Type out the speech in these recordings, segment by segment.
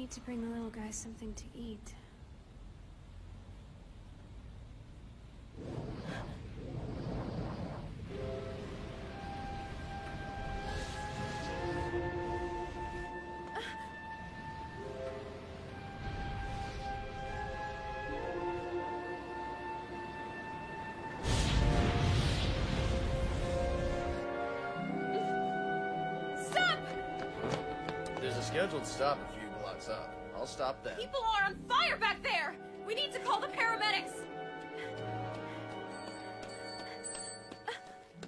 need to bring the little guy something to eat. Scheduled stop a few blocks up. I'll stop then. People are on fire back there! We need to call the paramedics!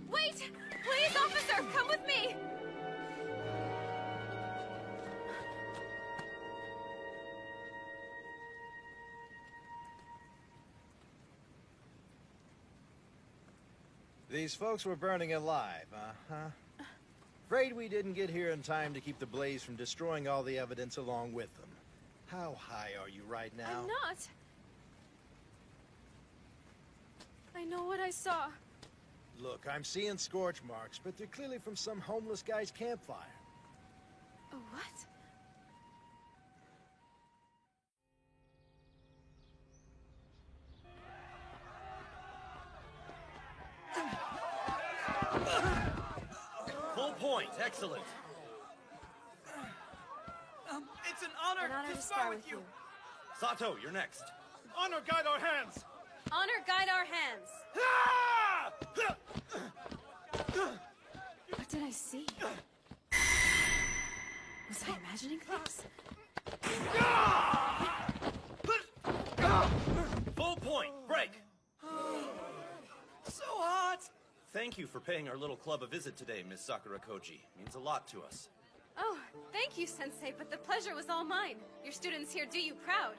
Wait! Please, officer, come with me! These folks were burning alive, uh-huh. Afraid we didn't get here in time to keep the blaze from destroying all the evidence along with them. How high are you right now? I'm not. I know what I saw. Look, I'm seeing scorch marks, but they're clearly from some homeless guy's campfire. A what? Full point, excellent. It's an honor, to spar with you. Sato, you're next. Honor guide our hands. Honor guide our hands. What did I see? Was I imagining things? Full point, break. So hot. Thank you for paying our little club a visit today, Miss Sakura Koji. Means a lot to us. Oh, thank you, Sensei, but the pleasure was all mine. Your students here do you proud.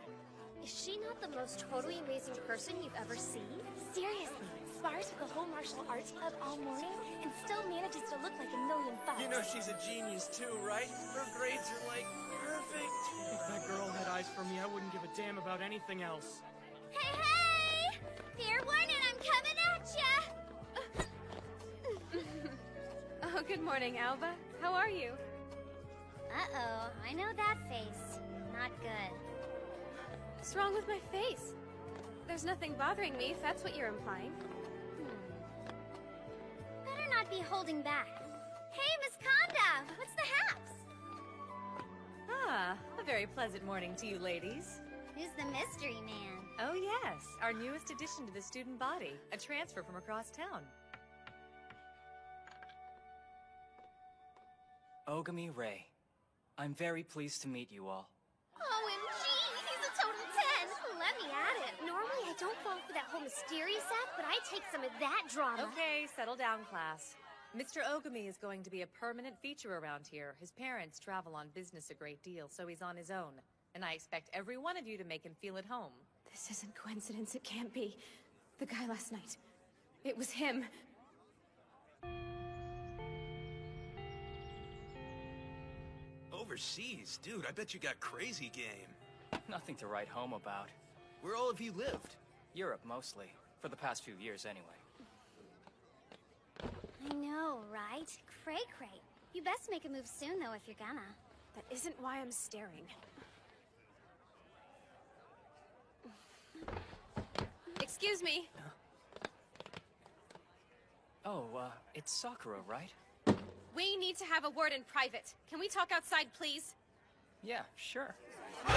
Is she not the most totally amazing person you've ever seen? Seriously, spars with the whole martial arts club all morning and still manages to look like $1,000,000. You know she's a genius too, right? Her grades are like perfect. If that girl had eyes for me, I wouldn't give a damn about anything else. Hey, hey! Fair warning, I'm coming at ya! Oh, good morning, Alba. How are you? Uh-oh, I know that face. Not good. What's wrong with my face? There's nothing bothering me, if that's what you're implying. Better not be holding back. Hey, Miss Konda! What's the haps? Ah, a very pleasant morning to you ladies. Who's the mystery man? Oh yes, our newest addition to the student body, a transfer from across town. Ogami Ray. I'm very pleased to meet you all. OMG, he's a total 10! Let me at it. Normally I don't fall for that whole mysterious act, but I take some of that drama. Okay, settle down, class. Mr. Ogami is going to be a permanent feature around here. His parents travel on business a great deal, so he's on his own. And I expect every one of you to make him feel at home. This isn't coincidence, it can't be. The guy last night. It was him. Overseas? Dude, I bet you got crazy game. Nothing to write home about. Where all of you lived? Europe, mostly. For the past few years, anyway. I know, right? Cray-cray. You best make a move soon, though, if you're gonna. That isn't why I'm staring. Excuse me. Oh, it's Sakura, right? We need to have a word in private. Can we talk outside, please? Yeah, sure. That's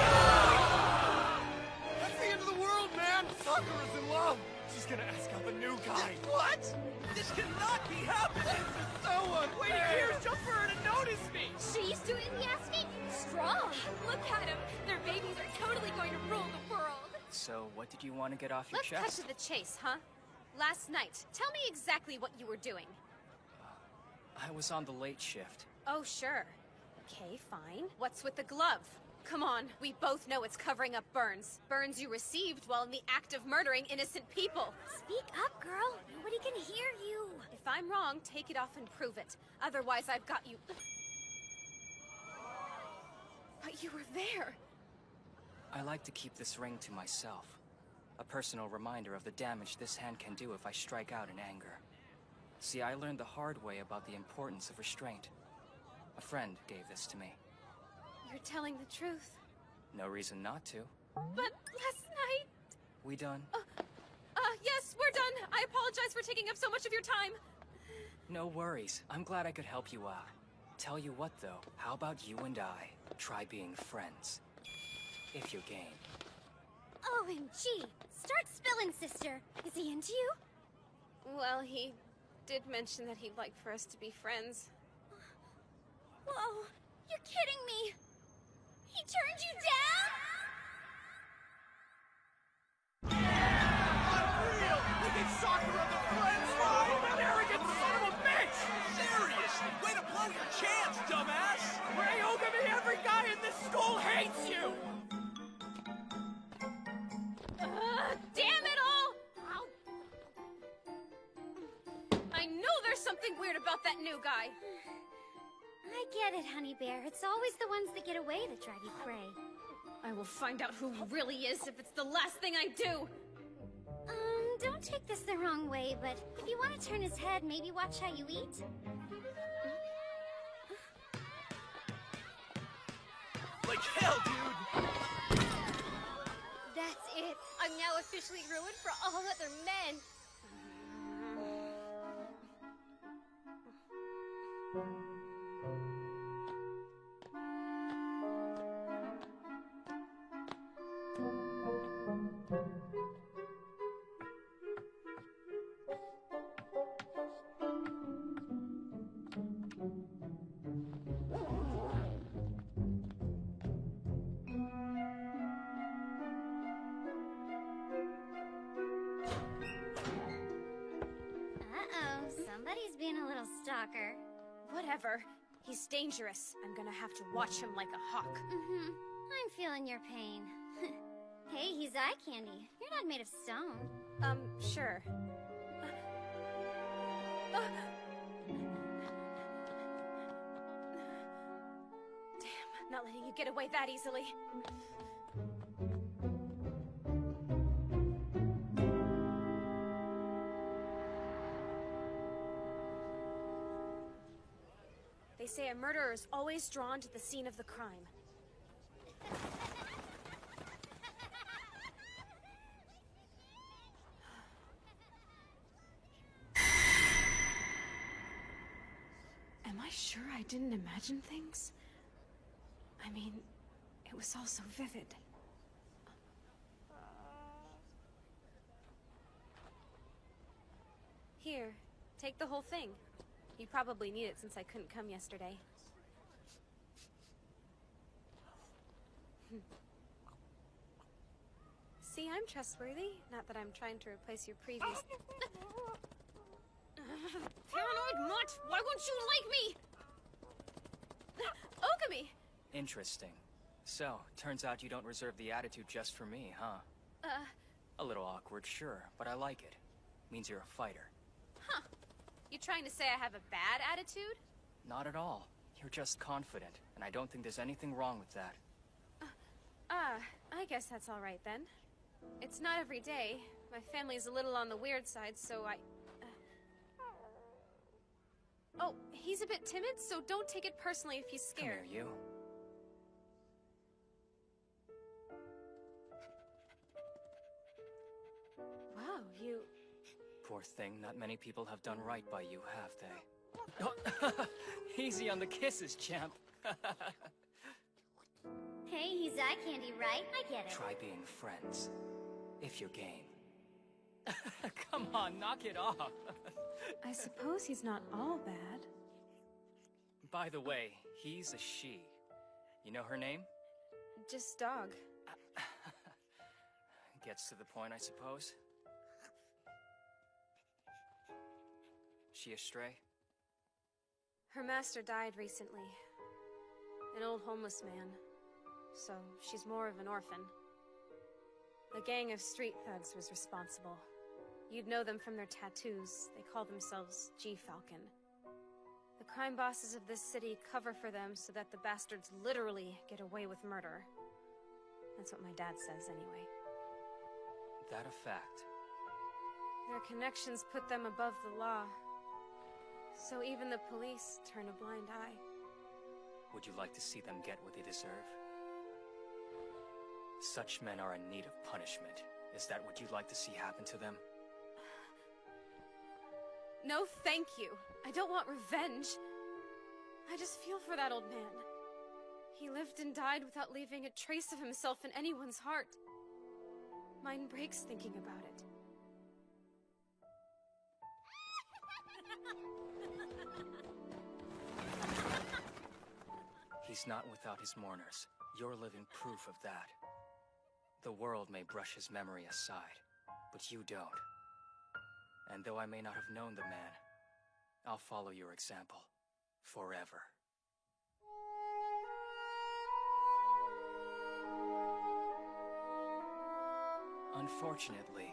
the end of the world, man! Sakura's in love! She's gonna ask out the new guy. What? This cannot be happening! No one waiting here just for her to notice me! She's doing the asking? Strong! Look at him! Their babies are totally going to rule the world! So, what did you want to get off your Let's cut chest? to the chase, huh? Last night, tell me exactly what you were doing. I was on the late shift. Oh, sure. Okay, fine. What's with the glove? Come on, we both know it's covering up burns. Burns you received while in the act of murdering innocent people. Speak up, girl! Nobody can hear you! If I'm wrong, take it off and prove it. Otherwise, I've got you... But you were there! I like to keep this ring to myself. A personal reminder of the damage this hand can do if I strike out in anger. See, I learned the hard way about the importance of restraint. A friend gave this to me. You're telling the truth. No reason not to. But last night... We done? Yes, we're done. I apologize for taking up so much of your time. No worries. I'm glad I could help you out. Tell you what, though. How about you and I try being friends? If you're game. OMG! Start spilling, sister. Is he into you? Well, he did mention that he'd like for us to be friends. Whoa! You're kidding me! He turned you down?! Unreal! We get Sakura the friends line! That arrogant son of a bitch! Seriously, way to blow your chance, dumbass! Ray Ogami, every guy in this school hates you! Damn it all! I know there's something weird about that new guy. I get it, Honey Bear. It's always the ones that get away that drive you cray. I will find out who he really is if it's the last thing I do. Don't take this the wrong way, but if you want to turn his head, maybe watch how you eat. Like hell, dude! That's it. I'm now officially ruined for all other men. Somebody's being a little stalker. Whatever. He's dangerous. I'm gonna have to watch him like a hawk. I'm feeling your pain. Hey, he's eye candy. You're not made of stone. Sure. Damn, not letting you get away that easily. They say a murderer is always drawn to the scene of the crime. Am I sure I didn't imagine things? I mean, it was all so vivid. Here, take the whole thing. You probably need it since I couldn't come yesterday. See, I'm trustworthy. Not that I'm trying to replace your previous... Paranoid mutt! Why won't you like me? Ogami! Interesting. So, turns out you don't reserve the attitude just for me, huh? A little awkward, sure, but I like it. Means you're a fighter. Huh. You trying to say I have a bad attitude? Not at all. You're just confident, and I don't think there's anything wrong with that. I guess that's all right then. It's not every day. My family's a little on the weird side, so I... Oh, he's a bit timid, so don't take it personally if he's scared. Come here, you. Wow, you... Poor thing, not many people have done right by you, have they? Easy on the kisses, champ. Hey, he's eye candy, right? I get it. Try being friends. If you're game. Come on, knock it off. I suppose he's not all bad. By the way, he's a she. You know her name? Just dog. Gets to the point, I suppose. She a stray? Her master died recently. An old homeless man. So, she's more of an orphan. The gang of street thugs was responsible. You'd know them from their tattoos. They call themselves G-Falcon. The crime bosses of this city cover for them so that the bastards literally get away with murder. That's what my dad says, anyway. That a fact? Their connections put them above the law. So even the police turn a blind eye. Would you like to see them get what they deserve? Such men are in need of punishment. Is that what you'd like to see happen to them? No, thank you. I don't want revenge. I just feel for that old man. He lived and died without leaving a trace of himself in anyone's heart. Mine breaks thinking about it. He's not without his mourners. You're living proof of that. The world may brush his memory aside, but you don't. And though I may not have known the man, I'll follow your example. Forever. Unfortunately,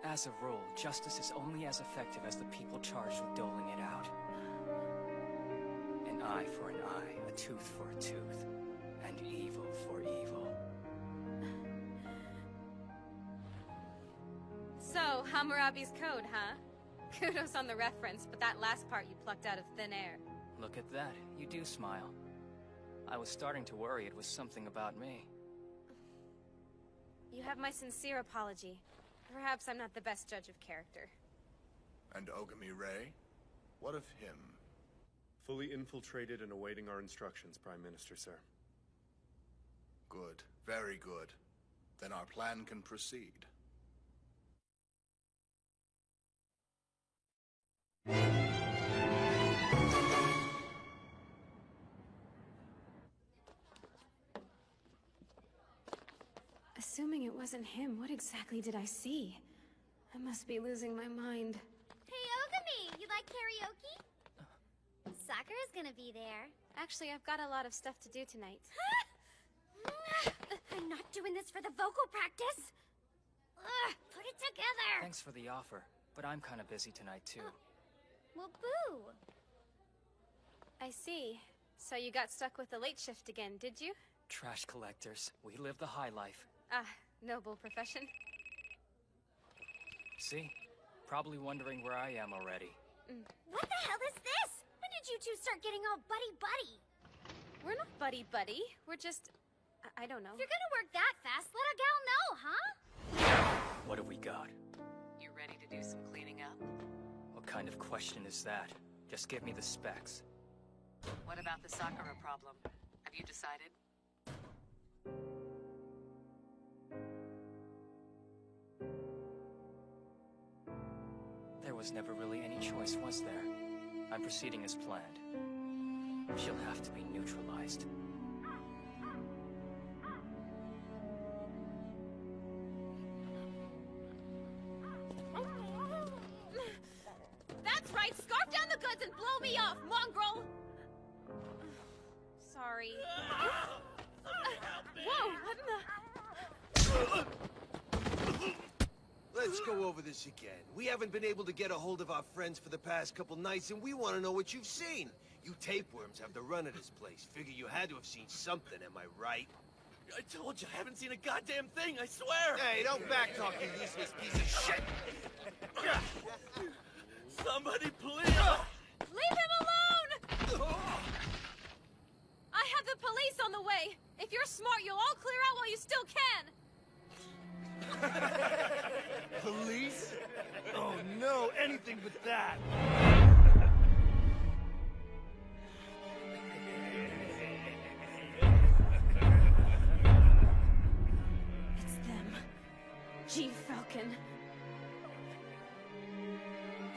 as a rule, justice is only as effective as the people charged with doling it out. An eye for an eye, a tooth for a tooth, and evil for evil. So, Hammurabi's Code, huh? Kudos on the reference, but that last part you plucked out of thin air. Look at that, you do smile. I was starting to worry it was something about me. You have my sincere apology. Perhaps I'm not the best judge of character. And Ogami Ray? What of him? Fully infiltrated and awaiting our instructions, Prime Minister, sir. Good. Very good. Then our plan can proceed. Assuming it wasn't him, what exactly did I see? I must be losing my mind. Hey, Ogami, you like karaoke? Sakura's gonna be there. Actually, I've got a lot of stuff to do tonight. I'm not doing this for the vocal practice. Ugh, put it together. Thanks for the offer, but I'm kinda busy tonight too. Well, boo. I see. So you got stuck with the late shift again, did you? Trash collectors, we live the high life. Ah, noble profession. See? Probably wondering where I am already. What the hell is this? When did you two start getting all buddy-buddy? We're not buddy-buddy. We're just... I don't know. If you're gonna work that fast, let a gal know, huh? What have we got? You ready to do some cleaning up? What kind of question is that? Just give me the specs. What about the Sakura problem? Have you decided? There was never really any choice, was there? I'm proceeding as planned. She'll have to be neutralized. That's right! Scarf down the goods and blow me off, mongrel! Sorry. Whoa, what in the... Let's go over this again. We haven't been able to get a hold of our friends for the past couple nights, and we want to know what you've seen. You tapeworms have the run of this place. Figure you had to have seen something, am I right? I told you I haven't seen a goddamn thing, I swear! Hey, don't backtalk, you useless piece of shit! Somebody please! Leave him alone! I have the police on the way! If you're smart, you'll all clear out while you still can! Police? Oh no, anything but that! It's them. G-Falcon.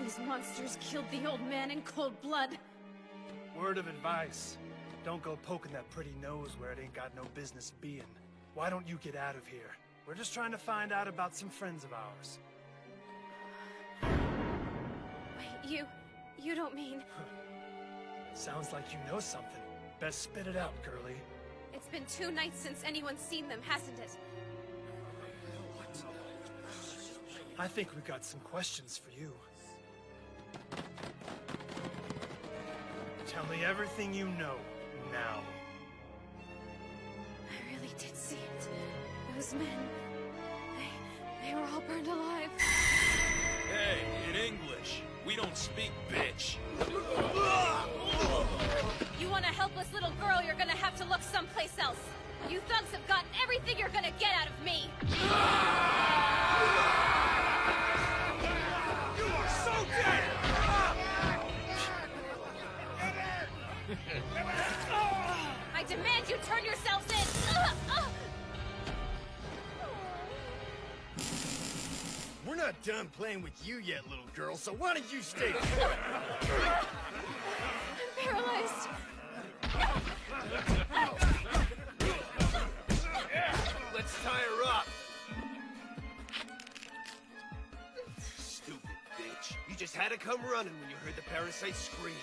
These monsters killed the old man in cold blood. Word of advice. Don't go poking that pretty nose where it ain't got no business being. Why don't you get out of here? We're just trying to find out about some friends of ours. Wait, you don't mean... Sounds like you know something. Best spit it out, girlie. It's been 2 nights since anyone's seen them, hasn't it? I think we got some questions for you. Tell me everything you know, now. I really did see it. Those men... They were all burned alive. Hey, in English, we don't speak bitch. You want a helpless little girl, you're gonna have to look someplace else. You thugs have gotten everything you're gonna get out of me. not done playing with you yet, little girl, so why don't you stay put? I'm paralyzed. Let's tie her up. Stupid bitch. You just had to come running when you heard the parasite scream.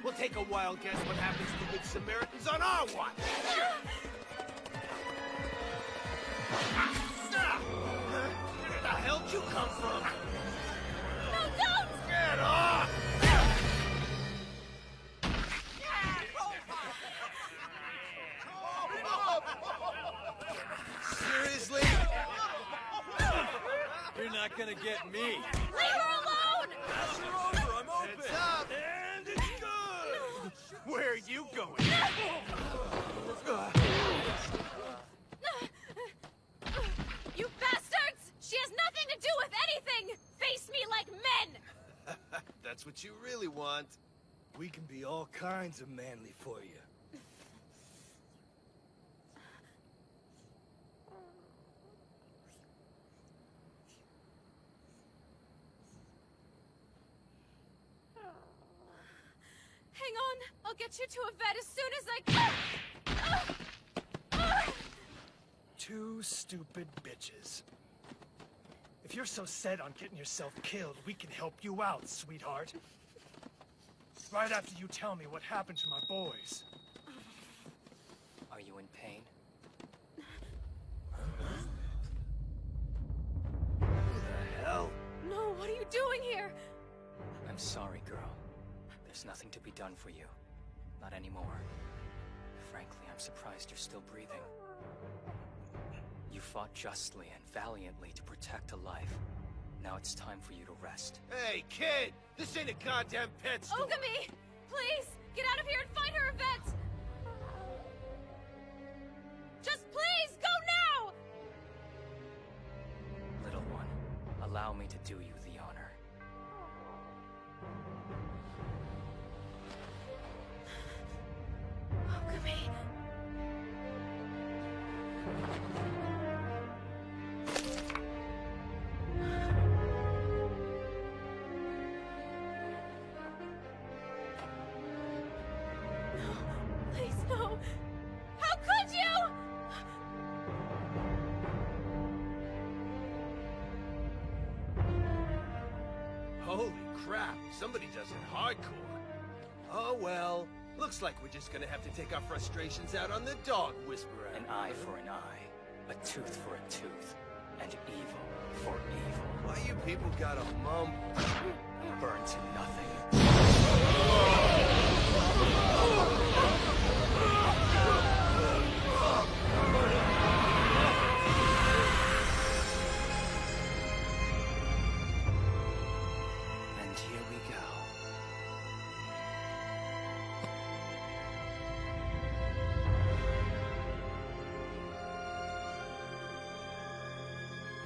We'll take a wild guess what happens to good Samaritans on our watch. Where the hell did you come from? No, don't! Get off! Seriously? You're not gonna get me. Leave her alone! Pass her over, I'm open. It's up, and it's good. Where are you going? You bastards! She has nothing to do with anything! Face me like men! That's what you really want. We can be all kinds of manly for you. Hang on, I'll get you to a vet as soon as I can. Two stupid bitches. If you're so set on getting yourself killed, we can help you out, sweetheart. Right after you tell me what happened to my boys. Are you in pain? Who the hell? No, what are you doing here? I'm sorry, girl. There's nothing to be done for you. Not anymore. Frankly, I'm surprised you're still breathing. You fought justly and valiantly to protect a life. Now it's time for you to rest. Hey, kid! This ain't a goddamn pet store! Ogami! Please! Get out of here and find her a vet! Just please, go now! Little one, allow me to do you the honor. Ogami... Please, no! How could you? Holy crap, somebody does it hardcore. Oh well, looks like we're just gonna have to take our frustrations out on the dog whisperer. An eye for an eye, a tooth for a tooth, and evil for evil. Why you people gotta mumble? Burn to nothing. And here we go.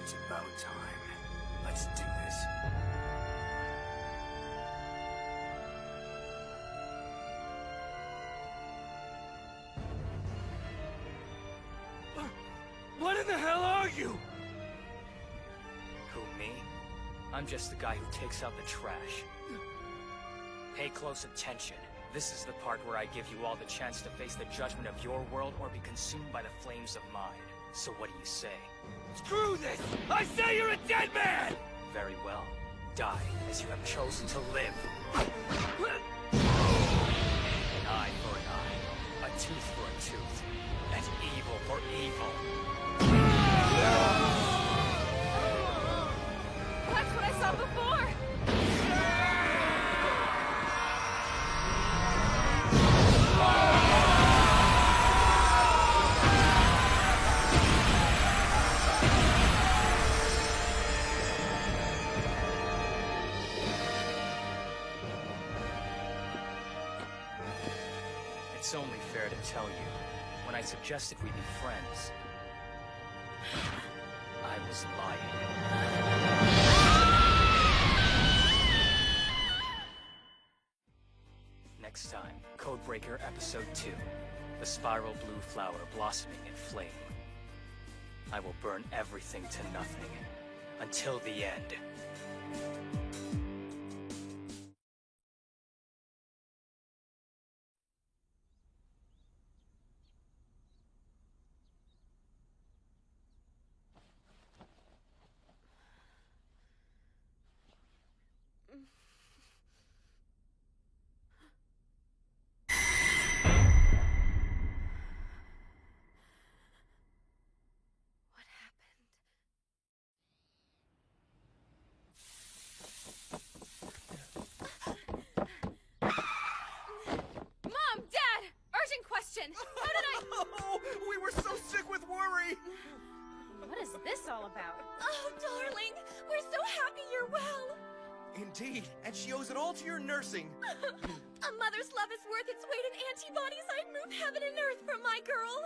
It's about time. Let's do this. What in the hell are you? Who, me? I'm just the guy who takes out the trash. Pay close attention. This is the part where I give you all the chance to face the judgment of your world or be consumed by the flames of mine. So what do you say? Screw this! I say you're a dead man! Very well. Die as you have chosen to live. An eye for an eye, a tooth for a tooth, and evil for evil. That's what I saw before! It's only fair to tell you, when I suggested we be friends, I was lying. Next time, Codebreaker Episode 2, The Spiral Blue Flower Blossoming in Flame. I will burn everything to nothing. Until the end. What happened? Mom! Dad! Urgent question! How did I... Oh, we were so sick with worry! What is this all about? Oh, darling, we're so happy you're well. Indeed, and she owes it all to your nursing. A mother's love is worth its weight in antibodies. I'd move heaven and earth for my girl.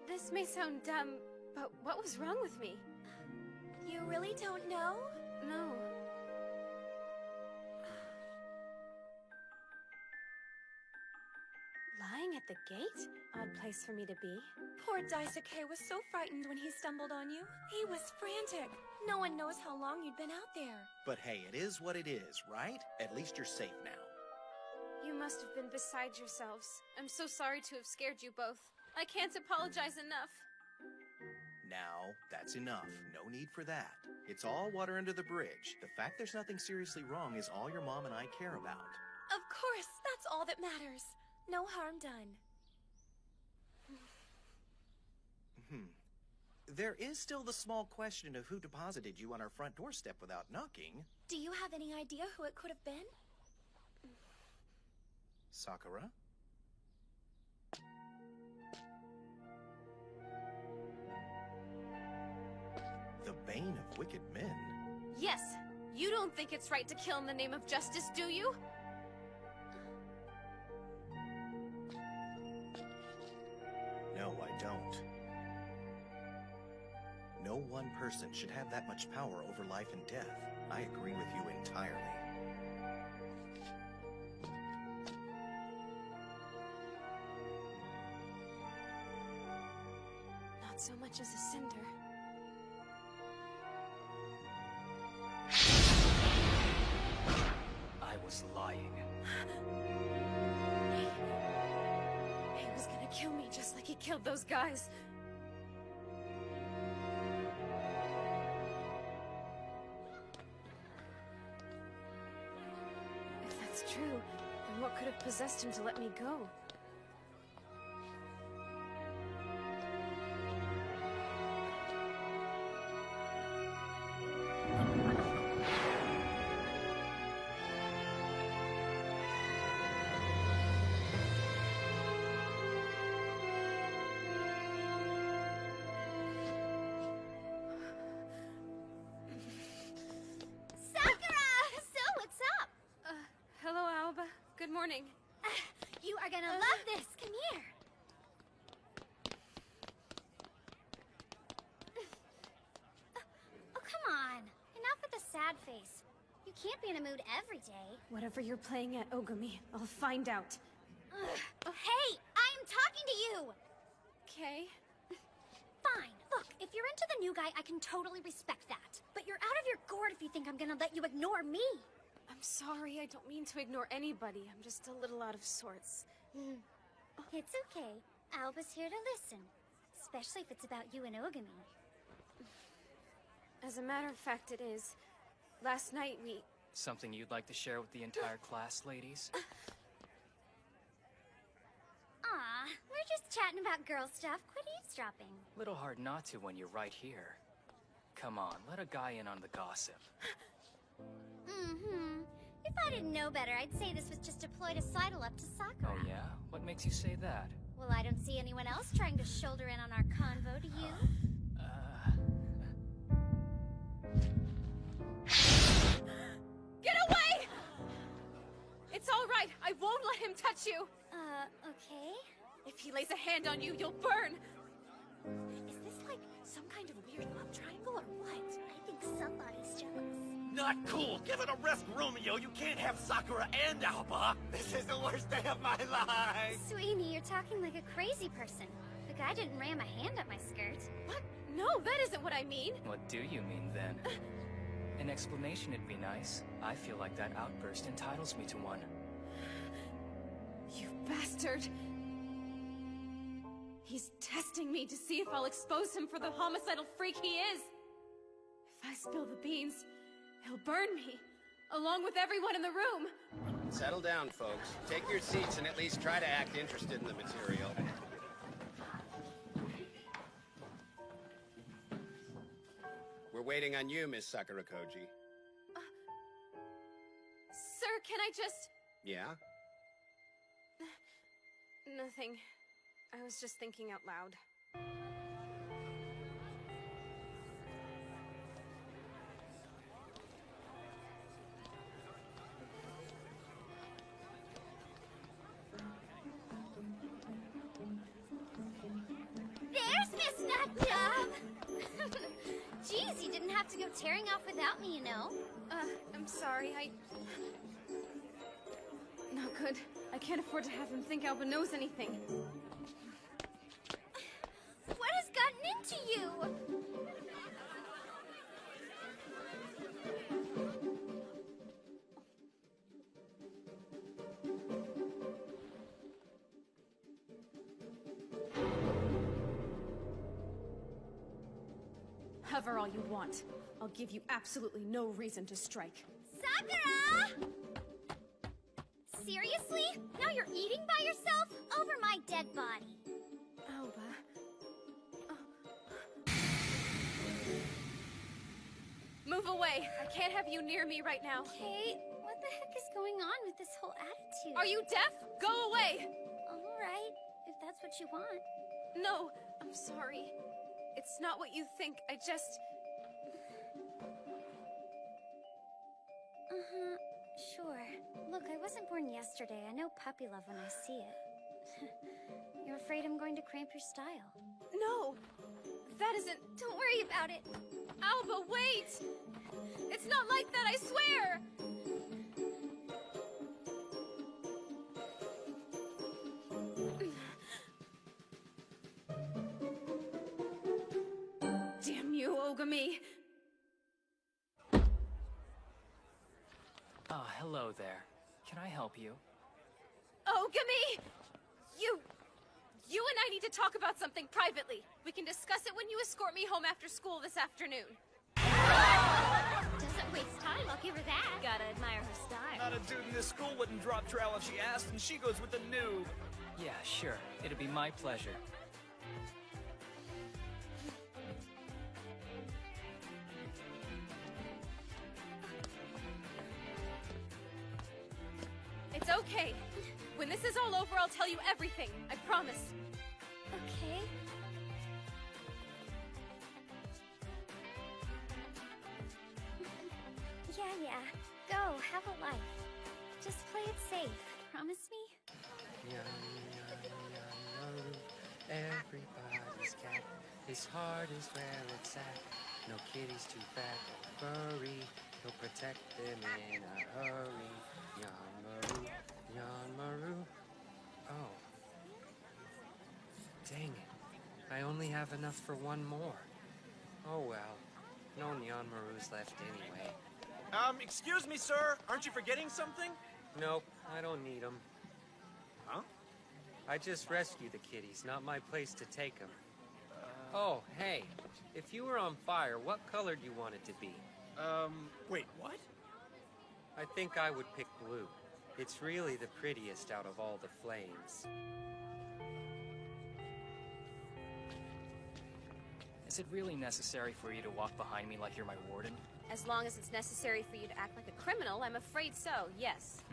This may sound dumb, but what was wrong with me? You really don't know? No. Lying at the gate? Odd place for me to be. Poor Daisuke was so frightened when he stumbled on you. He was frantic. No one knows how long you'd been out there. But hey, it is what it is, right? At least you're safe now. You must have been beside yourselves. I'm so sorry to have scared you both. I can't apologize enough. Now, that's enough. No need for that. It's all water under the bridge. The fact there's nothing seriously wrong is all your mom and I care about. Of course, that's all that matters. No harm done. There is still the small question of who deposited you on our front doorstep without knocking. Do you have any idea who it could have been? Sakura? The bane of wicked men? Yes, you don't think it's right to kill in the name of justice, do you? No, I don't. No one person should have that much power over life and death. I agree with you entirely. Not so much as a cinder. I was lying. He was gonna kill me just like he killed those guys. If that's true, then what could have possessed him to let me go? Hello, Alba. Good morning. You are gonna love this. Come here. Oh, come on. Enough with the sad face. You can't be in a mood every day. Whatever you're playing at, Ogami, I'll find out. Hey, I'm talking to you! Okay. Fine. Look, if you're into the new guy, I can totally respect that. But you're out of your gourd if you think I'm gonna let you ignore me. I'm sorry, I don't mean to ignore anybody. I'm just a little out of sorts. It's okay. Alba's here to listen. Especially if it's about you and Ogami. As a matter of fact, it is. Last night we... Something you'd like to share with the entire class, ladies? Aw, we're just chatting about girl stuff. Quit eavesdropping. Little hard not to when you're right here. Come on, let a guy in on the gossip. If I didn't know better, I'd say this was just a ploy to sidle up to Sakura. Oh yeah? What makes you say that? Well, I don't see anyone else trying to shoulder in on our convo, do you? Get away! It's all right. I won't let him touch you. Okay. If he lays a hand on you, you'll burn. Is this like some kind of weird love triangle or what? I think somebody's jealous. Not cool! Give it a rest, Romeo! You can't have Sakura and Alba! This is the worst day of my life! Sweeney, you're talking like a crazy person. The guy didn't ram a hand up my skirt. What? No, that isn't what I mean. What do you mean then? An explanation would be nice. I feel like that outburst entitles me to one. You bastard! He's testing me to see if I'll expose him for the homicidal freak he is! If I spill the beans, he'll burn me, along with everyone in the room! Settle down, folks. Take your seats and at least try to act interested in the material. We're waiting on you, Miss Sakurakoji. Sir, can I just... Yeah? Nothing. I was just thinking out loud. There's Miss Nutjob! Geez, you didn't have to go tearing off without me, you know. I'm sorry, Not good. I can't afford to have him think Alba knows anything. What has gotten into you? Hover all you want. I'll give you absolutely no reason to strike. Sakura! Seriously? Now you're eating by yourself? Over my dead body. Alba... Move away! I can't have you near me right now. Okay, what the heck is going on with this whole attitude? Are you deaf? Go away! Alright, if that's what you want. No, I'm sorry. It's not what you think. I just... Uh-huh, sure. Look, I wasn't born yesterday. I know puppy love when I see it. You're afraid I'm going to cramp your style. No! That isn't... Don't worry about it. Alba, wait! It's not like that, I swear! Damn you, Ogami! Ah, hello there. Can I help you? Ogami! You and I need to talk about something privately. We can discuss it when you escort me home after school this afternoon. Doesn't waste time, I'll give her that. Gotta admire her style. Not a dude in this school wouldn't drop trowel if she asked, and she goes with the noob. Yeah, sure. It'll be my pleasure. It's okay. When this is all over, I'll tell you everything. I promise. Okay. Yeah. Go, have a life. Just play it safe. Promise me? Everybody's cat. His heart is where it's at. No kitty's too fat or furry. He'll protect them in a hurry. Yanmaru. Oh. Dang it. I only have enough for one more. Oh well. No Yanmarus left anyway. Excuse me, sir. Aren't you forgetting something? Nope, I don't need them. Huh? I just rescued the kitties, not my place to take them. Oh, hey. If you were on fire, what color do you want it to be? Wait, what? I think I would pick blue. It's really the prettiest out of all the flames. Is it really necessary for you to walk behind me like you're my warden? As long as it's necessary for you to act like a criminal, I'm afraid so, yes.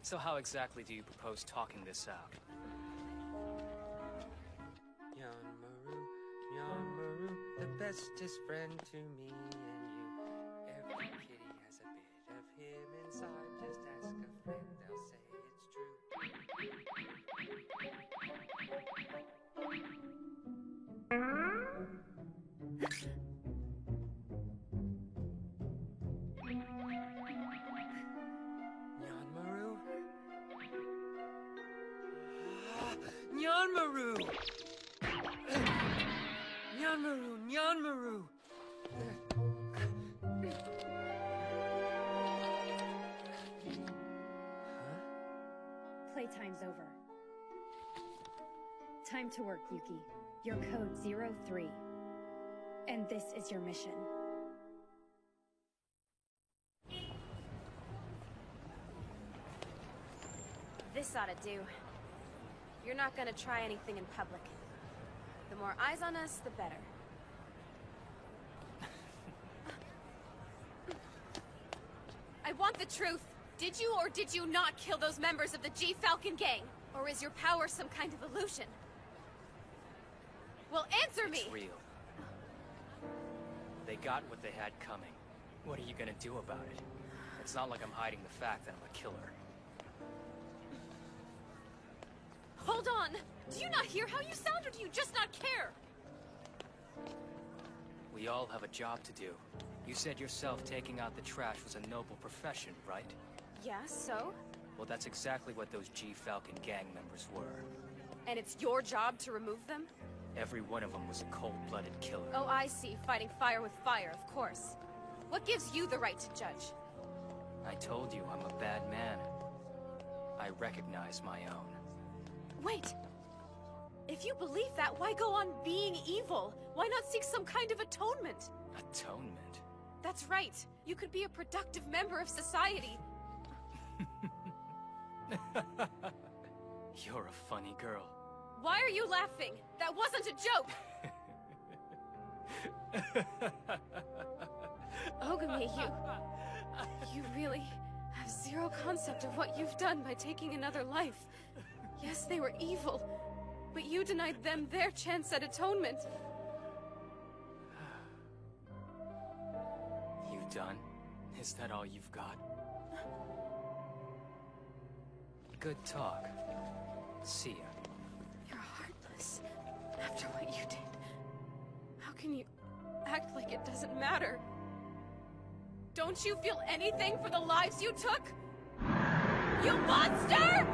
So how exactly do you propose talking this out? Yanmaru, the bestest friend to me and you. Every kitty has a bit of him inside. Just ask a friend, they'll say it's true. Yanmaru! Yanmaru! playtime's over. Time to work, Yuki. Your code 03. And this is your mission. This ought to do. You're not gonna try anything in public. The more eyes on us, the better. I want the truth. Did you or did you not kill those members of the G-Falcon gang? Or is your power some kind of illusion? Well, answer me! It's real. They got what they had coming. What are you gonna do about it? It's not like I'm hiding the fact that I'm a killer. Hold on! Do you not hear how you sound, or do you just not care? We all have a job to do. You said yourself taking out the trash was a noble profession, right? Yeah, so? Well, that's exactly what those G-Falcon gang members were. And it's your job to remove them? Every one of them was a cold-blooded killer. Oh, I see. Fighting fire with fire, of course. What gives you the right to judge? I told you I'm a bad man. I recognize my own. Wait! If you believe that, why go on being evil? Why not seek some kind of atonement? Atonement? That's right. You could be a productive member of society. You're a funny girl. Why are you laughing? That wasn't a joke! Ogami, you really have zero concept of what you've done by taking another life. Yes, they were evil, but you denied them their chance at atonement. You done? Is that all you've got? Good talk. See ya. You're heartless. After what you did. How can you act like it doesn't matter? Don't you feel anything for the lives you took? You monster!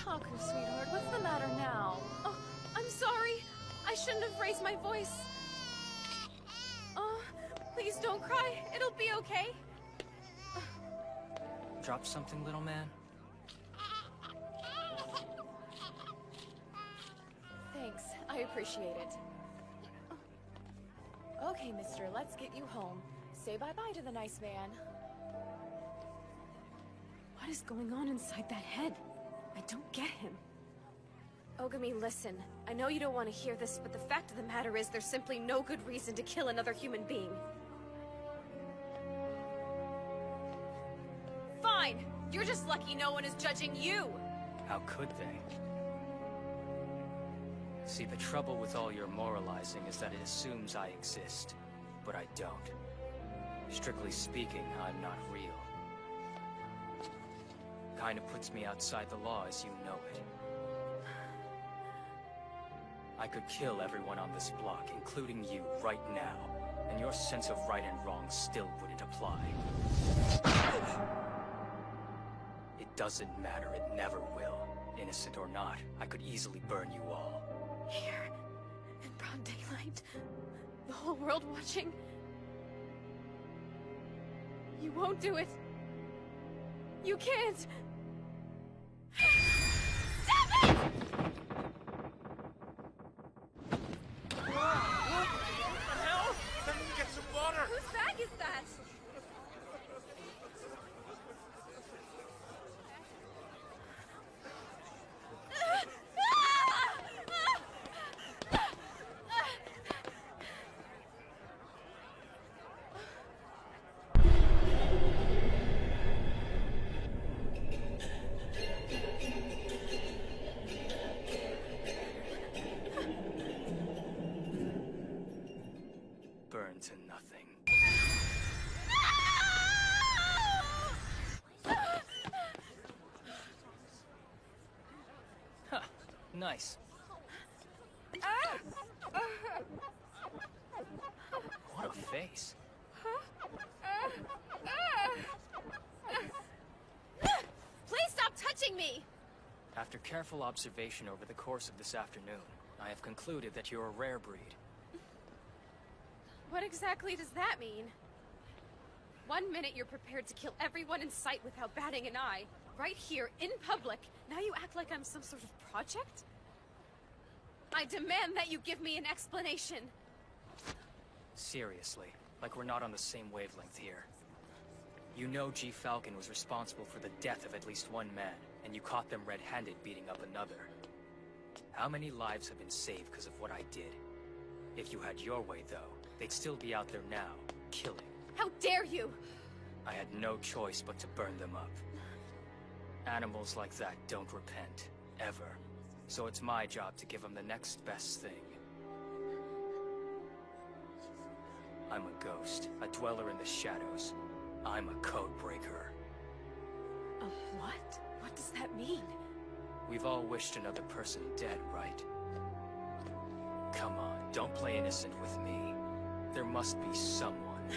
Taku, sweetheart, what's the matter now? Oh, I'm sorry. I shouldn't have raised my voice. Please don't cry. It'll be okay. Drop something, little man? Thanks. I appreciate it. Okay, mister, let's get you home. Say bye-bye to the nice man. What is going on inside that head? I don't get him. Ogami, listen. I know you don't want to hear this, but the fact of the matter is there's simply no good reason to kill another human being. Fine! You're just lucky no one is judging you! How could they? See, the trouble with all your moralizing is that it assumes I exist, but I don't. Strictly speaking, I'm not real. Kinda puts me outside the law as you know it. I could kill everyone on this block, including you, right now, and your sense of right and wrong still wouldn't apply. It doesn't matter, it never will. Innocent or not, I could easily burn you all. Here, in broad daylight, the whole world watching. You won't do it. You can't. Stop it! What the hell? Let me get some water! Whose bag is that? Burn to nothing. Huh, nice. What a face. Please stop touching me! After careful observation over the course of this afternoon, I have concluded that you're a rare breed. What exactly does that mean? 1 minute you're prepared to kill everyone in sight without batting an eye. right here, in public. Now you act like I'm some sort of project? I demand that you give me an explanation. Seriously, like we're not on the same wavelength here. You know G. Falcon was responsible for the death of at least one man, and you caught them red-handed beating up another. How many lives have been saved because of what I did? If you had your way, though, they'd still be out there now, killing. How dare you! I had no choice but to burn them up. Animals like that don't repent, ever. So it's my job to give them the next best thing. I'm a ghost, a dweller in the shadows. I'm a code breaker. A what? What does that mean? We've all wished another person dead, right? Come on, don't play innocent with me. There must be someone.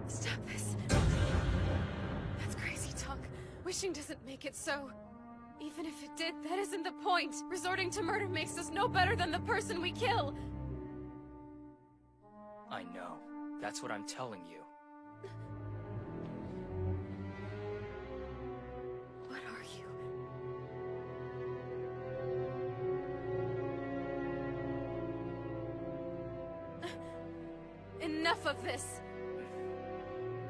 Stop this. That's crazy talk. Wishing doesn't make it so. Even if it did, that isn't the point. Resorting to murder makes us no better than the person we kill. I know. That's what I'm telling you. What are you? Enough of this!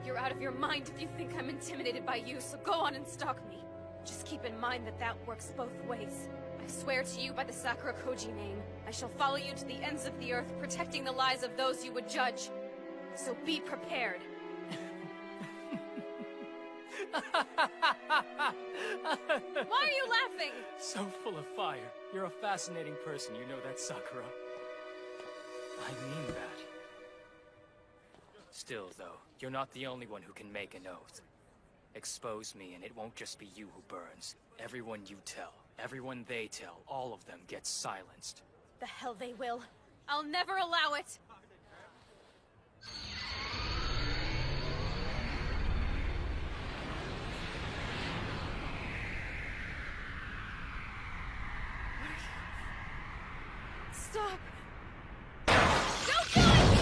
You're out of your mind if you think I'm intimidated by you, so go on and stalk me. Just keep in mind that that works both ways. I swear to you by the Sakura Koji name, I shall follow you to the ends of the earth, protecting the lives of those you would judge. So be prepared. Why are you laughing? So full of fire. You're a fascinating person, you know that, Sakura. I mean that. Still, though, you're not the only one who can make an oath. Expose me, and it won't just be you who burns. Everyone you tell, everyone they tell, all of them gets silenced. The hell they will. I'll never allow it! Stop! Don't do it!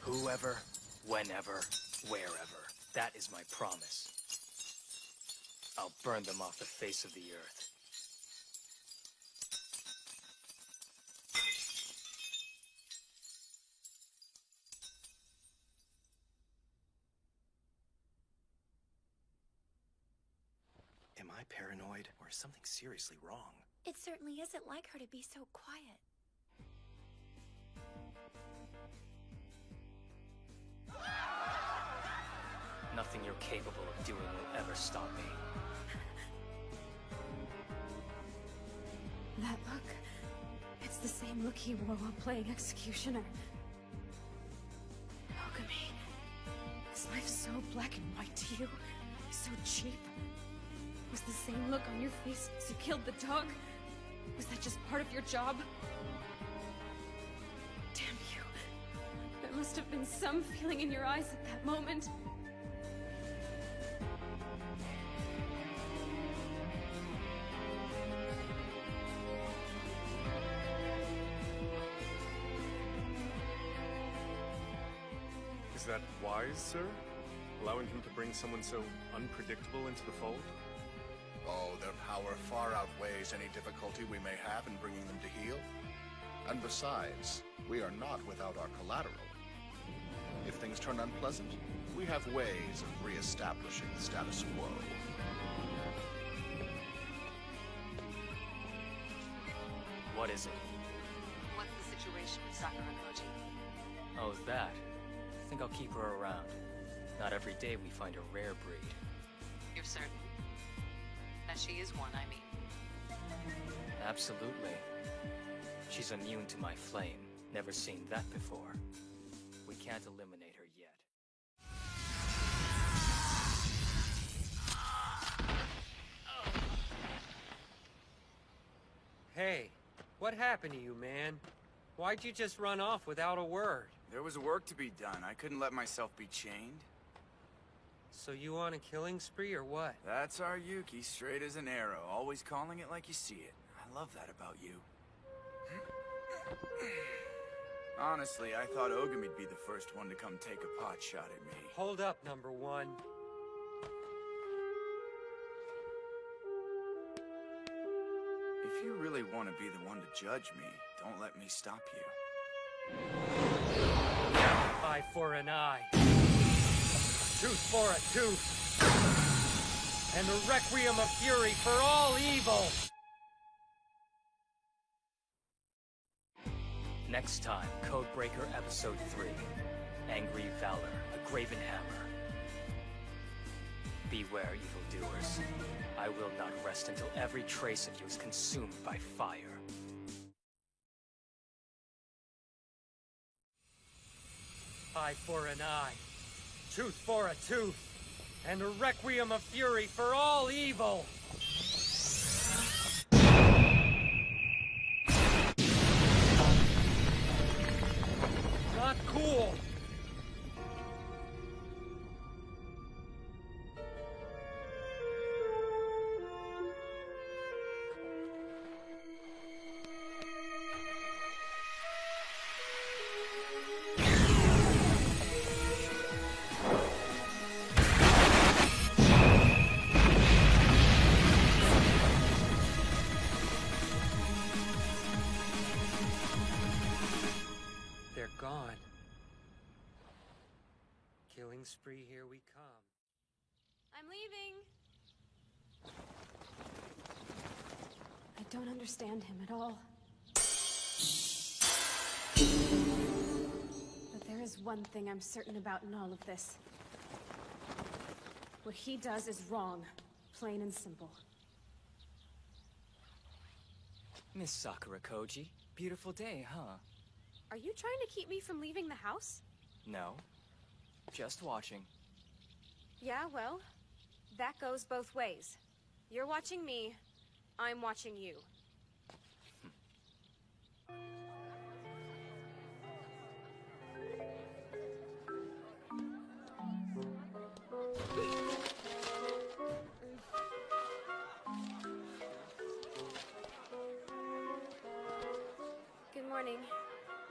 Whoever, whenever, wherever. That is my promise. I'll burn them off the face of the earth. Am I paranoid, or is something seriously wrong? It certainly isn't like her to be so quiet. Nothing you're capable of doing will ever stop me. That look... It's the same look he wore while playing Executioner. Ogami... Is life so black and white to you? So cheap? Was the same look on your face as you killed the dog? Was that just part of your job? Damn you. There must have been some feeling in your eyes at that moment. Is that wise, sir? Allowing him to bring someone so unpredictable into the fold? Oh, their power far outweighs any difficulty we may have in bringing them to heel. And besides, we are not without our collateral. If things turn unpleasant, we have ways of re-establishing the status quo. What is it? What's the situation with Sakura Koji? Oh, that. I think I'll keep her around. Not every day we find a rare breed. You're certain? That she is one, I mean. Absolutely. She's immune to my flame. Never seen that before. We can't eliminate her yet. Hey, what happened to you, man? Why'd you just run off without a word? There was work to be done. I couldn't let myself be chained. So you on a killing spree or what? That's our Yuki, straight as an arrow, always calling it like you see it. I love that about you. Honestly, I thought Ogami'd be the first one to come take a pot shot at me. Hold up, number one. If you really want to be the one to judge me, don't let me stop you. Eye for an eye. Tooth for a tooth. And a requiem of fury for all evil! Next time, Codebreaker Episode 3. Angry Valor, the Graven Hammer. Beware, evildoers. I will not rest until every trace of you is consumed by fire. Eye for an eye, tooth for a tooth, and a requiem of fury for all evil! Not cool! They're gone. Killing spree, here we come. I'm leaving. I don't understand him at all. But there is one thing I'm certain about in all of this. What he does is wrong. Plain and simple. Miss Sakura Koji, beautiful day, huh? Are you trying to keep me from leaving the house? No. Just watching. Yeah, well, that goes both ways. You're watching me, I'm watching you. Good morning.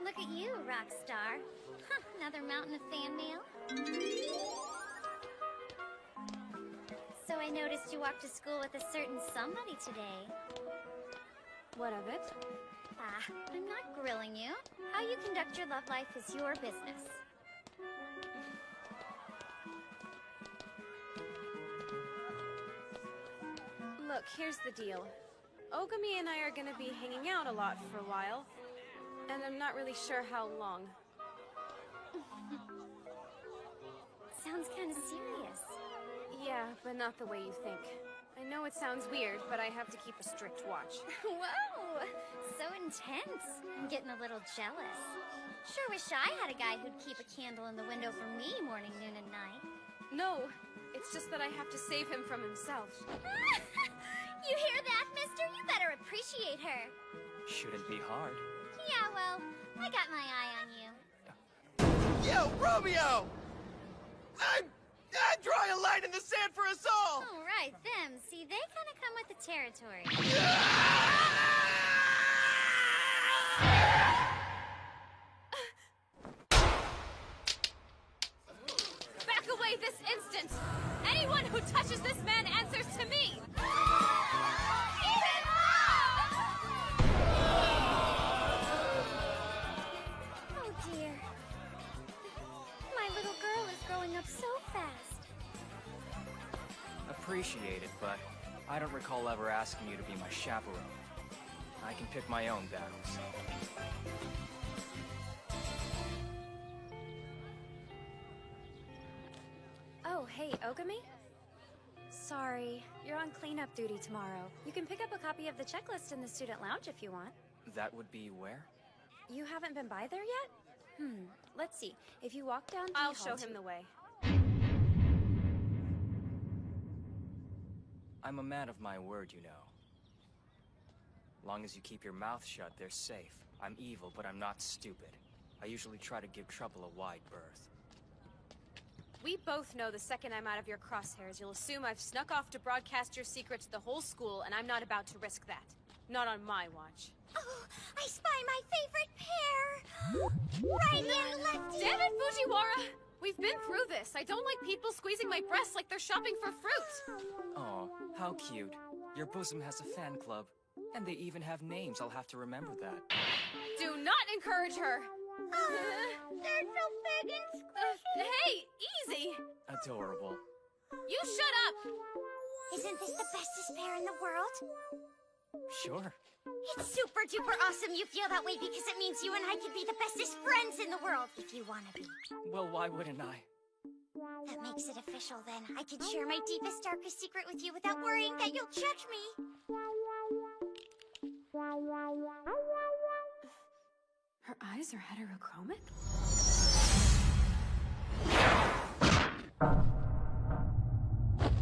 Look at you, rock star. Huh, another mountain of fan mail. So I noticed you walked to school with a certain somebody today. What of it? Ah, I'm not grilling you. How you conduct your love life is your business. Look, here's the deal. Ogami and I are gonna be hanging out a lot for a while. And I'm not really sure how long. Sounds kind of serious. Yeah, but not the way you think. I know it sounds weird, but I have to keep a strict watch. Whoa! So intense. I'm getting a little jealous. Sure wish I had a guy who'd keep a candle in the window for me morning, noon, and night. No, it's just that I have to save him from himself. You hear that, mister? You better appreciate her. Shouldn't be hard. Yeah, well, I got my eye on you. Yo, Romeo! I'm drawing a line in the sand for us all! All right, them. See, they kind of come with the territory. Back away this instant! Anyone who touches this man answers to me! Oh dear. My little girl is growing up so fast. Appreciate it, but I don't recall ever asking you to be my chaperone. I can pick my own battles. Oh, hey, Ogami? Sorry, you're on cleanup duty tomorrow. You can pick up a copy of the checklist in the student lounge if you want. That would be where? You haven't been by there yet? Let's see. If you walk down I'll D show hall him the way. I'm a man of my word, you know. Long as you keep your mouth shut, they're safe. I'm evil, but I'm not stupid. I usually try to give trouble a wide berth. We both know the second I'm out of your crosshairs, you'll assume I've snuck off to broadcast your secret to the whole school, and I'm not about to risk that. Not on my watch. Oh, I spy my favorite pair! Right and left. Damn it, Fujiwara! We've been through this. I don't like people squeezing my breasts like they're shopping for fruit. Oh, how cute. Your bosom has a fan club. And they even have names, I'll have to remember that. Do not encourage her! They're so big and squishy. Hey, easy! Adorable. You shut up! Isn't this the bestest pair in the world? Sure. It's super duper awesome you feel that way because it means you and I could be the bestest friends in the world if you want to be. Well, why wouldn't I? That makes it official then. I can share my deepest, darkest secret with you without worrying that you'll judge me. Her eyes are heterochromic?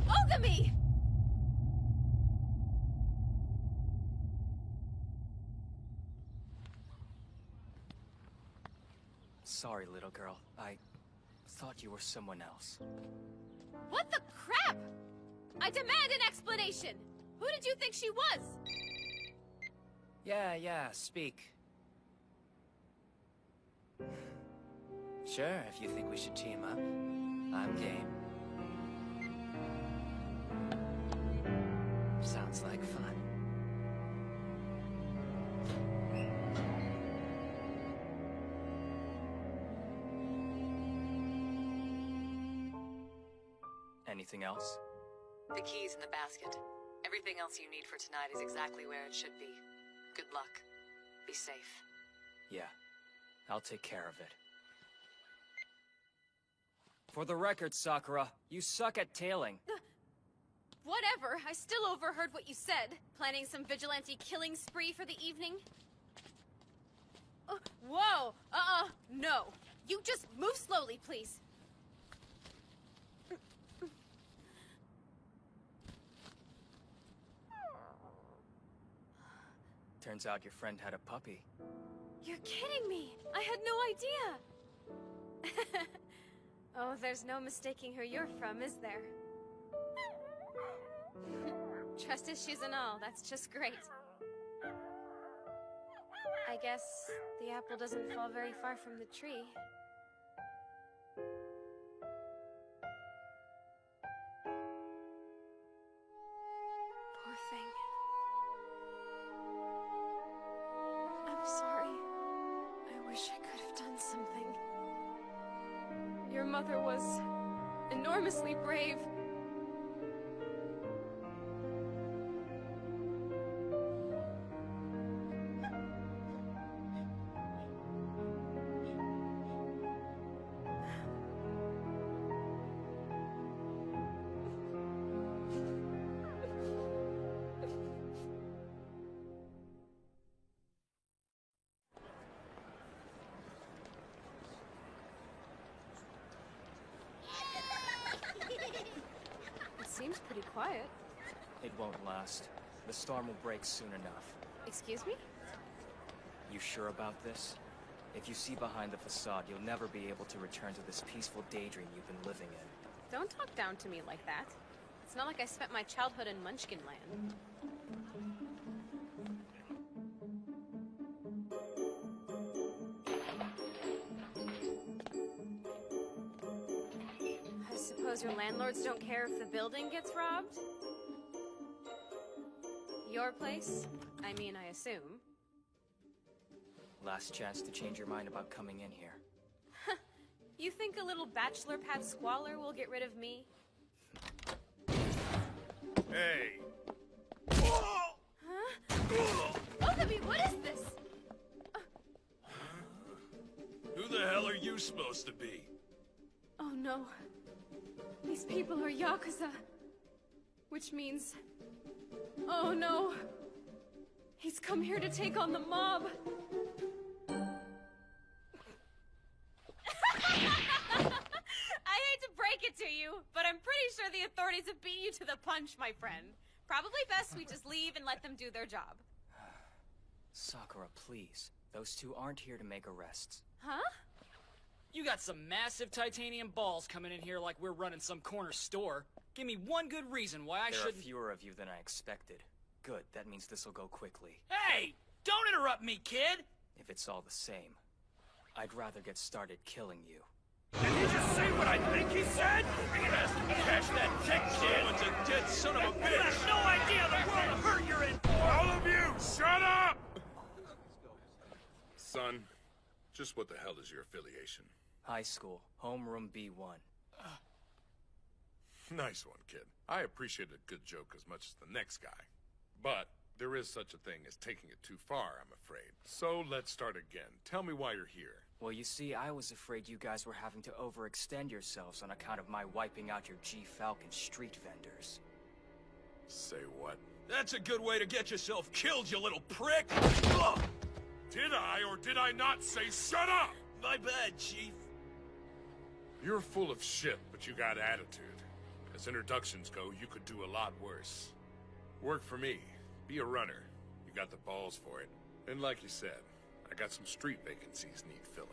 Ogami! Sorry, little girl. I thought you were someone else. What the crap? I demand an explanation! Who did you think she was? Yeah, speak. Sure, if you think we should team up. I'm game. Sounds like fun. Anything else? The key's in the basket. Everything else you need for tonight is exactly where it should be. Good luck. Be safe. Yeah, I'll take care of it. For the record, Sakura, you suck at tailing. Whatever, I still overheard what you said. Planning some vigilante killing spree for the evening? Whoa! No. You just move slowly, please. Turns out your friend had a puppy. You're kidding me! I had no idea! Oh, there's no mistaking who you're from, is there? Trust issues and all, that's just great. I guess the apple doesn't fall very far from the tree. Poor thing. I'm sorry. I wish I could have done something. Your mother was enormously brave. Seems pretty quiet. It won't last. The storm will break soon enough. Excuse me? You sure about this? If you see behind the facade, you'll never be able to return to this peaceful daydream you've been living in. Don't talk down to me like that. It's not like I spent my childhood in Munchkin Land. I suppose your landlords don't care if the building gets robbed? Your place? I mean, I assume. Last chance to change your mind about coming in here. You think a little bachelor pad squalor will get rid of me? Hey! Huh? Ogami, what is this? Who the hell are you supposed to be? Oh no. These people are Yakuza. Which means... Oh no. He's come here to take on the mob. I hate to break it to you, but I'm pretty sure the authorities have beat you to the punch, my friend. Probably best we just leave and let them do their job. Sakura, please. Those two aren't here to make arrests. Huh? You got some massive titanium balls coming in here like we're running some corner store. Give me one good reason why I shouldn't— There are fewer of you than I expected. Good, that means this'll go quickly. Hey! Don't interrupt me, kid! If it's all the same, I'd rather get started killing you. Did he just say what I think he said? Cash that check, kid! Someone's a dead son of a bitch! You have no idea the world of hurt you're in! All of you, shut up! Son, just what the hell is your affiliation? High school, homeroom B1. Nice one, kid. I appreciate a good joke as much as the next guy. But there is such a thing as taking it too far, I'm afraid. So let's start again. Tell me why you're here. Well, you see, I was afraid you guys were having to overextend yourselves on account of my wiping out your G-Falcon street vendors. Say what? That's a good way to get yourself killed, you little prick! Ugh! Did I or did I not say shut up? My bad, Chief. You're full of shit, but you got attitude. As introductions go, you could do a lot worse. Work for me. Be a runner. You got the balls for it. And like you said, I got some street vacancies need filling.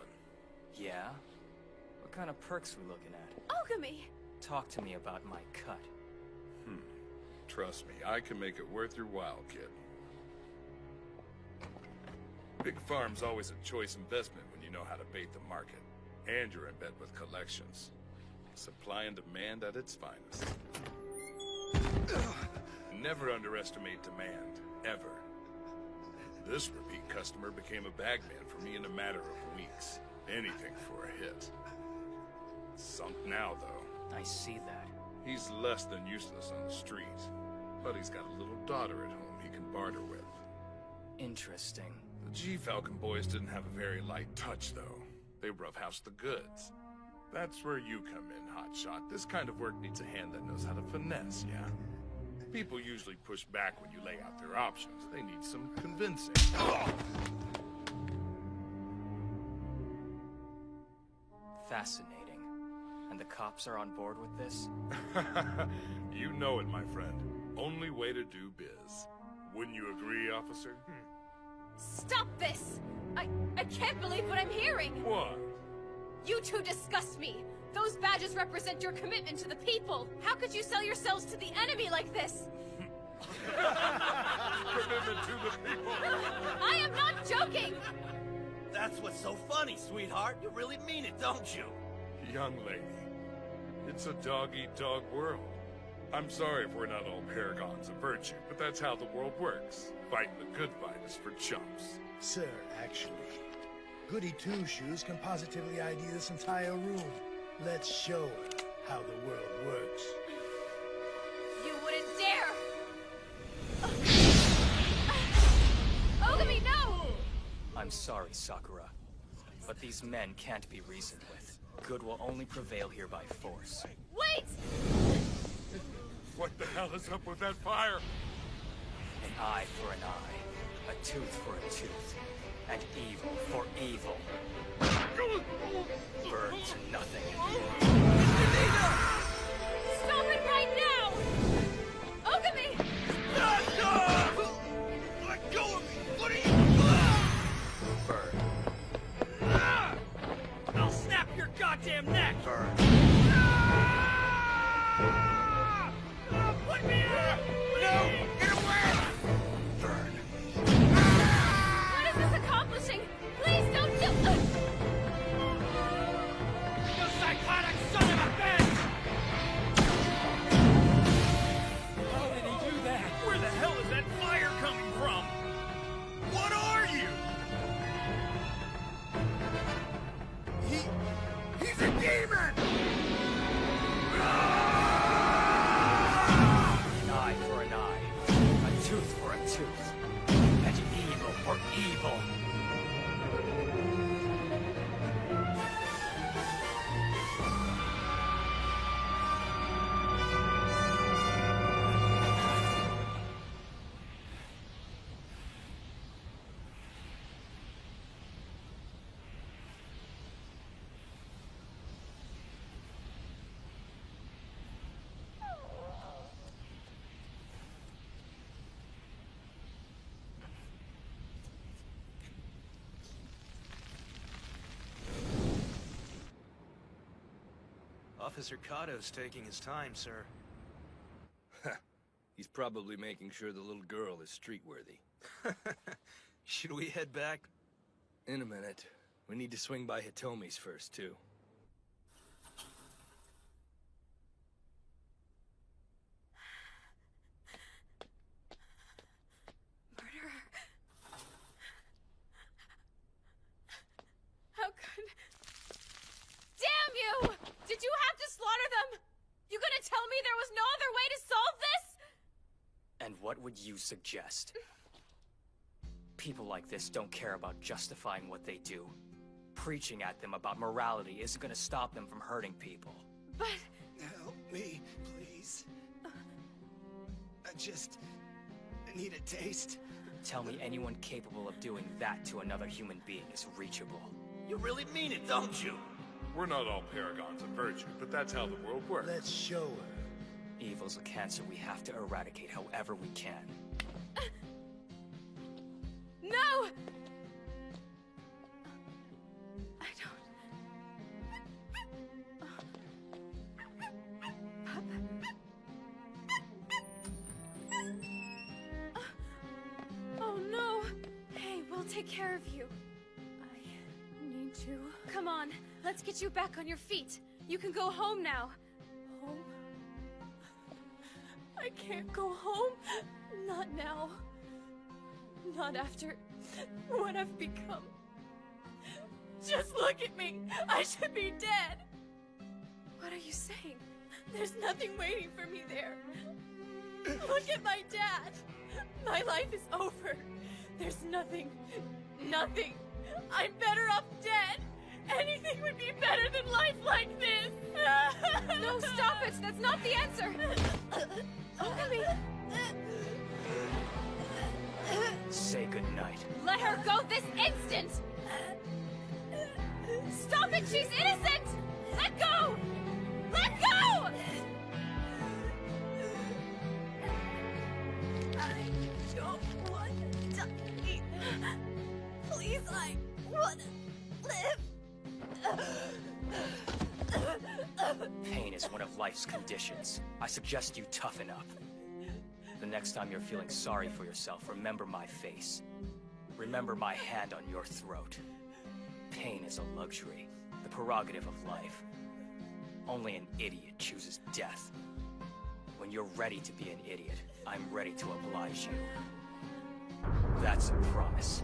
Yeah? What kind of perks we looking at? Ogami! Talk to me about my cut. Trust me, I can make it worth your while, kid. Big farm's always a choice investment when you know how to bait the market. And you're in bed with collections. Supply and demand at its finest. Never underestimate demand, ever. This repeat customer became a bagman for me in a matter of weeks. Anything for a hit. Sunk now, though. I see that. He's less than useless on the street. But he's got a little daughter at home he can barter with. Interesting. The G-Falcon boys didn't have a very light touch, though. They roughhoused the goods. That's where you come in, Hotshot. This kind of work needs a hand that knows how to finesse, yeah? People usually push back when you lay out their options. They need some convincing. Fascinating. And the cops are on board with this? You know it, my friend. Only way to do biz. Wouldn't you agree, officer? Stop this! I can't believe what I'm hearing! What? You two disgust me! Those badges represent your commitment to the people! How could you sell yourselves to the enemy like this? Commitment to the people! I am not joking! That's what's so funny, sweetheart. You really mean it, don't you? Young lady, it's a dog-eat-dog world. I'm sorry if we're not all paragons of virtue, but that's how the world works. Fighting the good fight is for chumps. Sir, actually, Goody Two-Shoes can positively ID this entire room. Let's show her how the world works. You wouldn't dare! Ogami, no! I'm sorry, Sakura. But these men can't be reasoned with. Good will only prevail here by force. Wait! What the hell is up with that fire? An eye for an eye, a tooth for a tooth, and evil for evil. Burn to nothing. Stop it right now! Ogami! Let go of me! What are you... Burn. I'll snap your goddamn neck! Burn. Put me out! No! Get away! Burn. What is this accomplishing? Please don't do... You psychotic son of a bitch! How did he do that? Where the hell is that fire coming from? What are you? He's a demon! An eye for an eye, a tooth for a tooth, and evil for evil. Officer Kato's taking his time, sir. He's probably making sure the little girl is street-worthy. Should we head back? In a minute. We need to swing by Hitomi's first, too. Murderer. How could... Damn you! Did you have to slaughter them? You gonna tell me there was no other way to solve this? And what would you suggest? People like this don't care about justifying what they do. Preaching at them about morality isn't gonna stop them from hurting people. But... Help me, please. I need a taste. Tell me anyone capable of doing that to another human being is reachable. You really mean it, don't you? We're not all paragons of virtue, but that's how the world works. Let's show her. Evil's a cancer we have to eradicate however we can. No! I don't... Oh no! Hey, we'll take care of you. I need to... Come on, let's get you back on your feet. You can go home now. Home? I can't go home. Not now. Not after what I've become. Just look at me. I should be dead. What are you saying? There's nothing waiting for me there. Look at my dad. My life is over. There's nothing. Nothing. I'm better off dead. Anything would be better than life like this. No, stop it. That's not the answer. Okami. Say goodnight. Let her go this instant! Stop it! She's innocent! Let go! Let go! I don't want to die. Please, I want to live. Pain is one of life's conditions. I suggest you toughen up. The next time you're feeling sorry for yourself, remember my face. Remember my hand on your throat. Pain is a luxury, the prerogative of life. Only an idiot chooses death. When you're ready to be an idiot, I'm ready to oblige you. That's a promise.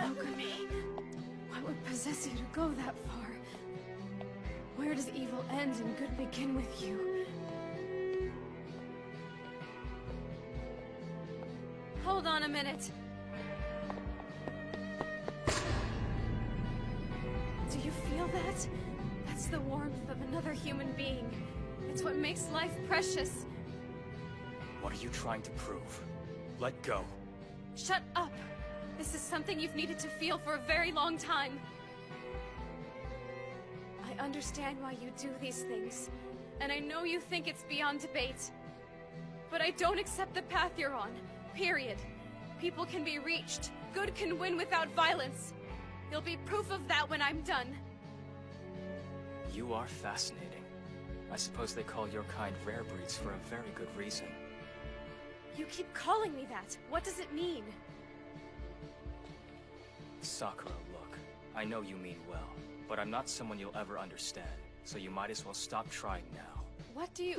Okami, what would possess you to go that far? Where does evil end and good begin with you? Hold on a minute. Do you feel that? That's the warmth of another human being. It's what makes life precious. What are you trying to prove? Let go. Shut up! This is something you've needed to feel for a very long time. I understand why you do these things, and I know you think it's beyond debate. But I don't accept the path you're on, period. People can be reached. Good can win without violence. You'll be proof of that when I'm done. You are fascinating. I suppose they call your kind rare breeds for a very good reason. You keep calling me that. What does it mean? Sakura, look. I know you mean well, but I'm not someone you'll ever understand, so you might as well stop trying now. What do you...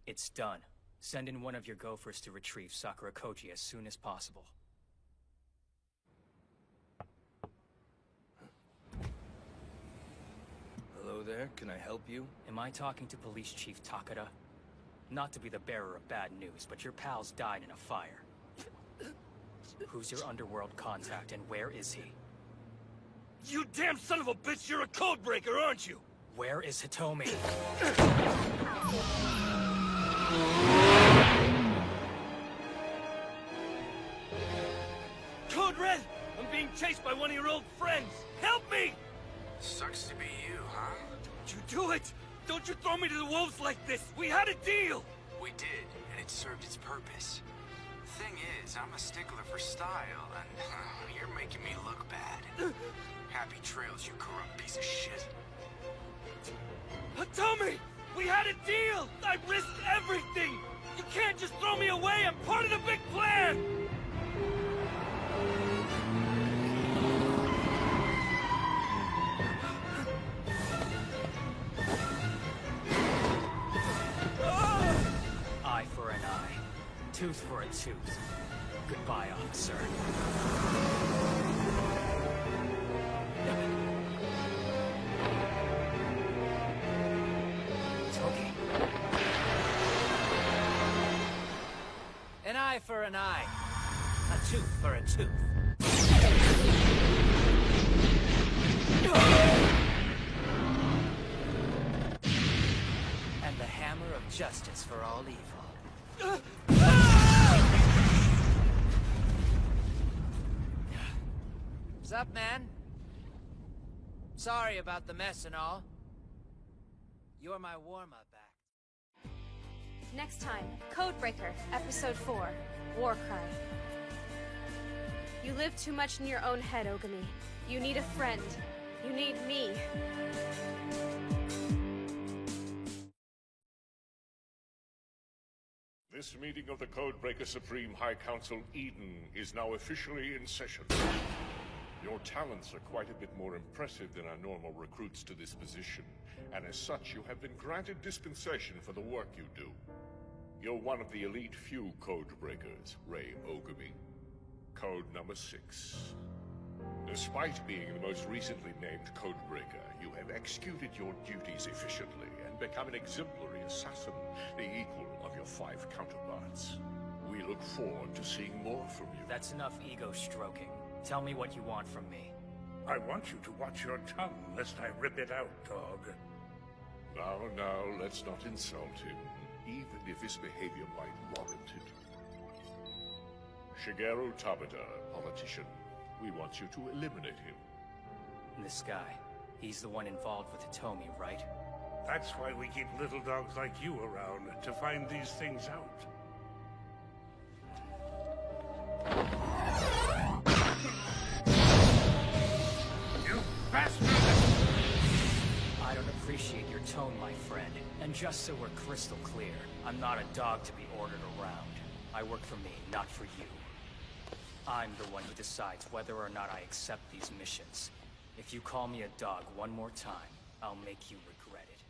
It's done. Send in one of your gophers to retrieve Sakura Koji as soon as possible. Hello there, can I help you? Am I talking to Police Chief Takada? Not to be the bearer of bad news, but your pals died in a fire. Who's your underworld contact, and where is he? You damn son of a bitch, you're a codebreaker, aren't you? Where is Hitomi? Code Red! I'm being chased by one of your old friends! Help me! Sucks to be you, huh? Don't you do did, and it served its purpose. Thing is, I'm a stickler for style, and you're making me look bad. Happy trails, you corrupt piece of shit. Hitomi! We had a deal! I risked everything! You can't just throw me away! I'm part of the big plan! Eye for an eye. Tooth for a tooth. Goodbye, officer. Toki. An eye for an eye. A tooth for a tooth. And the hammer of justice for all evil. What's up, man? Sorry about the mess and all. You're my warm-up act. Next time, Codebreaker, Episode 4, Warcry. You live too much in your own head, Ogami. You need a friend. You need me. This meeting of the Codebreaker Supreme High Council Eden is now officially in session. Your talents are quite a bit more impressive than our normal recruits to this position, and as such you have been granted dispensation for the work you do. You're one of the elite few Codebreakers, Rei Ogami. Code number 6. Despite being the most recently named Codebreaker, you have executed your duties efficiently and become an exemplary assassin, the equal of your 5 counterparts. We look forward to seeing more from you. That's enough ego stroking. Tell me what you want from me. I want you to watch your tongue, lest I rip it out, dog. Now, let's not insult him, even if his behavior might warrant it. Shigeru Tabata, politician. We want you to eliminate him. This guy, he's the one involved with Hitomi, right? That's why we keep little dogs like you around, to find these things out. You bastard! I don't appreciate your tone, my friend. And just so we're crystal clear, I'm not a dog to be ordered around. I work for me, not for you. I'm the one who decides whether or not I accept these missions. If you call me a dog one more time, I'll make you regret it.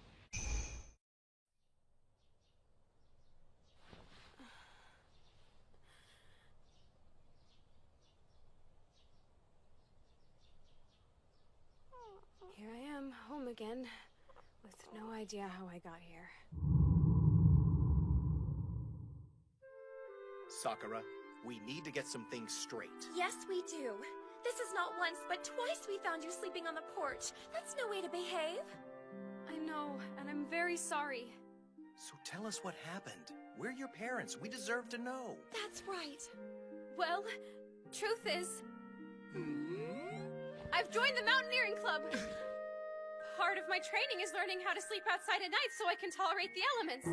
Here I am, home again, with no idea how I got here. Sakura, we need to get some things straight. Yes, we do. This is not once, but twice we found you sleeping on the porch. That's no way to behave. I know, and I'm very sorry. So tell us what happened. We're your parents. We deserve to know. That's right. Well, truth is... I've joined the Mountaineering Club! Part of my training is learning how to sleep outside at night so I can tolerate the elements.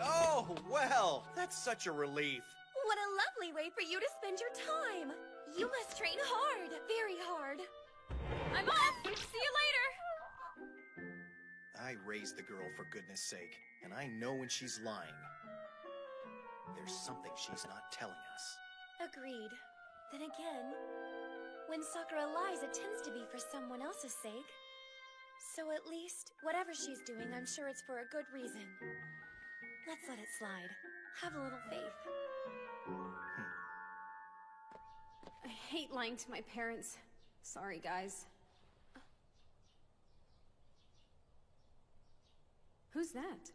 Oh, well, that's such a relief. What a lovely way for you to spend your time. You must train hard, very hard. I'm off! See you later! I raised the girl, for goodness sake, and I know when she's lying. There's something she's not telling us. Agreed. Then again, when Sakura lies, it tends to be for someone else's sake. So at least, whatever she's doing, I'm sure it's for a good reason. Let's let it slide. Have a little faith. I hate lying to my parents. Sorry, guys. Who's that?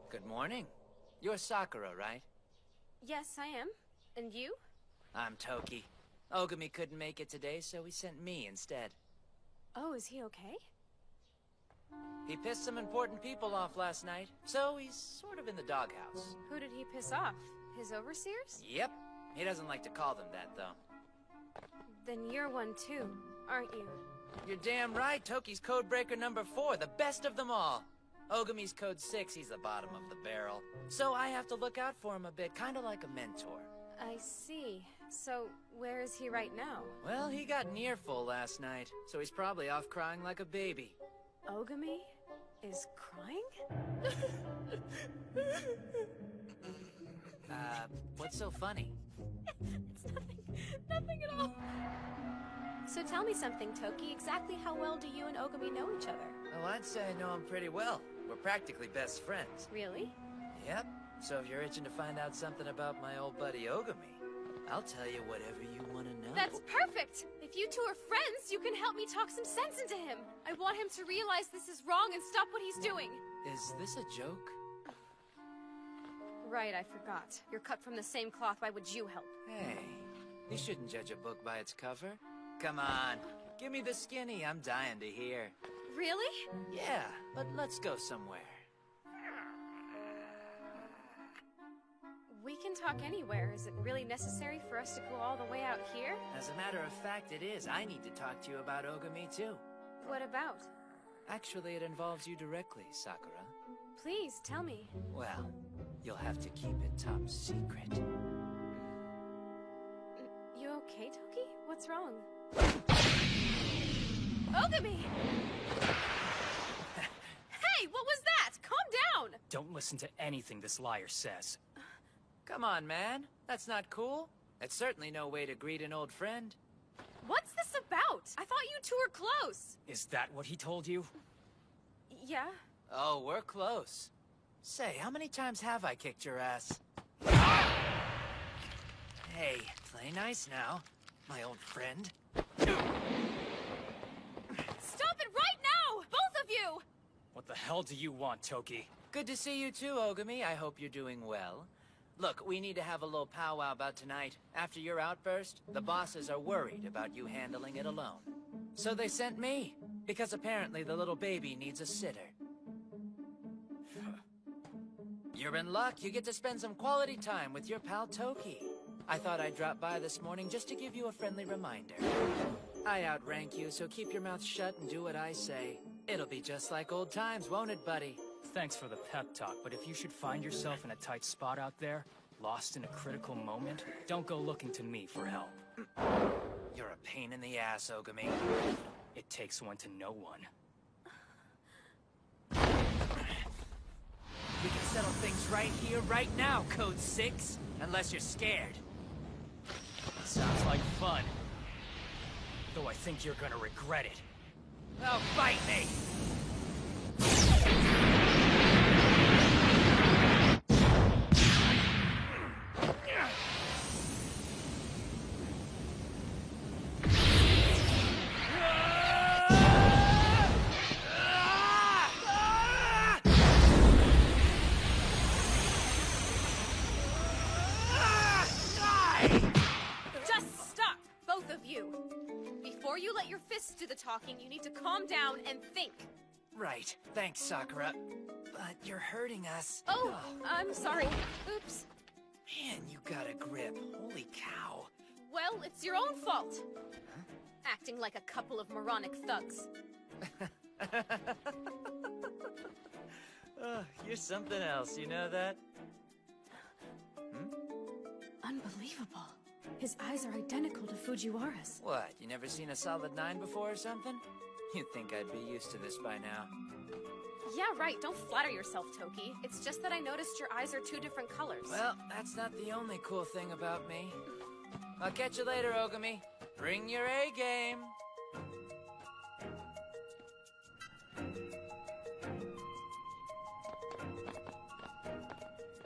Good morning. You're Sakura, right? Yes, I am. And you? I'm Toki. Ogami couldn't make it today, so he sent me instead. Oh, is he okay? He pissed some important people off last night, so he's sort of in the doghouse. Who did he piss off? His overseers? Yep. He doesn't like to call them that, though. Then you're one too, aren't you? You're damn right. Toki's codebreaker number 4, the best of them all. Ogami's code 6, he's the bottom of the barrel. So I have to look out for him a bit, kind of like a mentor. I see. So, where is he right now? Well, he got near full last night, so he's probably off crying like a baby. Ogami is crying? What's so funny? It's nothing at all. So tell me something, Toki. Exactly how well do you and Ogami know each other? Oh, I'd say I know him pretty well. We're practically best friends. Really? Yep. So if you're itching to find out something about my old buddy Ogami, I'll tell you whatever you want to know. That's perfect! If you two are friends, you can help me talk some sense into him. I want him to realize this is wrong and stop what he's doing. Is this a joke? Right, I forgot. You're cut from the same cloth. Why would you help? Hey, you shouldn't judge a book by its cover. Come on, give me the skinny. I'm dying to hear. Really? Yeah, but let's go somewhere. We can talk anywhere. Is it really necessary for us to go all the way out here? As a matter of fact, it is. I need to talk to you about Ogami, too. What about? Actually, it involves you directly, Sakura. Please, tell me. Well, you'll have to keep it top secret. You okay, Toki? What's wrong? Ogami! Hey, what was that? Calm down! Don't listen to anything this liar says. Come on, man. That's not cool. That's certainly no way to greet an old friend. What's this about? I thought you two were close. Is that what he told you? Yeah. Oh, we're close. Say, how many times have I kicked your ass? Hey, play nice now, my old friend. Stop it right now! Both of you! What the hell do you want, Toki? Good to see you too, Ogami. I hope you're doing well. Look, we need to have a little powwow about tonight. After your outburst, the bosses are worried about you handling it alone. So they sent me, because apparently the little baby needs a sitter. You're in luck. You get to spend some quality time with your pal Toki. I thought I'd drop by this morning just to give you a friendly reminder. I outrank you, so keep your mouth shut and do what I say. It'll be just like old times, won't it, buddy? Thanks for the pep talk, but if you should find yourself in a tight spot out there, lost in a critical moment, don't go looking to me for help. You're a pain in the ass, Ogami. It takes one to know one. We can settle things right here, right now, Code 6. Unless you're scared. Sounds like fun. Though I think you're gonna regret it. Oh, bite me! Before you let your fists do the talking, you need to calm down and think. Right. Thanks, Sakura. But you're hurting us. Oh, I'm sorry. Oops. Man, you got a grip. Holy cow. Well, it's your own fault. Huh? Acting like a couple of moronic thugs. You're something else, you know that? Unbelievable. His eyes are identical to Fujiwara's. What, you never seen a solid 9 before or something? You'd think I'd be used to this by now. Yeah, right. Don't flatter yourself, Toki. It's just that I noticed your eyes are 2 different colors. Well, that's not the only cool thing about me. I'll catch you later, Ogami. Bring your A game.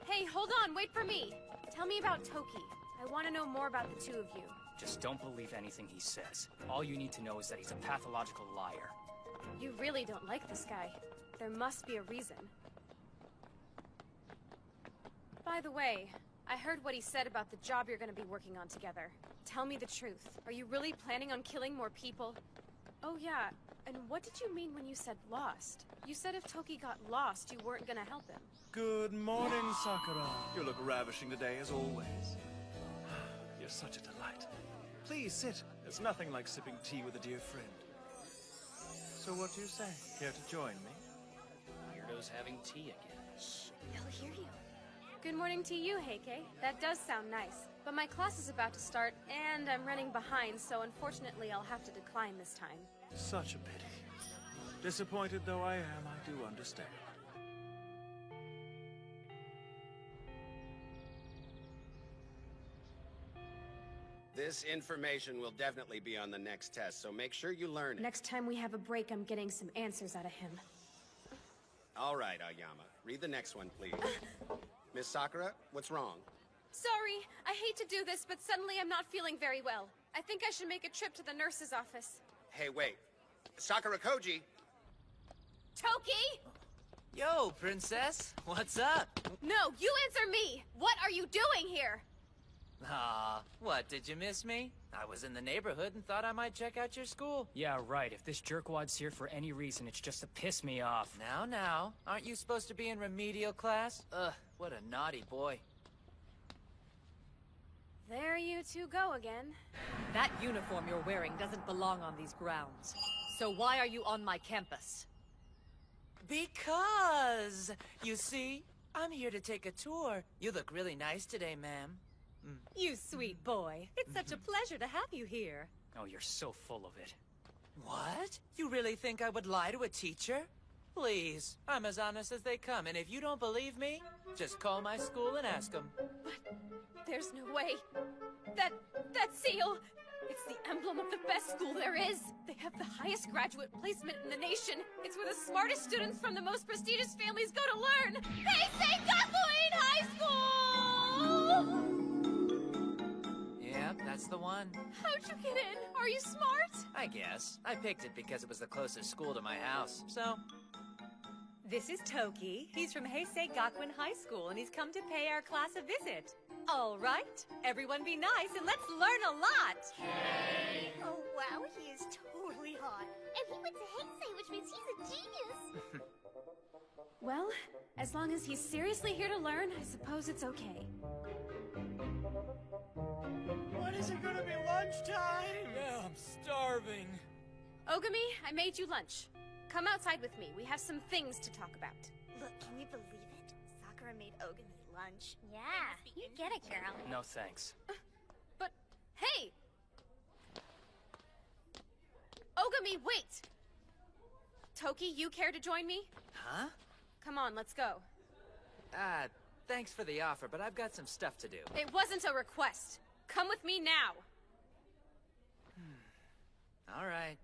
Hey, hold on. Wait for me. Tell me about Toki. I want to know more about the 2 of you. Just don't believe anything he says. All you need to know is that he's a pathological liar. You really don't like this guy. There must be a reason. By the way, I heard what he said about the job you're going to be working on together. Tell me the truth. Are you really planning on killing more people? Oh yeah, and what did you mean when you said lost? You said if Toki got lost, you weren't going to help him. Good morning, Sakura. You look ravishing today, as always. You're such a delight. Please sit. There's nothing like sipping tea with a dear friend. So what do you say? Care to join me? Weirdo's having tea again. He'll hear you. Good morning to you, Heike. That does sound nice. But my class is about to start, and I'm running behind, so unfortunately I'll have to decline this time. Such a pity. Disappointed though I am, I do understand. This information will definitely be on the next test, so make sure you learn it. Next time we have a break, I'm getting some answers out of him. All right, Aoyama. Read the next one, please. Miss Sakura, what's wrong? Sorry, I hate to do this, but suddenly I'm not feeling very well. I think I should make a trip to the nurse's office. Hey, wait. Sakura Koji! Toki! Yo, princess. What's up? No, you answer me! What are you doing here? Aw, what, did you miss me? I was in the neighborhood and thought I might check out your school. Yeah, right. If this jerkwad's here for any reason, it's just to piss me off. Now, aren't you supposed to be in remedial class? Ugh, what a naughty boy. There you two go again. That uniform you're wearing doesn't belong on these grounds. So why are you on my campus? Because, you see, I'm here to take a tour. You look really nice today, ma'am. You sweet boy. It's such a pleasure to have you here. Oh, you're so full of it. What? You really think I would lie to a teacher? Please, I'm as honest as they come, and if you don't believe me, just call my school and ask them. There's no way. That seal, it's the emblem of the best school there is. They have the highest graduate placement in the nation. It's where the smartest students from the most prestigious families go to learn. Heisei Gakuin High School! Yep, that's the one. How'd you get in? Are you smart? I guess. I picked it because it was the closest school to my house, so... This is Toki. He's from Heisei Gakuin High School, and he's come to pay our class a visit. All right, everyone be nice, and let's learn a lot! Hey! Oh, wow, he is totally hot. And he went to Heisei, which means he's a genius! Well, as long as he's seriously here to learn, I suppose it's okay. When is it gonna be lunchtime? Yeah, I'm starving. Ogami, I made you lunch. Come outside with me. We have some things to talk about. Look, can you believe it? Sakura made Ogami lunch. Yeah, you get it, girl. No thanks. But, hey! Ogami, wait! Toki, you care to join me? Huh? Come on, let's go. Thanks for the offer, but I've got some stuff to do. It wasn't a request. Come with me now. All right.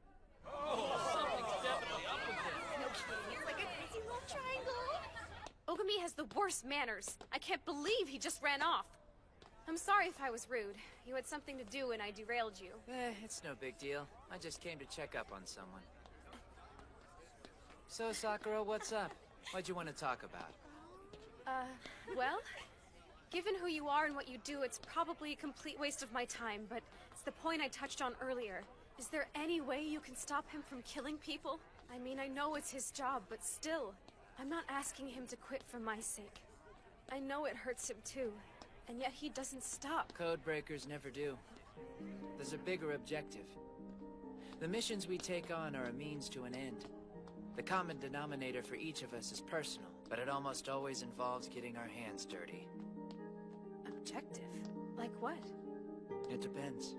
Something's definitely up with this. No kidding, it's like a crazy love triangle. Ogami has the worst manners. I can't believe he just ran off. I'm sorry if I was rude. You had something to do and I derailed you. It's no big deal. I just came to check up on someone. So, Sakura, what's up? What'd you want to talk about? Well, given who you are and what you do, it's probably a complete waste of my time, but it's the point I touched on earlier. Is there any way you can stop him from killing people? I mean, I know it's his job, but still, I'm not asking him to quit for my sake. I know it hurts him too, and yet he doesn't stop. Codebreakers never do. There's a bigger objective. The missions we take on are a means to an end. The common denominator for each of us is personal, but it almost always involves getting our hands dirty. Objective? Like what? It depends.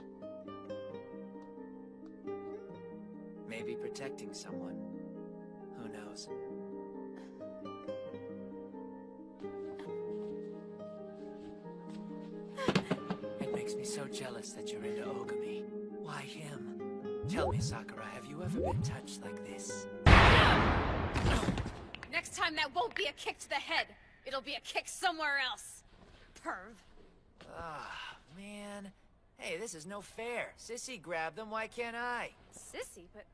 Maybe protecting someone. Who knows? It makes me so jealous that you're into Ogami. Why him? Tell me, Sakura, have you ever been touched like this? Next time that won't be a kick to the head. It'll be a kick somewhere else. Perv. Ah, man. Hey, this is no fair. Sissy grabbed them, why can't I? Sissy, but...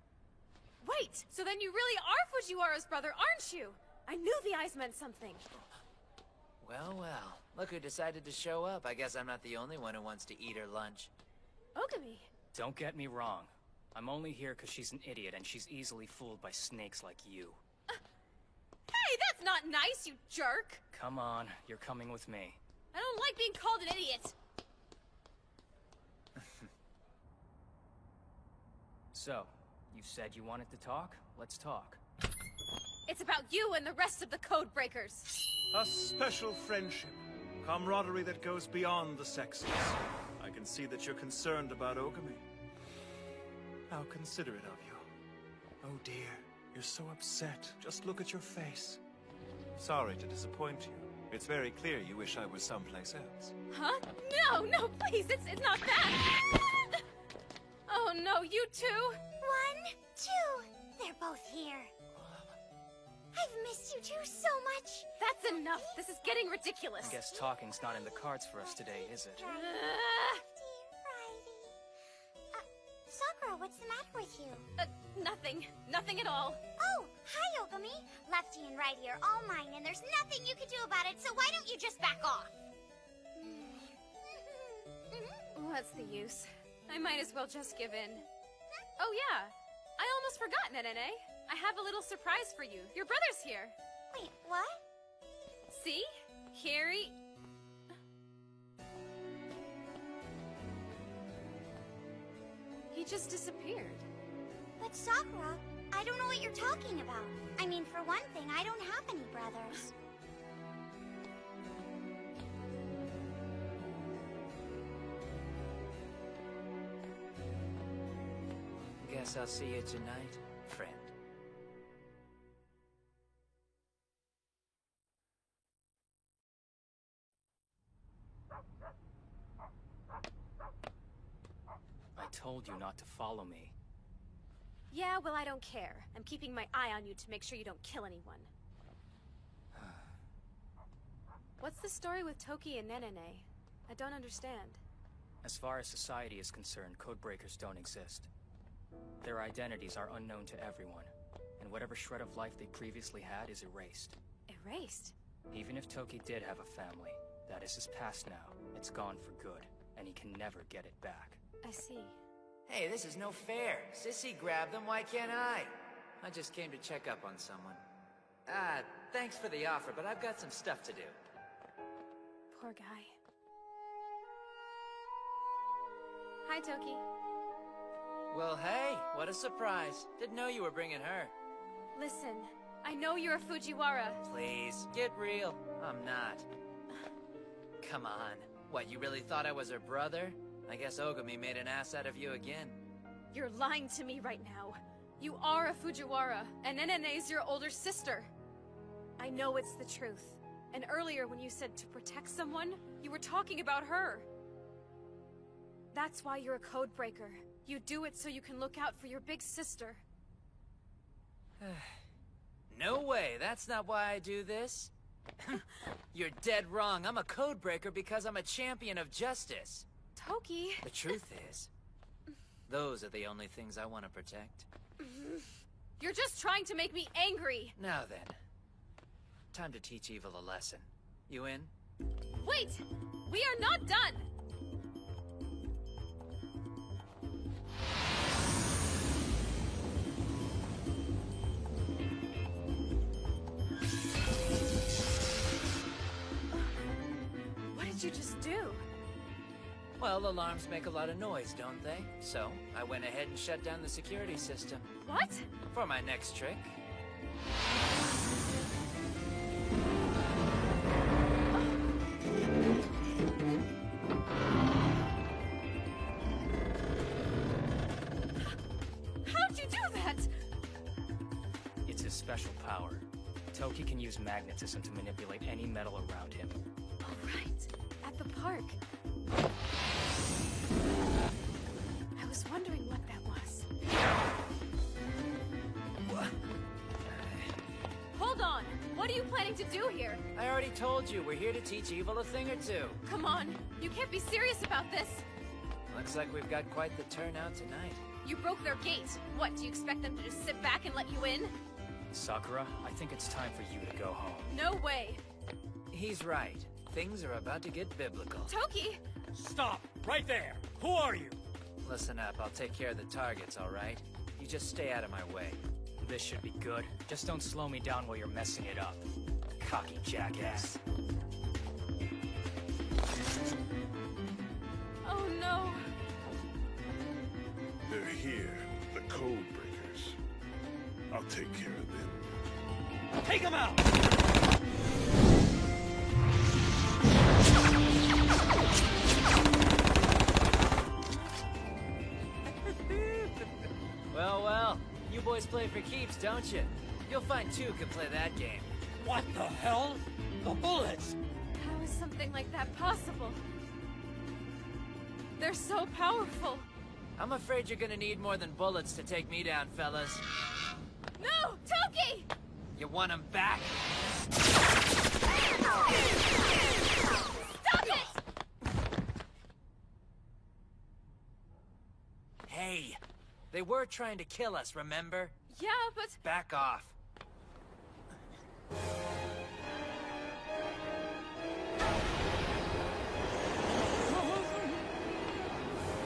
Wait, so then you really are Fujiwara's brother, aren't you? I knew the eyes meant something. Well, well. Look who decided to show up. I guess I'm not the only one who wants to eat her lunch. Ogami. Don't get me wrong. I'm only here because she's an idiot and she's easily fooled by snakes like you. Hey, that's not nice, you jerk! Come on, you're coming with me. I don't like being called an idiot! So, You said you wanted to talk? Let's talk. It's about you and the rest of the Code Breakers. A special friendship. Camaraderie that goes beyond the sexes. I can see that you're concerned about Ogami. How considerate of you. Oh dear, you're so upset. Just look at your face. Sorry to disappoint you. It's very clear you wish I was someplace else. Huh? No, no, please, it's not that. Oh no, you too? 1, 2. They're both here. I've missed you two so much. That's enough. This is getting ridiculous. I guess talking's not in the cards for us today, is it? Sakura, what's the matter with you? Nothing. Nothing at all. Oh, hi, Ogami. Lefty and Righty are all mine, and there's nothing you can do about it, so why don't you just back off? What's the use? I might as well just give in. Oh yeah, I almost forgot, Nenene. I have a little surprise for you. Your brother's here. Wait, what? See? Here he just disappeared. But Sakura, I don't know what you're talking about. I mean, for one thing, I don't have any brothers. Guess I'll see you tonight, friend. I told you not to follow me. Yeah, well, I don't care. I'm keeping my eye on you to make sure you don't kill anyone. What's the story with Toki and Nenene? I don't understand. As far as society is concerned, Codebreakers don't exist. Their identities are unknown to everyone, and whatever shred of life they previously had is erased. Erased? Even if Toki did have a family, that is his past now. It's gone for good, and he can never get it back. I see. Hey, this is no fair. Sissy grabbed them, why can't I? I just came to check up on someone. Thanks for the offer, but I've got some stuff to do. Poor guy. Hi, Toki. Well, hey, what a surprise. Didn't know you were bringing her. Listen, I know you're a Fujiwara. Please, get real. I'm not. Come on. What, you really thought I was her brother? I guess Ogami made an ass out of you again. You're lying to me right now. You are a Fujiwara, and Nenene's your older sister. I know it's the truth. And earlier when you said to protect someone, you were talking about her. That's why you're a code breaker. You do it so you can look out for your big sister. No way, that's not why I do this. You're dead wrong. I'm a code breaker because I'm a champion of justice. Toki. The truth is, those are the only things I want to protect. You're just trying to make me angry. Now then, time to teach evil a lesson. You in? Wait! We are not done! What did you just do? Well, alarms make a lot of noise, don't they? So, I went ahead and shut down the security system. What? For my next trick. How'd you do that? It's his special power. Toki can use magnetism to manipulate any metal around him. Oh, right. At the park. I was wondering what that was. Hold on! What are you planning to do here? I already told you, we're here to teach evil a thing or two. Come on, you can't be serious about this. Looks like we've got quite the turnout tonight. You broke their gate. What, do you expect them to just sit back and let you in? Sakura, I think it's time for you to go home. No way. He's right. Things are about to get biblical. Toki! Stop! Right there! Who are you? Listen up, I'll take care of the targets, alright? You just stay out of my way. This should be good. Just don't slow me down while you're messing it up. Cocky jackass. Oh no. They're here, the Code Breakers. I'll take care of them. Take him out! Well, well. You boys play for keeps, don't you? You'll find two can play that game. What the hell? The bullets! How is something like that possible? They're so powerful. I'm afraid you're gonna need more than bullets to take me down, fellas. No! Toki! You want them back? Stop it! Hey, they were trying to kill us, remember? Yeah, but... Back off.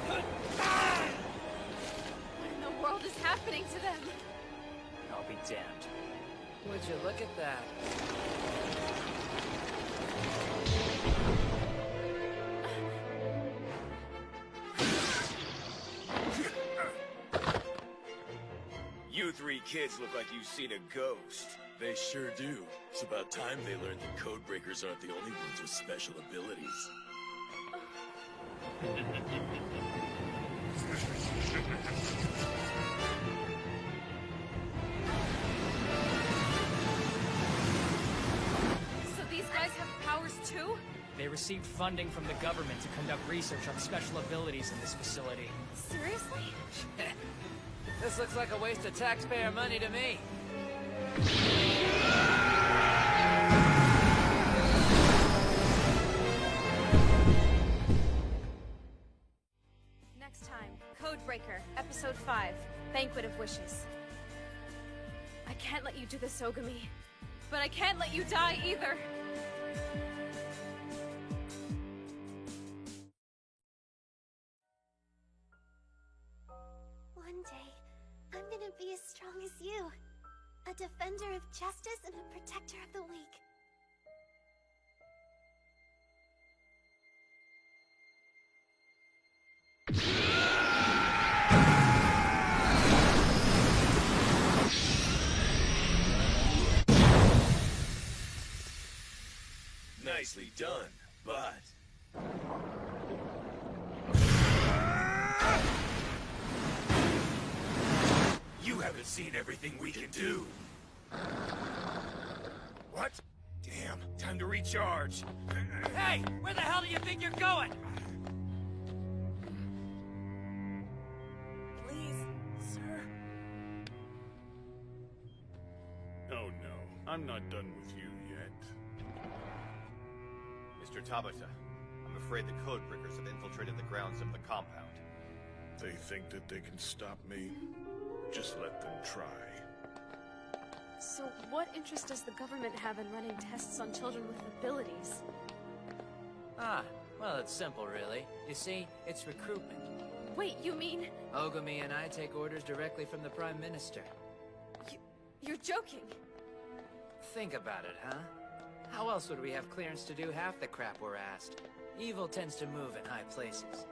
What in the world is happening to them? I'll be damned. Would you look at that? You three kids look like you've seen a ghost. They sure do. It's about time they learned that Codebreakers aren't the only ones with special abilities. So these guys have powers too? They received funding from the government to conduct research on special abilities in this facility. Seriously? This looks like a waste of taxpayer money to me. Next time, Codebreaker, Episode 5, Banquet of Wishes. I can't let you do this, Ogami. But I can't let you die either. One day, I'm gonna be as strong as you. A defender of justice and a protector of the weak. Nicely done, but... You haven't seen everything we can do. What? Damn, time to recharge. Hey, where the hell do you think you're going? Please, sir. Oh no, I'm not done with you yet. Mr. Tabata, I'm afraid the Codebreakers have infiltrated the grounds of the compound. They think that they can stop me? Just let them try. So what interest does the government have in running tests on children with abilities? Ah, well, it's simple, really. You see, it's recruitment. Wait, you mean... Ogami and I take orders directly from the Prime Minister. You're joking. Think about it, huh? How else would we have clearance to do half the crap we're asked? Evil tends to move in high places.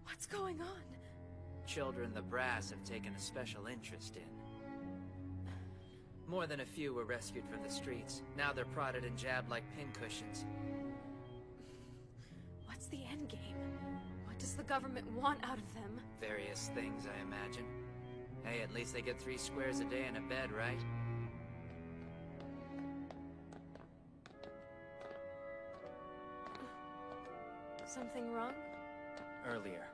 What's going on? Children the brass have taken a special interest in. More than a few were rescued from the streets. Now they're prodded and jabbed like pincushions. What's the end game? What does the government want out of them? Various things, I imagine. Hey, at least they get 3 squares a day and a bed, right? Something wrong? Earlier,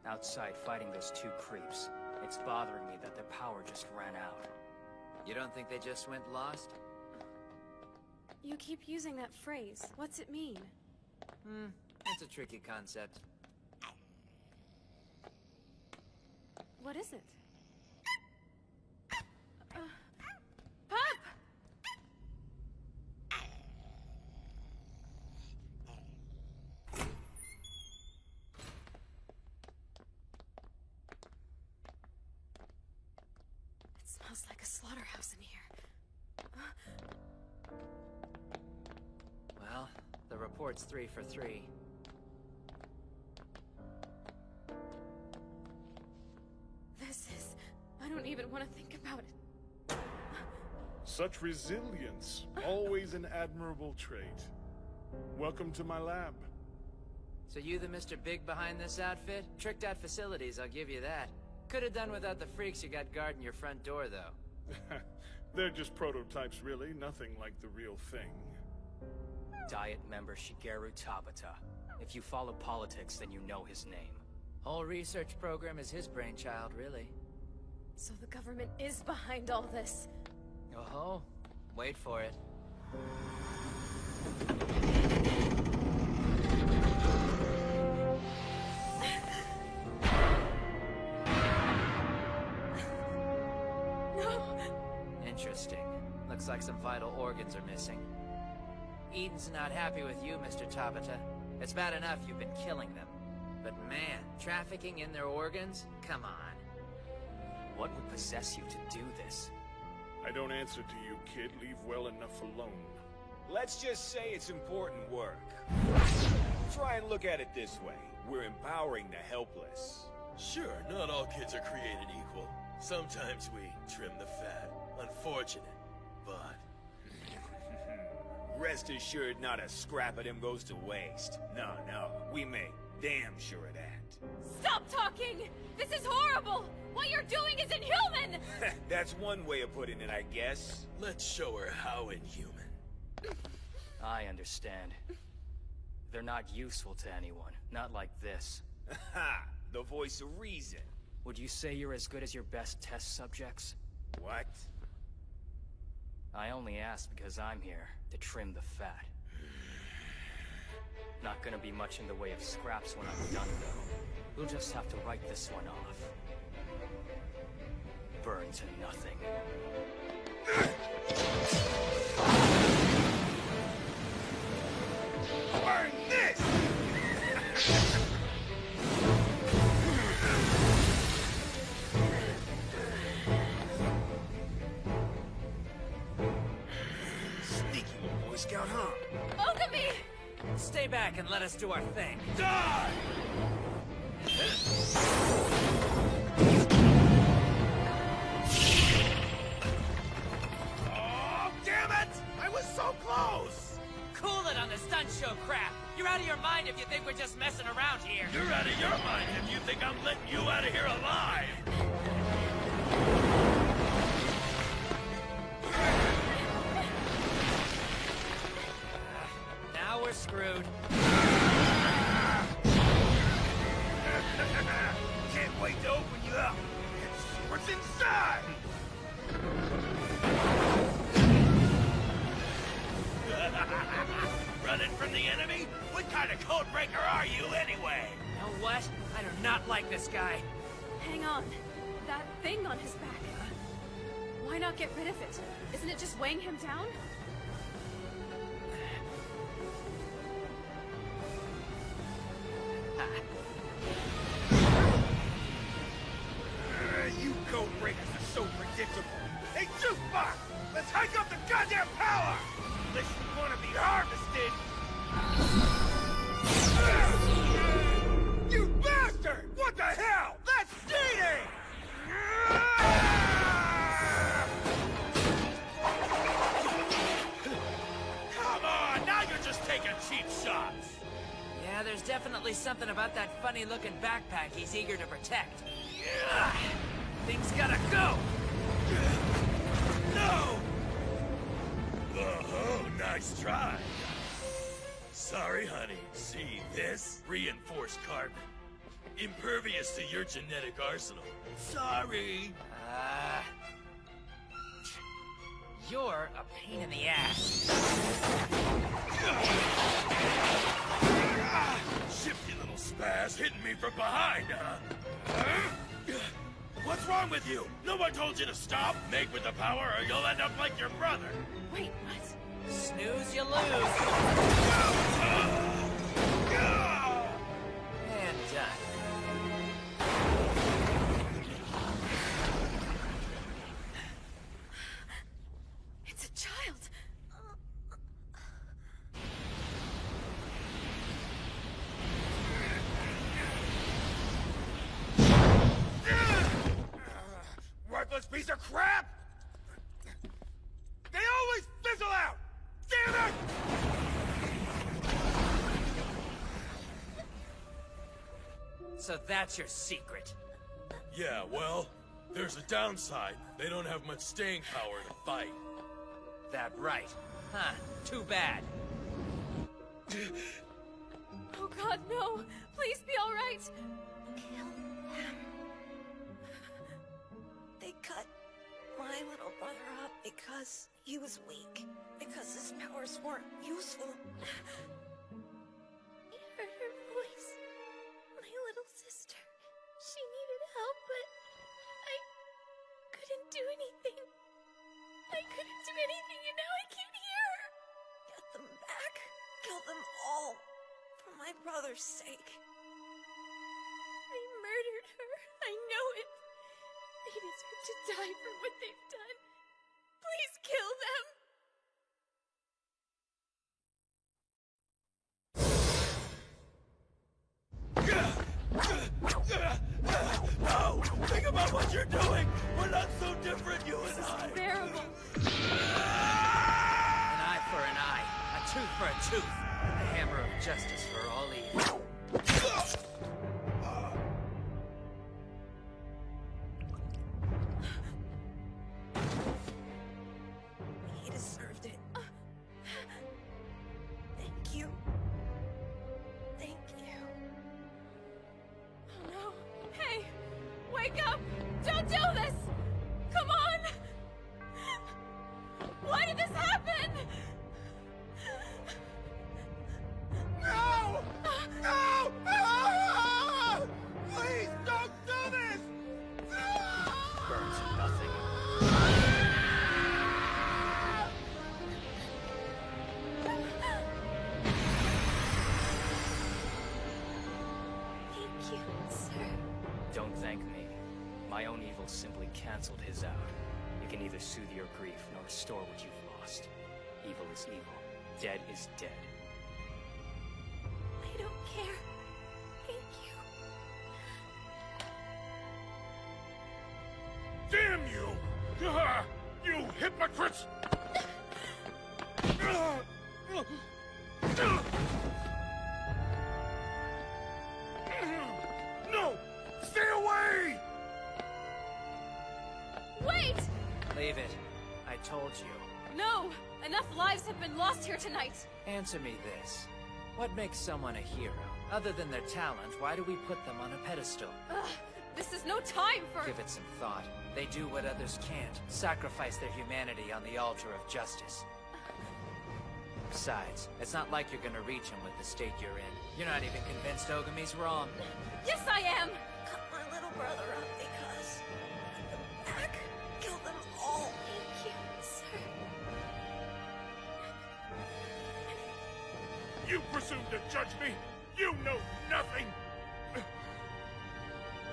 outside fighting those 2 creeps. It's bothering me that their power just ran out. You don't think they just went lost? You keep using that phrase. What's it mean? It's a tricky concept. What is it? Pup! It smells like a slaughterhouse in here. Well, the report report's 3 for 3. This is... I don't even want to think about it. Such resilience, always an admirable trait. Welcome to my lab. So you the Mr. Big behind this outfit? Tricked out facilities, I'll give you that. Could have done without the freaks you got guarding your front door, though. They're just prototypes, really. Nothing like the real thing. Diet member Shigeru Tabata. If you follow politics, then you know his name. Whole research program is his brainchild, really. So the government is behind all this. Oh-ho. Wait for it. No! Interesting. Looks like some vital organs are missing. Eden's not happy with you, Mr. Tabata. It's bad enough you've been killing them. But man, trafficking in their organs? Come on. What would possess you to do this? I don't answer to you, kid. Leave well enough alone. Let's just say it's important work. Try and look at it this way. We're empowering the helpless. Sure, not all kids are created equal. Sometimes we trim the fat. Unfortunate, but... Rest assured not a scrap of them goes to waste. No, we make damn sure of that. Stop talking! This is horrible! What you're doing is inhuman! That's one way of putting it, I guess. Let's show her how inhuman. I understand. They're not useful to anyone. Not like this. Ha! The voice of reason. Would you say you're as good as your best test subjects? What? I only ask because I'm here to trim the fat. Not gonna be much in the way of scraps when I'm done, though. We'll just have to write this one off. Burn to nothing. Burn this! Sneaky little Boy Scout, huh? Ogami! Stay back and let us do our thing. Die! Oh, damn it! I was so close! Cool it on the stunt show crap! You're out of your mind if you think we're just messing around here! You're out of your mind if you think I'm letting you out of here alive! Now we're screwed. Can't wait to open you up and see what's inside! Running from the enemy? What kind of code breaker are you anyway? You know what? I do not like this guy. Hang on. That thing on his back. Why not get rid of it? Isn't it just weighing him down? You code breakers are so predictable. Hey, Jukebox! Let's hike up the goddamn power! Unless you want to be harvested! You bastard! What the hell? That's cheating! Come on, now you're just taking cheap shots! Yeah, there's definitely something about that funny-looking backpack he's eager to protect. Things gotta go! No! Oh, nice try. Sorry, honey. See this? Reinforced carbon. Impervious to your genetic arsenal. Sorry. You're a pain in the ass. Shifty little spaz hitting me from behind, huh? What's wrong with you? No one told you to stop. Make with the power or you'll end up like your brother. Wait, what? Snooze, you lose. And done. It's a child. So that's your secret. Yeah, well, there's a downside. They don't have much staying power to fight. That right. Huh, too bad. Oh God, no! Please be all right. They cut my little brother up because he was weak. Because his powers weren't useful. You heard her voice. My little sister. She needed help, but I couldn't do anything. I couldn't do anything, and now I can't hear her. Get them back. Kill them all. For my brother's sake. They murdered her. I know it. They deserve to die for what they've done. Please kill them. No! Think about what you're doing! We're not so different, you and I! Unbearable. An eye for an eye, a tooth for a tooth. The hammer of justice for all evil. He deserved it. Thank you. Thank you. Oh no. Hey! Wake up! Don't do this! Come on! Why did this happen? No! No! Ah! Please don't do this! Burns nothing. Thank you, sir. Don't thank me. My own evil simply canceled his out. You can neither soothe your grief nor restore what you've lost. Evil is evil. Dead is dead. I don't care. Thank you. Damn you! Ah, you hypocrites! No! Stay away! Wait! Leave it. I told you. No! Enough lives have been lost here tonight! Answer me this. What makes someone a hero? Other than their talent, why do we put them on a pedestal? Ugh, this is no time for— Give it some thought. They do what others can't. Sacrifice their humanity on the altar of justice. Besides, it's not like you're gonna reach him with the state you're in. You're not even convinced Ogami's wrong. Yes, I am! Cut my little brother up because... Get them back. Kill them all. Thank you, sir. You presume to judge me? You know nothing!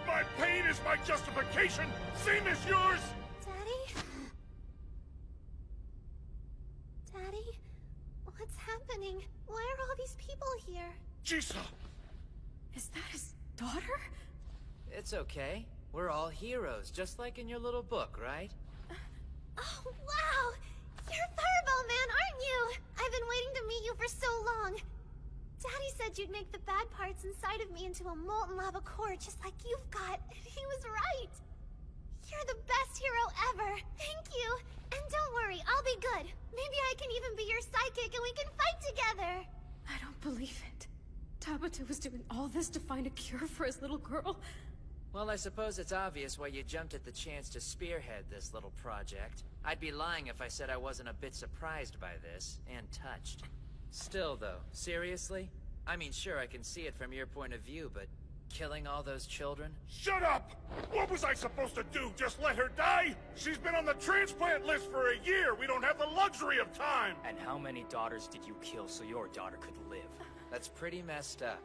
My pain is my justification, same as yours! Daddy? Daddy? What's happening? Why are all these people here? Jisa! Is that his daughter? It's okay. We're all heroes, just like in your little book, right? Oh, wow! You're Fireball Man, aren't you? I've been waiting to meet you for so long. Daddy said you'd make the bad parts inside of me into a molten lava core just like you've got, and he was right. You're the best hero ever. Thank you. And don't worry, I'll be good. Maybe I can even be your sidekick and we can fight together. I don't believe it. Tabata was doing all this to find a cure for his little girl. Well, I suppose it's obvious why you jumped at the chance to spearhead this little project. I'd be lying if I said I wasn't a bit surprised by this, and touched. Still, though, seriously? I mean, sure, I can see it from your point of view, but killing all those children? Shut up! What was I supposed to do? Just let her die? She's been on the transplant list for a year! We don't have the luxury of time! And how many daughters did you kill so your daughter could live? That's pretty messed up.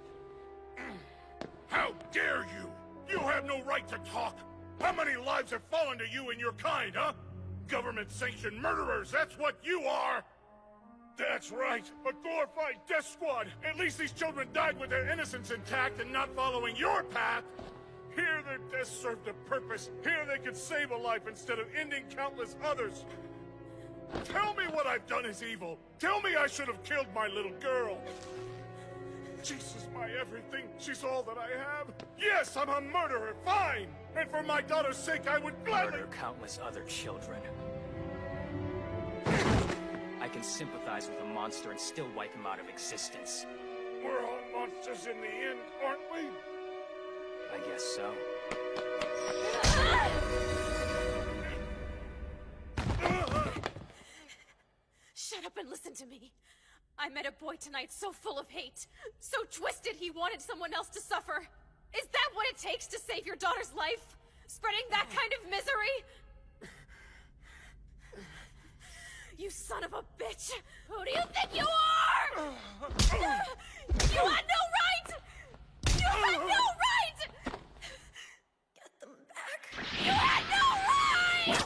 How dare you! You have no right to talk! How many lives have fallen to you and your kind, huh? Government-sanctioned murderers, that's what you are! That's right, a glorified death squad! At least these children died with their innocence intact and not following your path! Here their deaths served a purpose. Here they could save a life instead of ending countless others. Tell me what I've done is evil. Tell me I should have killed my little girl. Jesus, my everything. She's all that I have. Yes, I'm a murderer, fine! And for my daughter's sake, I would gladly— Murder countless other children. I can sympathize with a monster and still wipe him out of existence. We're all monsters in the end, aren't we? I guess so. Shut up and listen to me. I met a boy tonight so full of hate, so twisted he wanted someone else to suffer. Is that what it takes to save your daughter's life? Spreading that kind of misery? You son of a bitch! Who do you think you are? You had no right! You had no right! Get them back. You had no right!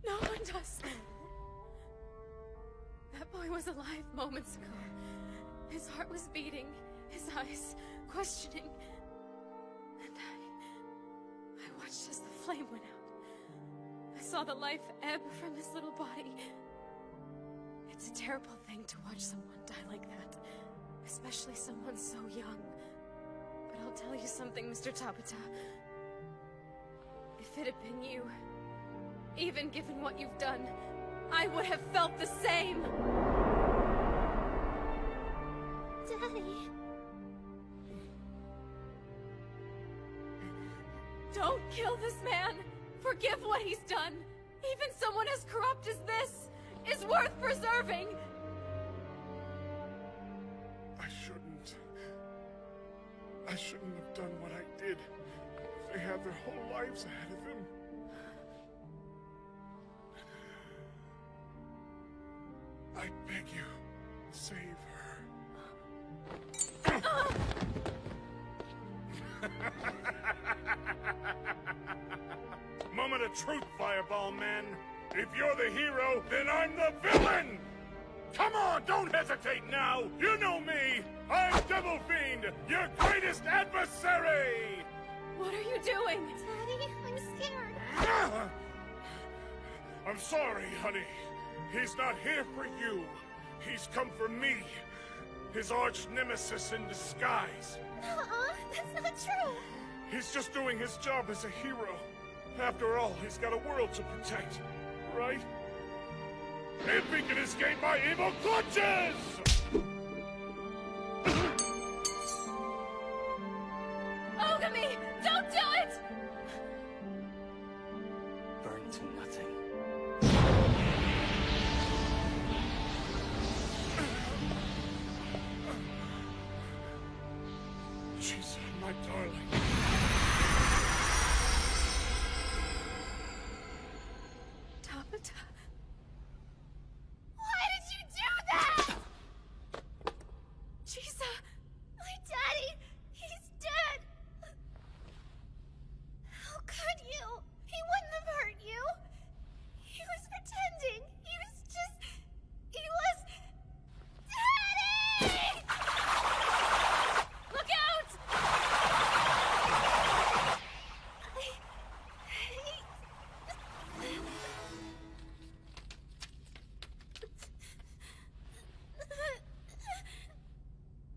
No one does. That boy was alive moments ago. His heart was beating, his eyes questioning. And I watched as the flame went out. I saw the life ebb from his little body. It's a terrible thing to watch someone die like that, especially someone so young. But I'll tell you something, Mr. Tabata. If it had been you, even given what you've done, I would have felt the same! Daddy. Don't kill this man! Forgive what he's done! Even someone as corrupt as this is worth preserving! I shouldn't have done what I did. They had their whole lives ahead of them. I beg you, save her. Moment of truth, Fireball Man. If you're the hero, then I'm the villain! Come on, don't hesitate now! You know me! I'm Devil Fiend, your greatest adversary! What are you doing? Daddy, I'm scared. I'm sorry, honey. He's not here for you. He's come for me. His arch nemesis in disguise. Nuh-uh, that's not true. He's just doing his job as a hero. After all, he's got a world to protect, right? If he can escape my evil clutches! Ogami! Don't do it! Burn to nothing. She's my darling. Tabata. Why did you do that? Chisa! My daddy, he's dead. How could you? He wouldn't have hurt you. He was pretending. He was Daddy! Look out!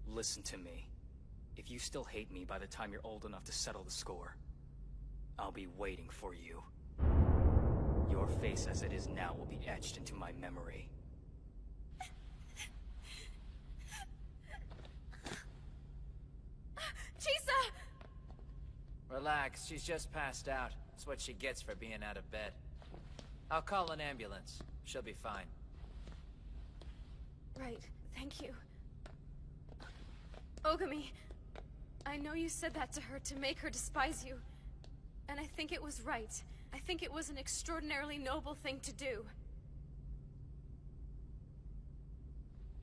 Listen to me. If you still hate me by the time you're old enough to settle the score, I'll be waiting for you. Your face as it is now will be etched into my memory. Chisa! Relax, she's just passed out. That's what she gets for being out of bed. I'll call an ambulance. She'll be fine. Right, thank you. Ogami, I know you said that to her to make her despise you. And I think it was right. I think it was an extraordinarily noble thing to do.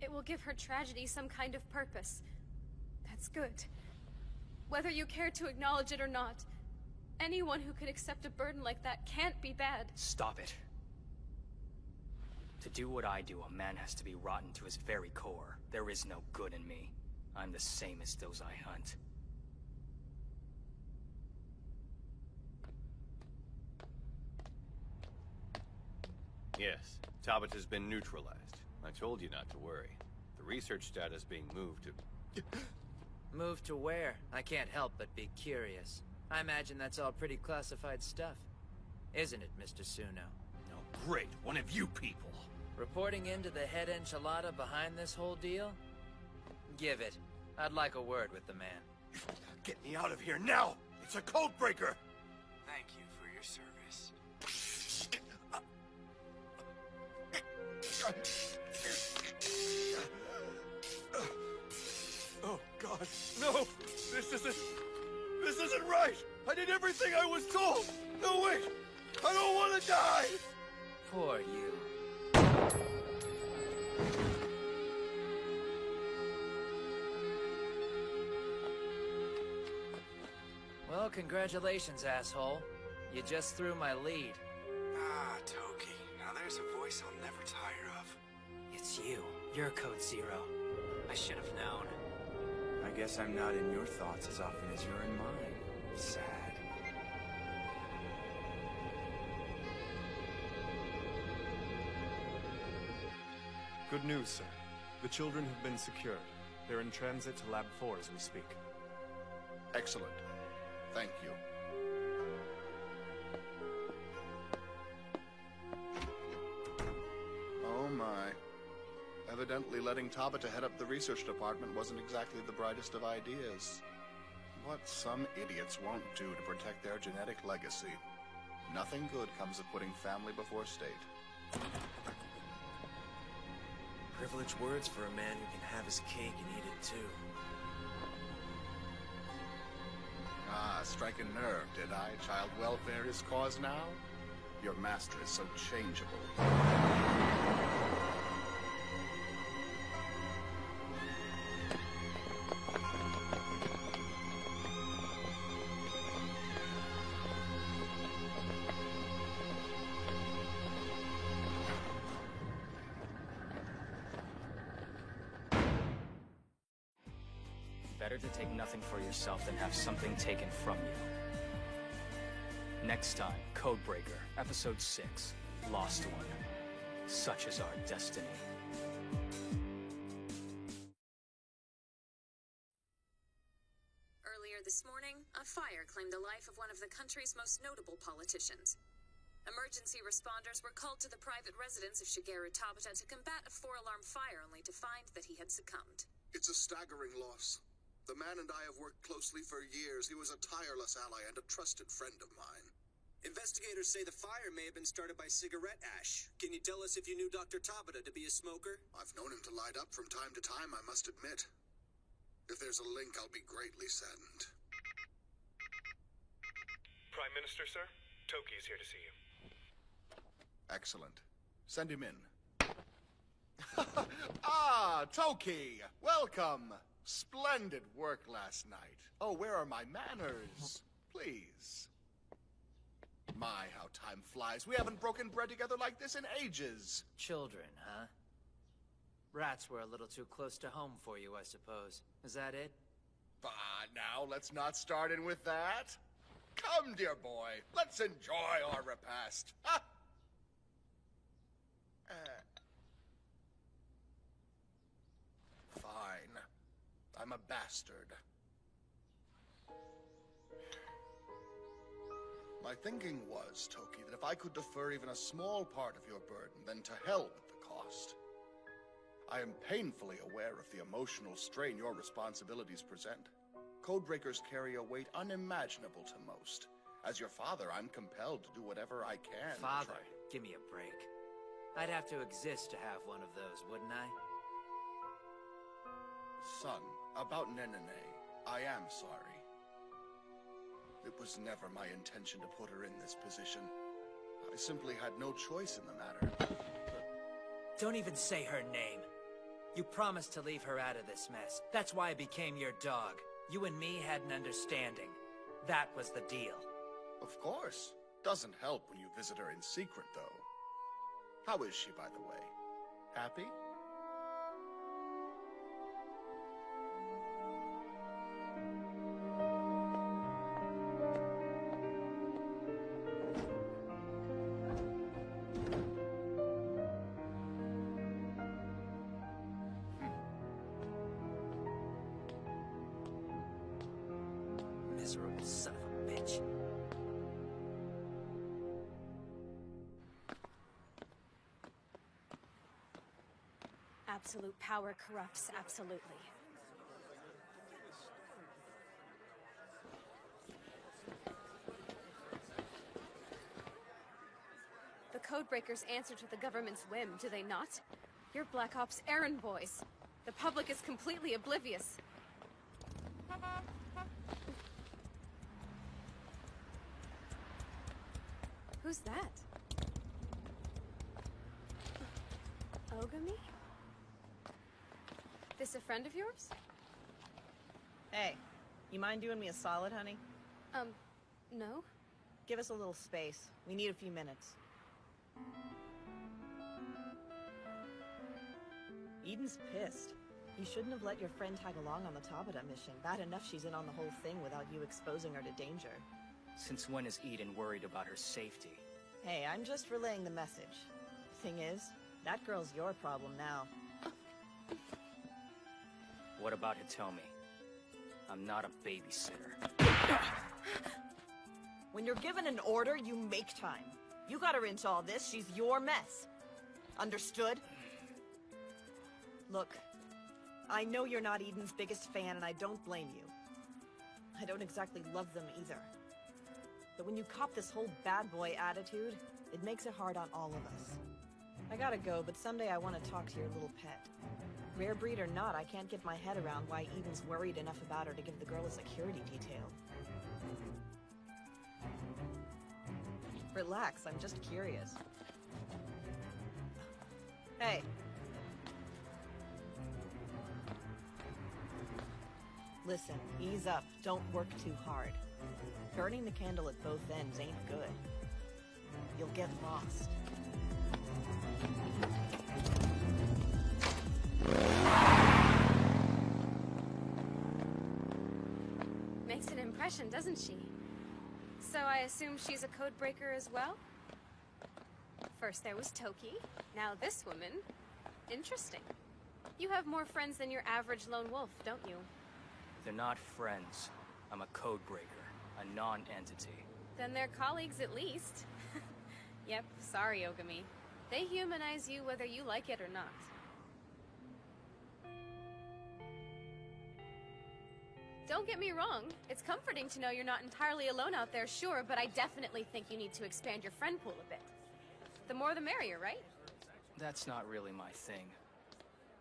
It will give her tragedy some kind of purpose. That's good. Whether you care to acknowledge it or not, anyone who could accept a burden like that can't be bad. Stop it. To do what I do, a man has to be rotten to his very core. There is no good in me. I'm the same as those I hunt. Yes, Tabata's been neutralized. I told you not to worry. The research status being moved to... Move to where? I can't help but be curious. I imagine that's all pretty classified stuff. Isn't it, Mr. Suno? Oh, great. One of you people. Reporting into the head enchilada behind this whole deal? Give it. I'd like a word with the man. Get me out of here now! It's a code breaker! Thank you for your service. Oh, God. No! This isn't right! I did everything I was told! No, wait! I don't want to die! Poor you. Well, congratulations, asshole. You just threw my lead. Ah, Toki. Now there's a voice I'll never tire of. It's you. You're Code Zero. I should have known. I guess I'm not in your thoughts as often as you're in mine. Sad. Good news, sir. The children have been secured. They're in transit to Lab 4 as we speak. Excellent. Thank you. Oh my. Evidently letting Tabata head up the research department wasn't exactly the brightest of ideas. What some idiots won't do to protect their genetic legacy. Nothing good comes of putting family before state. Privileged words for a man who can have his cake and eat it too. Ah, strike a nerve, did I? Child welfare is cause now? Your master is so changeable. Better to take nothing for yourself than have something taken from you. Next time, Codebreaker, Episode 6, Lost One. Such is our destiny. Earlier this morning, a fire claimed the life of one of the country's most notable politicians. Emergency responders were called to the private residence of Shigeru Tabata to combat a 4-alarm fire, only to find that he had succumbed. It's a staggering loss. The man and I have worked closely for years. He was a tireless ally and a trusted friend of mine. Investigators say the fire may have been started by cigarette ash. Can you tell us if you knew Dr. Tabata to be a smoker? I've known him to light up from time to time, I must admit. If there's a link, I'll be greatly saddened. Prime Minister, sir? Toki's here to see you. Excellent. Send him in. Ah, Toki! Welcome! Splendid work last night. Oh, where are my manners? Please. My, how time flies. We haven't broken bread together like this in ages. Children, huh? Rats were a little too close to home for you, I suppose. Is that it? Bah, now let's not start in with that. Come, dear boy, let's enjoy our repast. Ha! Fine. I'm a bastard. My thinking was, Toki, that if I could defer even a small part of your burden, then to hell with the cost. I am painfully aware of the emotional strain your responsibilities present. Codebreakers carry a weight unimaginable to most. As your father, I'm compelled to do whatever I can. Father, give me a break. I'd have to exist to have one of those, wouldn't I? Son, about Nenene, I am sorry. It was never my intention to put her in this position. I simply had no choice in the matter. Don't even say her name. You promised to leave her out of this mess. That's why I became your dog. You and me had an understanding. That was the deal. Of course. Doesn't help when you visit her in secret, though. How is she, by the way? Happy? miserable son of a bitch. Absolute power corrupts absolutely. The Codebreakers answer to the government's whim, do they not? You're Black Ops errand boys. The public is completely oblivious. Who's that? Ogami? This a friend of yours? Hey, you mind doing me a solid, honey? No? Give us a little space. We need a few minutes. Eden's pissed. You shouldn't have let your friend tag along on the Tabata mission. Bad enough she's in on the whole thing without you exposing her to danger. Since when is Eden worried about her safety? Hey, I'm just relaying the message. Thing is, that girl's your problem now. What about Hitomi? I'm not a babysitter. When you're given an order, you make time. You got her into all this, she's your mess. Understood? Look, I know you're not Eden's biggest fan, and I don't blame you. I don't exactly love them either. But when you cop this whole bad boy attitude, it makes it hard on all of us. I gotta go, but someday I want to talk to your little pet. Rare breed or not, I can't get my head around why Eden's worried enough about her to give the girl a security detail. Relax, I'm just curious. Hey. Listen, ease up. Don't work too hard. Burning the candle at both ends ain't good. You'll get lost. Makes an impression, doesn't she? So I assume she's a codebreaker as well? First there was Toki, now this woman. Interesting. You have more friends than your average lone wolf, don't you? They're not friends. I'm a codebreaker, a non-entity. Then they're colleagues at least. Yep, sorry, Ogami. They humanize you whether you like it or not. Don't get me wrong, it's comforting to know you're not entirely alone out there, sure, but I definitely think you need to expand your friend pool a bit. The more the merrier, right? That's not really my thing.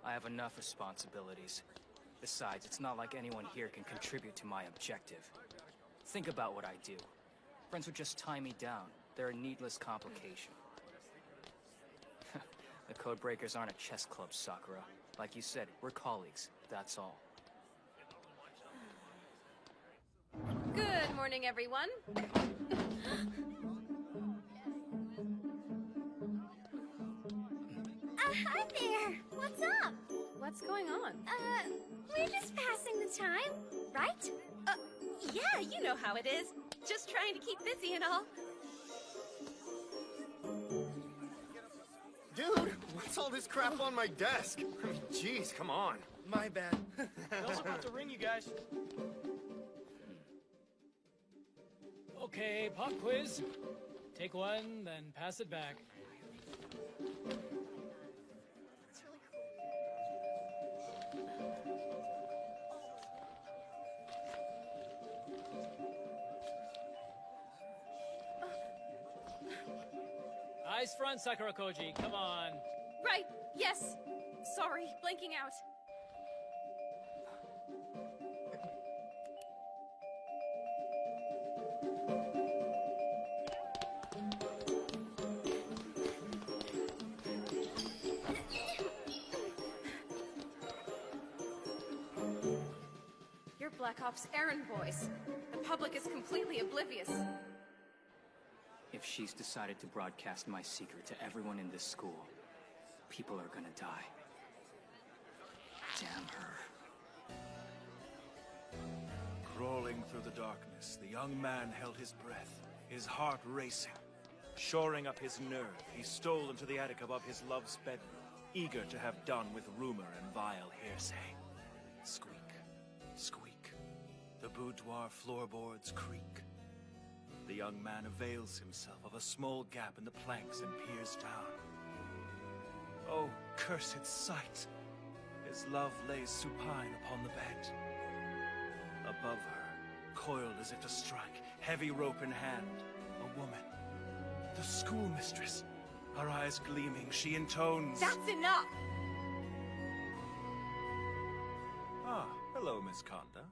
I have enough responsibilities. Besides, it's not like anyone here can contribute to my objective. Think about what I do. Friends would just tie me down. They're a needless complication. The Codebreakers aren't a chess club, Sakura. Like you said, we're colleagues, that's all. Good morning, everyone. Hi there! What's up? What's going on? We're just passing the time, right? Yeah, you know how it is. Just trying to keep busy and all. Dude, what's all this crap on my desk? I mean, jeez, come on. My bad. Bell's about to ring, you guys. Okay, pop quiz. Take one, then pass it back. Eyes front, Sakura Koji. Come on. Right, yes. Sorry, blanking out. You're Black Ops errand boys. The public is completely oblivious. If she's decided to broadcast my secret to everyone in this school, people are gonna die. Damn her. Crawling through the darkness, the young man held his breath, his heart racing. Shoring up his nerve, he stole into the attic above his love's bedroom, eager to have done with rumor and vile hearsay. Squeak, squeak. The boudoir floorboards creak. The young man avails himself of a small gap in the planks and peers down. Oh, cursed sight! His love lays supine upon the bed. Above her, coiled as if to strike, heavy rope in hand, a woman. The schoolmistress. Her eyes gleaming, she intones... That's enough! Ah, hello, Miss Conda.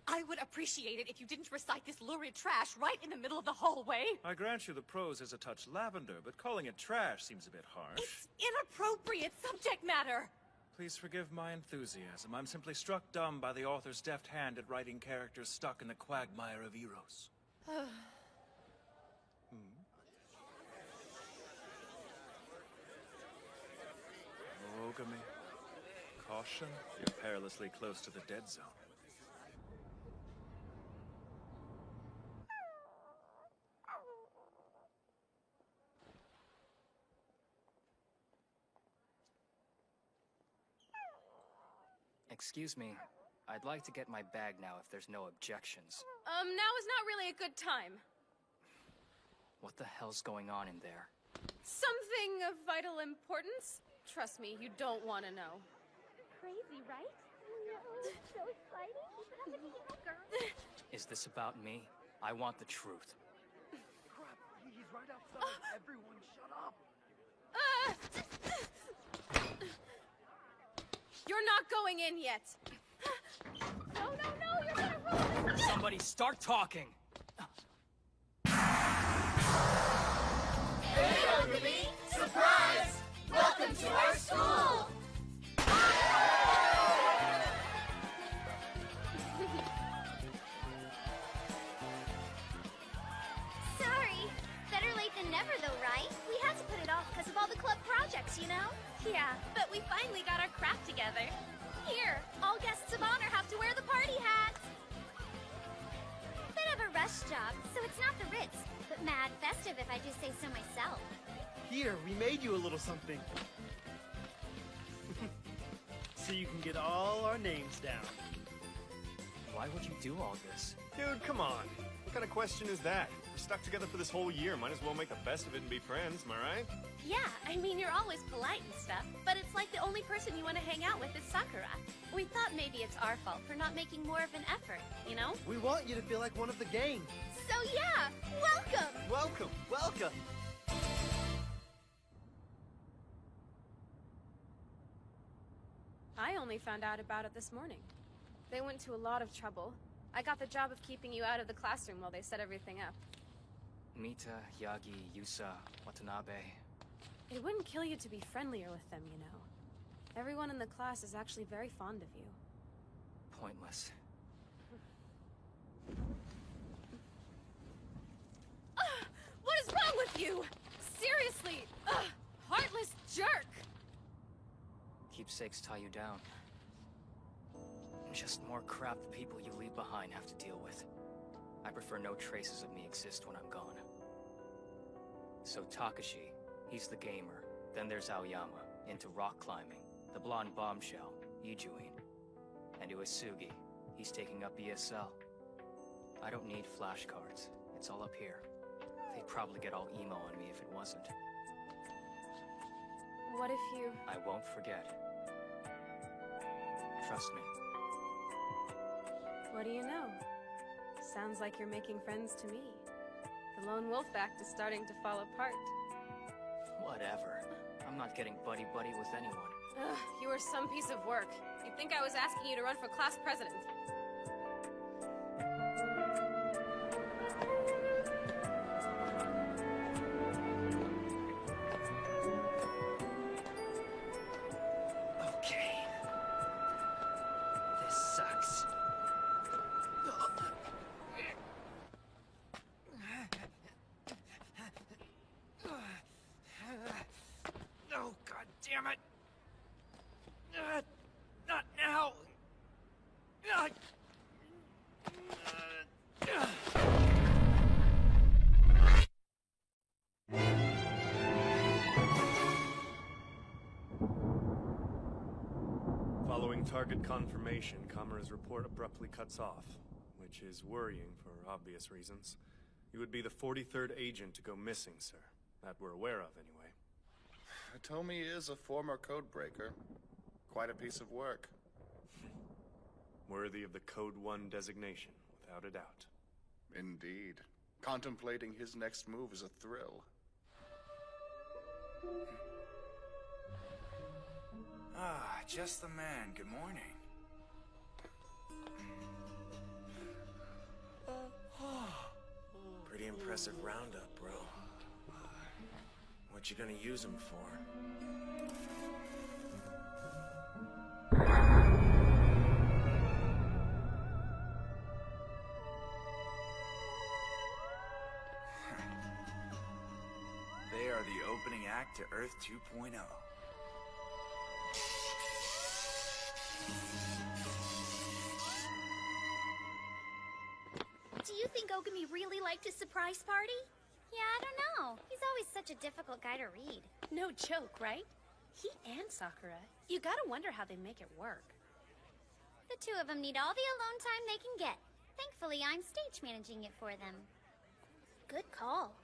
I would appreciate it if you didn't recite this lurid trash right in the middle of the hallway. I grant you the prose is a touch lavender, but calling it trash seems a bit harsh. It's inappropriate subject matter. Please forgive my enthusiasm. I'm simply struck dumb by the author's deft hand at writing characters stuck in the quagmire of Eros. Ogami. Caution, you're perilously close to the dead zone. Excuse me, I'd like to get my bag now if there's no objections. Now is not really a good time. What the hell's going on in there? Something of vital importance? Trust me, you don't want to know. Crazy, right? No, so exciting. Keep it up with the girl. Is this about me? I want the truth. Crap, he's right outside. Everyone shut up. You're not going in yet. No, you're gonna ruin this. Somebody start talking! Hey, Ogami! Surprise! Welcome to our school! Sorry. Better late than never, though, right? We had to put it off because of all the club projects, you know? Yeah, but we finally got our crap together. Here, all guests of honor have to wear the party hats. Bit of a rush job, so it's not the Ritz, but mad festive if I do say so myself. Here, we made you a little something. So you can get all our names down. Why would you do all this? Dude, come on. What kind of question is that? We're stuck together for this whole year. Might as well make the best of it and be friends, am I right? Yeah, I mean, you're always polite and stuff, but it's like the only person you want to hang out with is Sakura. We thought maybe it's our fault for not making more of an effort, you know? We want you to feel like one of the gang. So yeah, welcome! Welcome, welcome! I only found out about it this morning. They went to a lot of trouble. I got the job of keeping you out of the classroom while they set everything up. Mita, Yagi, Yusa, Watanabe. It wouldn't kill you to be friendlier with them, you know. Everyone in the class is actually very fond of you. Pointless. What is wrong with you? Seriously, heartless jerk! Keepsakes tie you down. Just more crap the people you leave behind have to deal with. I prefer no traces of me exist when I'm gone. So Takashi, he's the gamer. Then there's Aoyama, into rock climbing. The blonde bombshell, Ijuin. And Uesugi, he's taking up ESL. I don't need flashcards. It's all up here. They'd probably get all emo on me if it wasn't. What if you... I won't forget. Trust me. What do you know? Sounds like you're making friends to me. The Lone Wolf Act is starting to fall apart. Whatever. I'm not getting buddy-buddy with anyone. Ugh, you are some piece of work. You'd think I was asking you to run for class president. Okay. This sucks. No, god damn it! Not now! Following target confirmation, Kamura's report abruptly cuts off. which is worrying for obvious reasons. You would be the 43rd agent to go missing, sir. That we're aware of, anyway. Hitomi is a former codebreaker. Quite a piece of work. Worthy of the Code 1 designation, without a doubt. Indeed. Contemplating his next move is a thrill. Ah, just the man. Good morning. Pretty impressive roundup, bro. What you gonna use him for? They are the opening act to Earth 2.0. Do you think Ogami really liked his surprise party? Yeah, I don't know. He's always such a difficult guy to read. No joke, right? He and Sakura. You gotta wonder how they make it work. The two of them need all the alone time they can get. Thankfully, I'm stage managing it for them. Good call.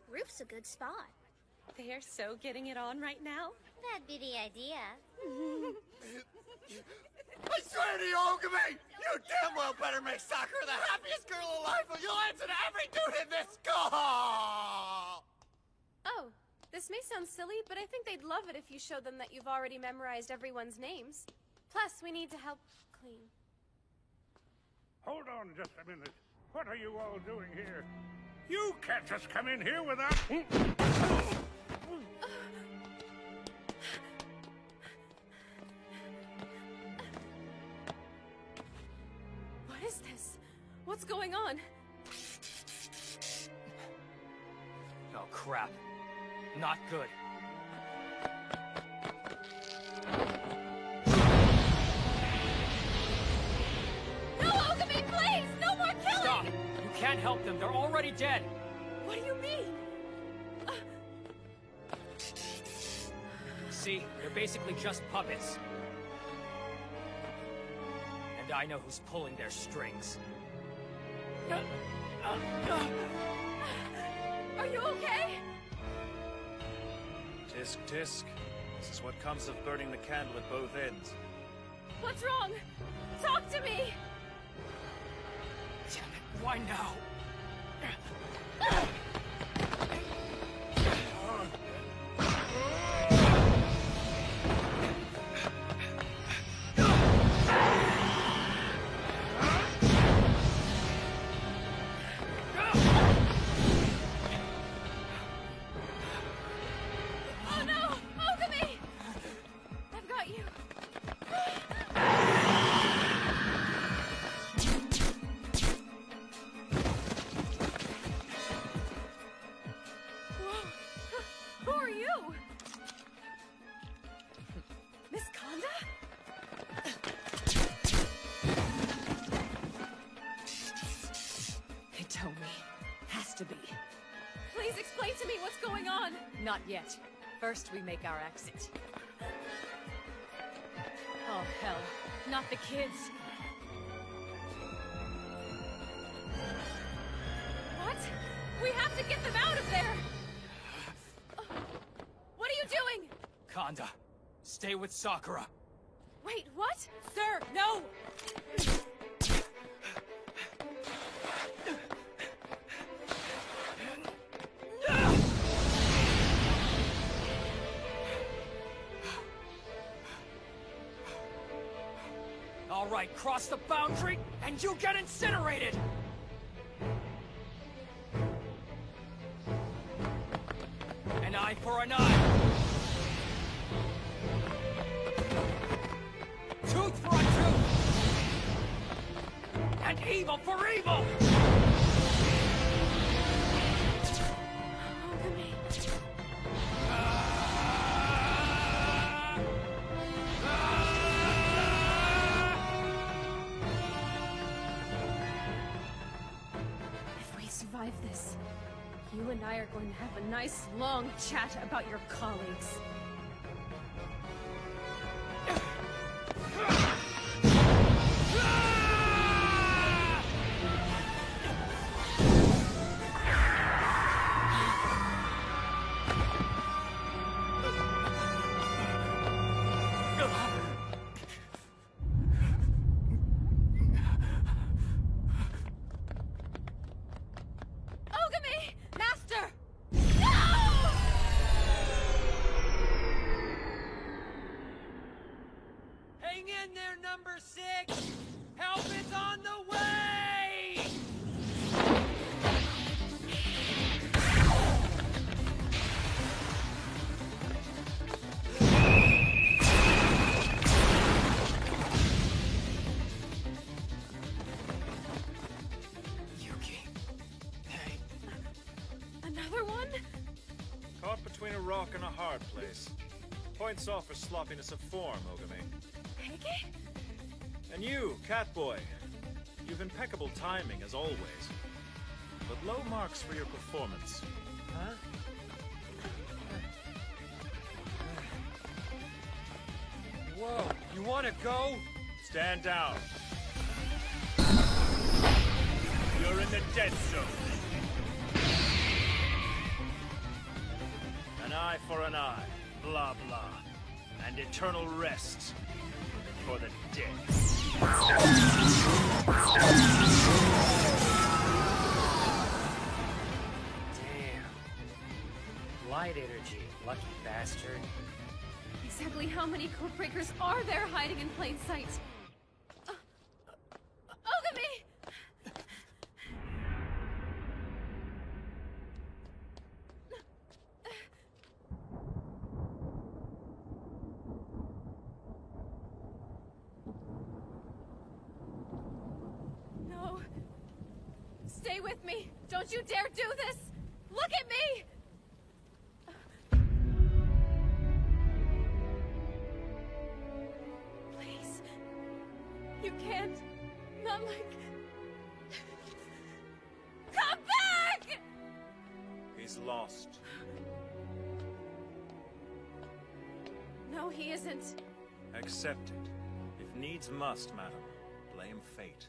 Roof's a good spot. They're so getting it on right now. That'd be the idea. I swear to you, Ogami! You damn well better make Sakura the happiest girl alive, or you'll answer to every dude in this call! Oh, this may sound silly, but I think they'd love it if you show them that you've already memorized everyone's names. Plus, we need to help clean. Hold on just a minute. What are you all doing here? You can't just come in here without... What is this? What's going on? Oh, crap. Not good. No, Ogami, please! No more killing! Stop! You can't help them. They're already dead. What do you mean? See? They're basically just puppets. And I know who's pulling their strings. Are you okay? Tisk, tisk. This is what comes of burning the candle at both ends. What's wrong? Talk to me! Damn it, why now? Oh no! Ogami! I've got you. Whoa. Who are you? Miss Kanda? Hitomi. Has to be. Please explain to me what's going on. Not yet. First, we make our exit. Oh, hell. Not the kids. What? We have to get them out of there! What are you doing? Kanda, stay with Sakura. Wait, what? Sir, no! All right, cross the boundary, and you get incinerated! An eye for an eye! Tooth for a tooth! And evil for evil! If we survive this, you and I are going to have a nice long chat about your colleagues. number 6! Help is on the way! Yuki. Hey. Another one? Caught between a rock and a hard place. Points off for sloppiness of form, Ogami. Heike? And you, Catboy. You've impeccable timing, as always. But low marks for your performance. Huh? Whoa, you wanna go? Stand down. You're in the dead zone. An eye for an eye, blah blah. And eternal rest for the dead. Damn. Light energy, lucky bastard. Exactly how many codebreakers are there hiding in plain sight? Ogami! No. Stay with me. Don't you dare do this! Look at me! Please. You can't. Not like... Come back! He's lost. No, he isn't. Accept it. If needs must, madam. Blame fate.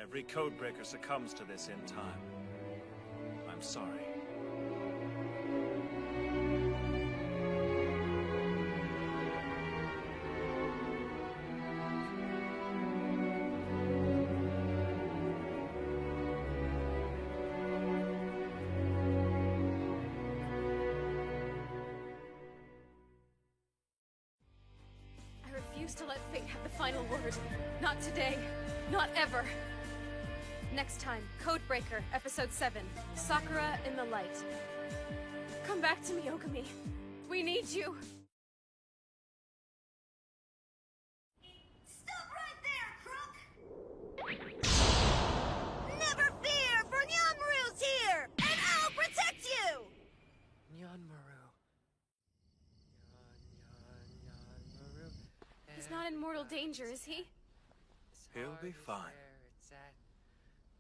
Every codebreaker succumbs to this in time. I'm sorry. I refuse to let fate have the final word. Not today. Not ever. Next time, Codebreaker, Episode 7, Sakura in the Light. Come back to me, Ogami. We need you. Stop right there, crook! Never fear, for Nyanmaru's here! And I'll protect you! Nyanmaru. Nyanmaru. He's not in mortal danger, is he? He'll be fine.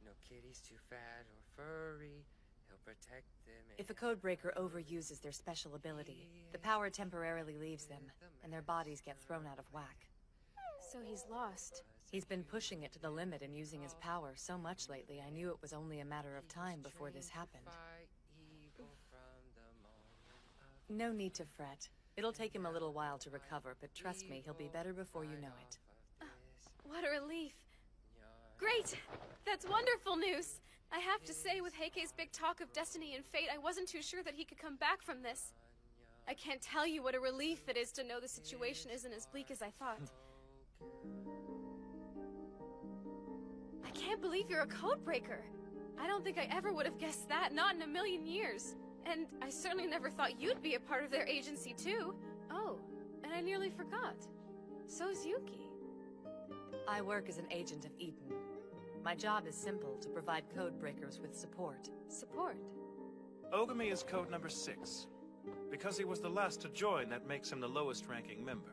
No kitty's too fat or furry. He'll protect them. If a codebreaker overuses their special ability, the power temporarily leaves them, and their bodies get thrown out of whack. So he's lost. He's been pushing it to the limit and using his power so much lately, I knew it was only a matter of time before this happened. No need to fret. It'll take him a little while to recover, but trust me, he'll be better before you know it. What a relief. Great! That's wonderful news! I have to say, with Heike's big talk of destiny and fate, I wasn't too sure that he could come back from this. I can't tell you what a relief it is to know the situation isn't as bleak as I thought. I can't believe you're a codebreaker! I don't think I ever would have guessed that, not in a million years. And I certainly never thought you'd be a part of their agency, too. Oh, and I nearly forgot. So's Yuki. I work as an agent of Eden. My job is simple, to provide codebreakers with support. Support? Ogami is code number 6. Because he was the last to join, that makes him the lowest ranking member.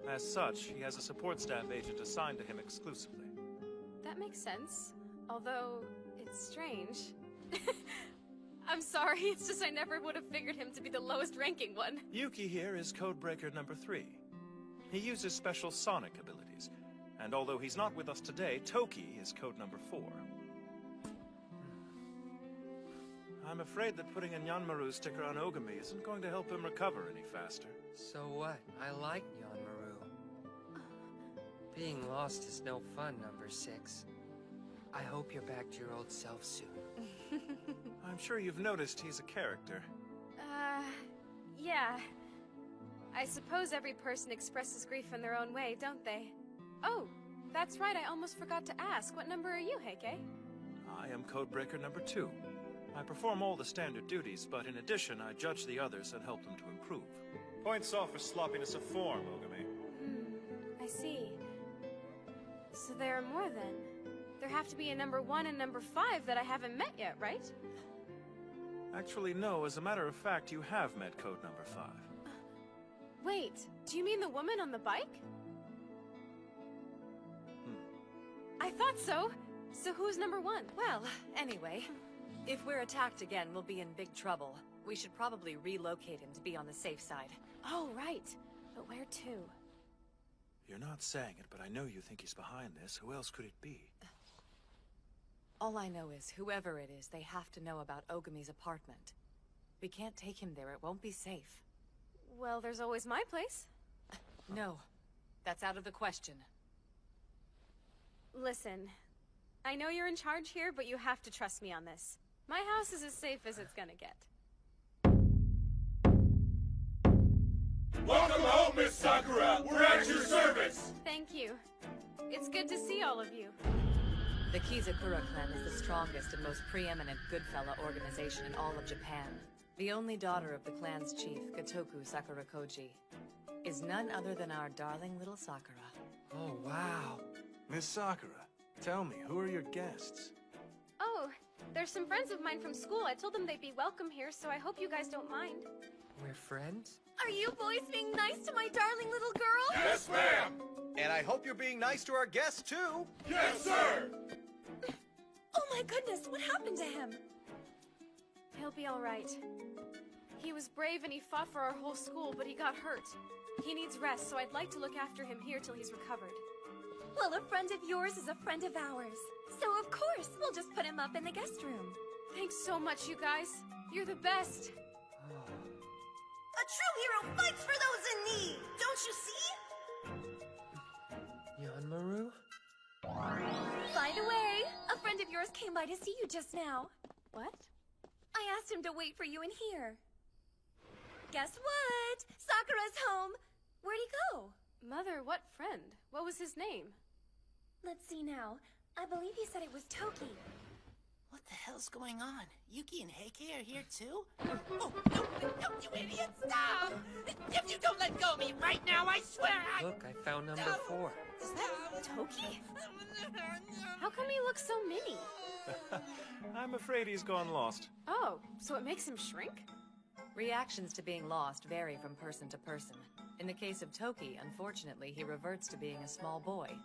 As such, he has a support staff agent assigned to him exclusively. That makes sense. Although, it's strange. I'm sorry, it's just I never would have figured him to be the lowest ranking one. Yuki here is codebreaker number 3. He uses special sonic abilities. And although he's not with us today, Toki is code number 4. I'm afraid that putting a Nyanmaru sticker on Ogami isn't going to help him recover any faster. So what? I like Nyanmaru. Being lost is no fun, number 6. I hope you're back to your old self soon. I'm sure you've noticed he's a character. Yeah. I suppose every person expresses grief in their own way, don't they? Oh, that's right, I almost forgot to ask. What number are you, Heike? I am Codebreaker number 2. I perform all the standard duties, but in addition, I judge the others and help them to improve. Points off for sloppiness of form, Ogami. I see. So there are more then. There have to be a number 1 and number 5 that I haven't met yet, right? Actually, no. As a matter of fact, you have met code number 5. Wait, do you mean the woman on the bike? I thought so. So who's number 1? Well, anyway, if we're attacked again, we'll be in big trouble. We should probably relocate him to be on the safe side. Oh, right. But where to? You're not saying it, but I know you think he's behind this. Who else could it be? All I know is, whoever it is, they have to know about Ogami's apartment. We can't take him there, it won't be safe. Well, there's always my place. No, that's out of the question. Listen, I know you're in charge here, but you have to trust me on this. My house is as safe as it's gonna get. Welcome home, Miss Sakura! We're at your service! Thank you. It's good to see all of you. The Kizakura clan is the strongest and most preeminent Goodfella organization in all of Japan. The only daughter of the clan's chief, Gotoku Sakurakoji, is none other than our darling little Sakura. Oh, wow. Miss Sakura, tell me, who are your guests? Oh, there's some friends of mine from school. I told them they'd be welcome here, so I hope you guys don't mind. We're friends? Are you boys being nice to my darling little girl? Yes, ma'am! And I hope you're being nice to our guests, too! Yes, sir! Oh my goodness, what happened to him? He'll be all right. He was brave and he fought for our whole school, but he got hurt. He needs rest, so I'd like to look after him here till he's recovered. Well, a friend of yours is a friend of ours. So of course, we'll just put him up in the guest room. Thanks so much, you guys. You're the best. A true hero fights for those in need! Don't you see? Yanmaru? By the way, a friend of yours came by to see you just now. What? I asked him to wait for you in here. Guess what? Sakura's home. Where'd he go? Mother, what friend? What was his name? Let's see now. I believe he said it was Toki. What the hell's going on? Yuki and Heike are here too? Oh, no, you idiot, stop! If you don't let go of me right now, I swear I... Look, I found number 4. Is that Toki? How come he looks so mini? I'm afraid he's gone lost. Oh, so it makes him shrink? Reactions to being lost vary from person to person. In the case of Toki, unfortunately, he reverts to being a small boy.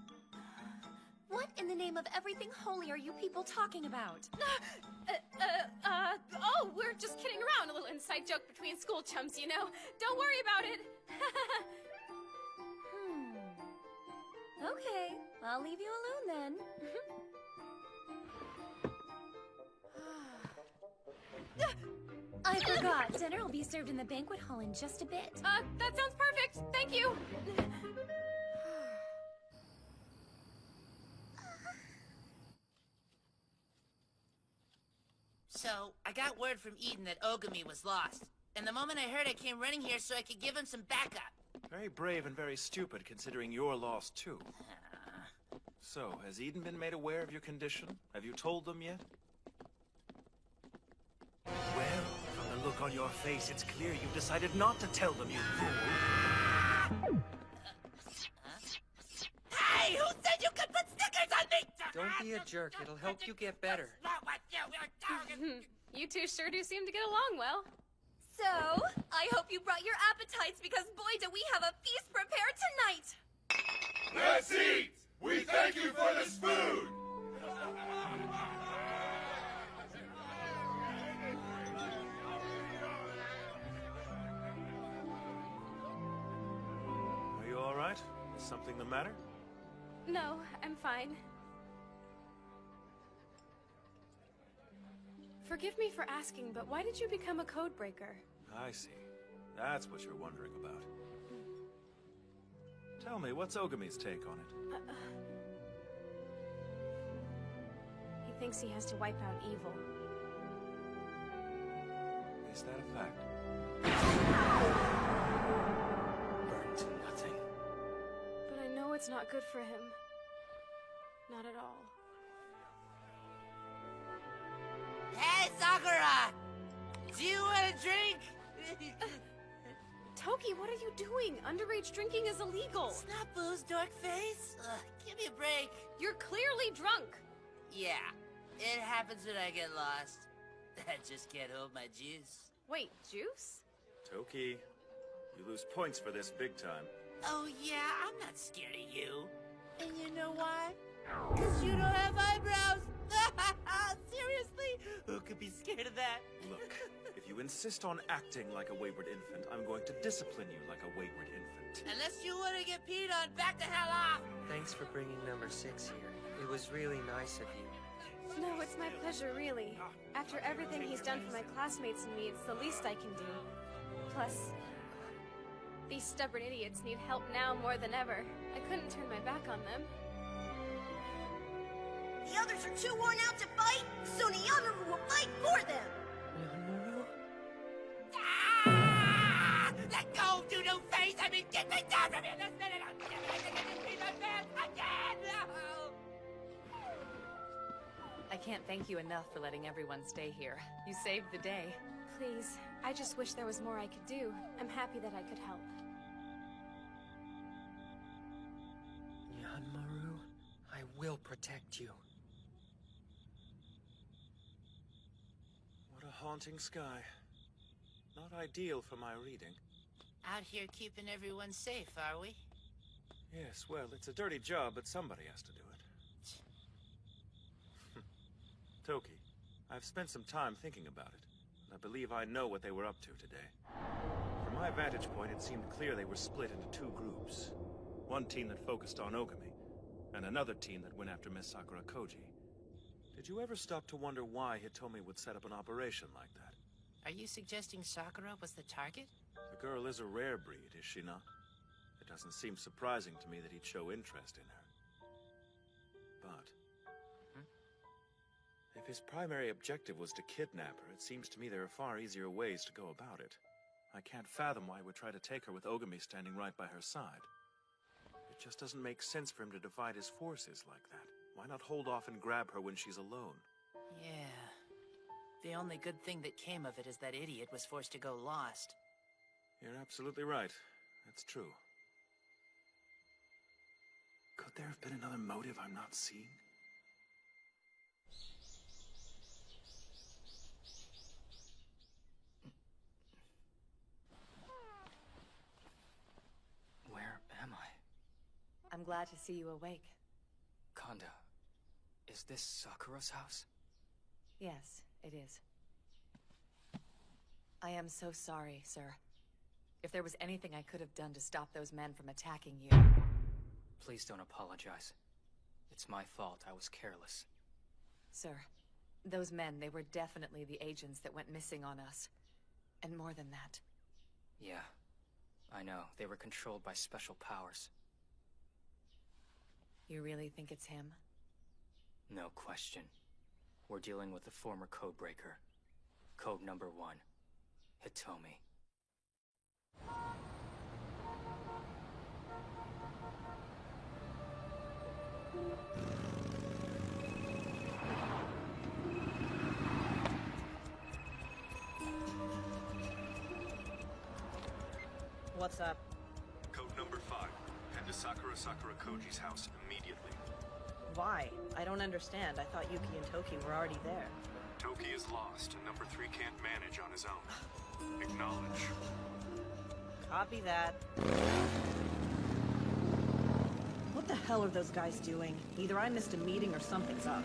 What in the name of everything holy are you people talking about? Oh, we're just kidding around. A little inside joke between school chums, you know. Don't worry about it. Okay, I'll leave you alone then. I forgot. Dinner will be served in the banquet hall in just a bit. That sounds perfect. Thank you. So, I got word from Eden that Ogami was lost. And the moment I heard, I came running here so I could give him some backup. Very brave and very stupid, considering you're lost too. So, has Eden been made aware of your condition? Have you told them yet? Well, from the look on your face, it's clear you've decided not to tell them, you fool. Hey, who said you could put stickers on me? Don't be a jerk, it'll help you get better. You two sure do seem to get along well. So, I hope you brought your appetites because boy do we have a feast prepared tonight! Let's eat! We thank you for this food! Are you all right? Is something the matter? No, I'm fine. Forgive me for asking, but why did you become a code breaker? I see. That's what you're wondering about. Tell me, what's Ogami's take on it? He thinks he has to wipe out evil. Is that a fact? Burned to nothing. But I know it's not good for him. Not at all. Hey, Sakura! Do you want a drink? Toki, what are you doing? Underage drinking is illegal. It's not booze, dork face. Give me a break. You're clearly drunk. Yeah, it happens when I get lost. I just can't hold my juice. Wait, juice? Toki, you lose points for this big time. Oh yeah, I'm not scared of you. And you know why? Because you don't have eyebrows. Seriously? Who could be scared of that? Look, if you insist on acting like a wayward infant, I'm going to discipline you like a wayward infant. Unless you want to get peed on, back the hell off! Thanks for bringing number 6 here. It was really nice of you. No, it's my pleasure, really. After everything he's done for my classmates and me, it's the least I can do. Plus, these stubborn idiots need help now more than ever. I couldn't turn my back on them. The others are too worn out to fight, so Niyamaru will fight for them! Ah! Let go, doodoo face! I mean, get me down from here this minute! I'm getting peed on pants again! No! I can't thank you enough for letting everyone stay here. You saved the day. Please, I just wish there was more I could do. I'm happy that I could help. Yanmaru, I will protect you. What a haunting sky. Not ideal for my reading. Out here keeping everyone safe, are we? Yes, well, it's a dirty job, but somebody has to do it. Toki, I've spent some time thinking about it, and I believe I know what they were up to today. From my vantage point, it seemed clear they were split into 2 groups. One team that focused on Ogami, and another team that went after Miss Sakura Koji. Did you ever stop to wonder why Hitomi would set up an operation like that? Are you suggesting Sakura was the target? The girl is a rare breed, is she not? It doesn't seem surprising to me that he'd show interest in her. But if his primary objective was to kidnap her, it seems to me there are far easier ways to go about it. I can't fathom why he would try to take her with Ogami standing right by her side. It just doesn't make sense for him to divide his forces like that. Why not hold off and grab her when she's alone? Yeah. The only good thing that came of it is that idiot was forced to go lost. You're absolutely right. That's true. Could there have been another motive I'm not seeing? Where am I? I'm glad to see you awake. Kanda, is this Sakura's house? Yes, it is. I am so sorry, sir. If there was anything I could have done to stop those men from attacking you... Please don't apologize. It's my fault. I was careless. Sir, those men, they were definitely the agents that went missing on us. And more than that. Yeah, I know. They were controlled by special powers. You really think it's him? No question. We're dealing with the former Codebreaker. Code number 1. Hitomi. What's up? Code number 5. Head to Sakura Koji's house immediately. Why? I don't understand. I thought Yuki and Toki were already there. Toki is lost, and number 3 can't manage on his own. Acknowledge. Copy that. What the hell are those guys doing? Either I missed a meeting or something's up.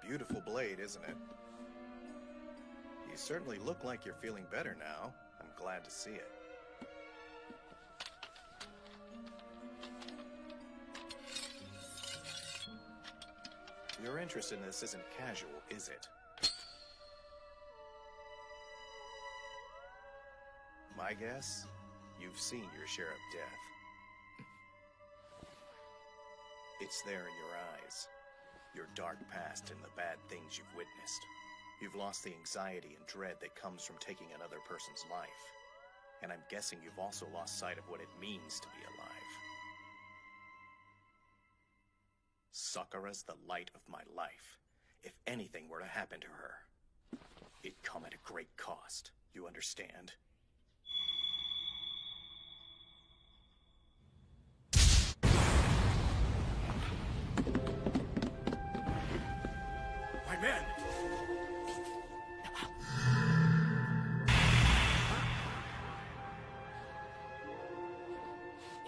Beautiful blade, isn't it? You certainly look like you're feeling better now. I'm glad to see it. Your interest in this isn't casual, is it? My guess? You've seen your share of death. It's there in your eyes. Your dark past and the bad things you've witnessed. You've lost the anxiety and dread that comes from taking another person's life. And I'm guessing you've also lost sight of what it means to be alive. Sakura's the light of my life. If anything were to happen to her, it'd come at a great cost. You understand? My men!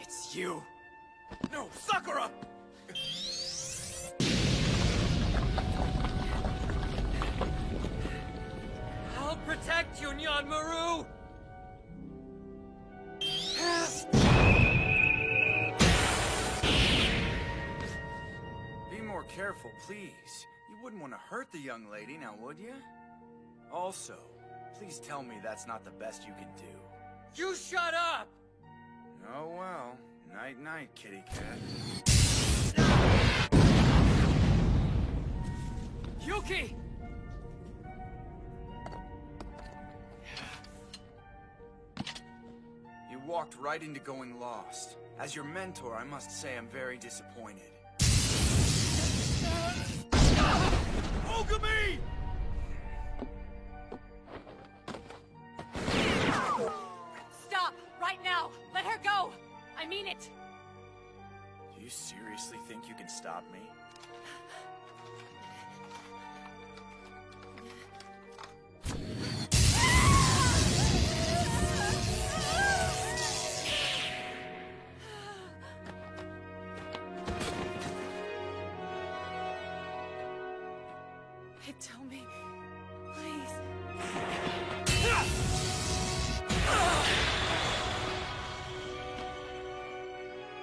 It's you! No, Sakura! I'll protect you, Nyan Maru! Be more careful, please. You wouldn't want to hurt the young lady, now would you? Also, please tell me that's not the best you can do. You shut up! Oh well. Night-night, kitty cat. Yuki! You walked right into going lost. As your mentor, I must say I'm very disappointed. Ogami! Stop! Right now! Let her go! I mean it! You seriously think you can stop me? Hitomi, please.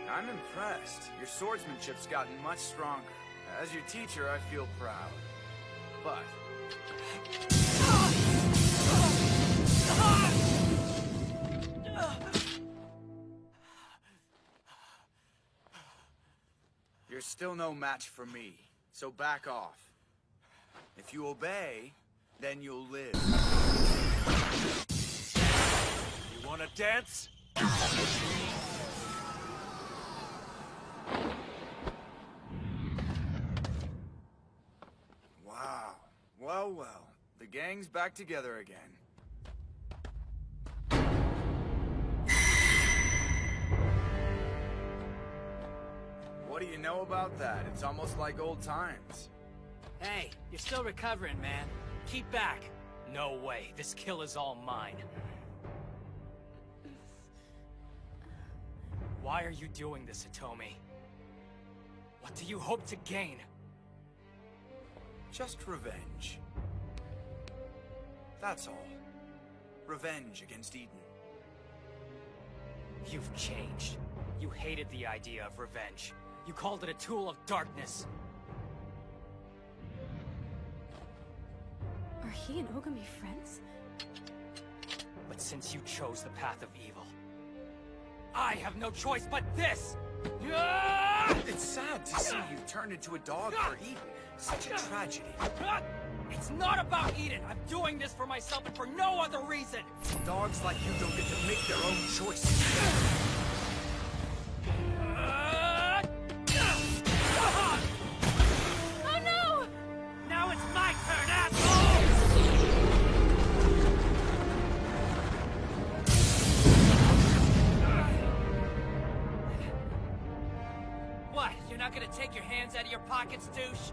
I'm impressed. Your swordsmanship's gotten much stronger. As your teacher, I feel proud. But... you're still no match for me, so back off. If you obey, then you'll live. You wanna dance? Wow. Well, well. The gang's back together again. What do you know about that? It's almost like old times. Hey, you're still recovering, man. Keep back. No way. This kill is all mine. Why are you doing this, Hitomi? What do you hope to gain? Just revenge. That's all. Revenge against Eden. You've changed. You hated the idea of revenge. You called it a tool of darkness. Are he and Ogami friends? But since you chose the path of evil, I have no choice but this! It's sad to see you turn into a dog for Eden. Such a tragedy. It's not about Eden! I'm doing this for myself and for no other reason! Dogs like you don't get to make their own choices. Oh no! Now it's my turn, asshole! What? You're not gonna take your hands out of your pockets, douche?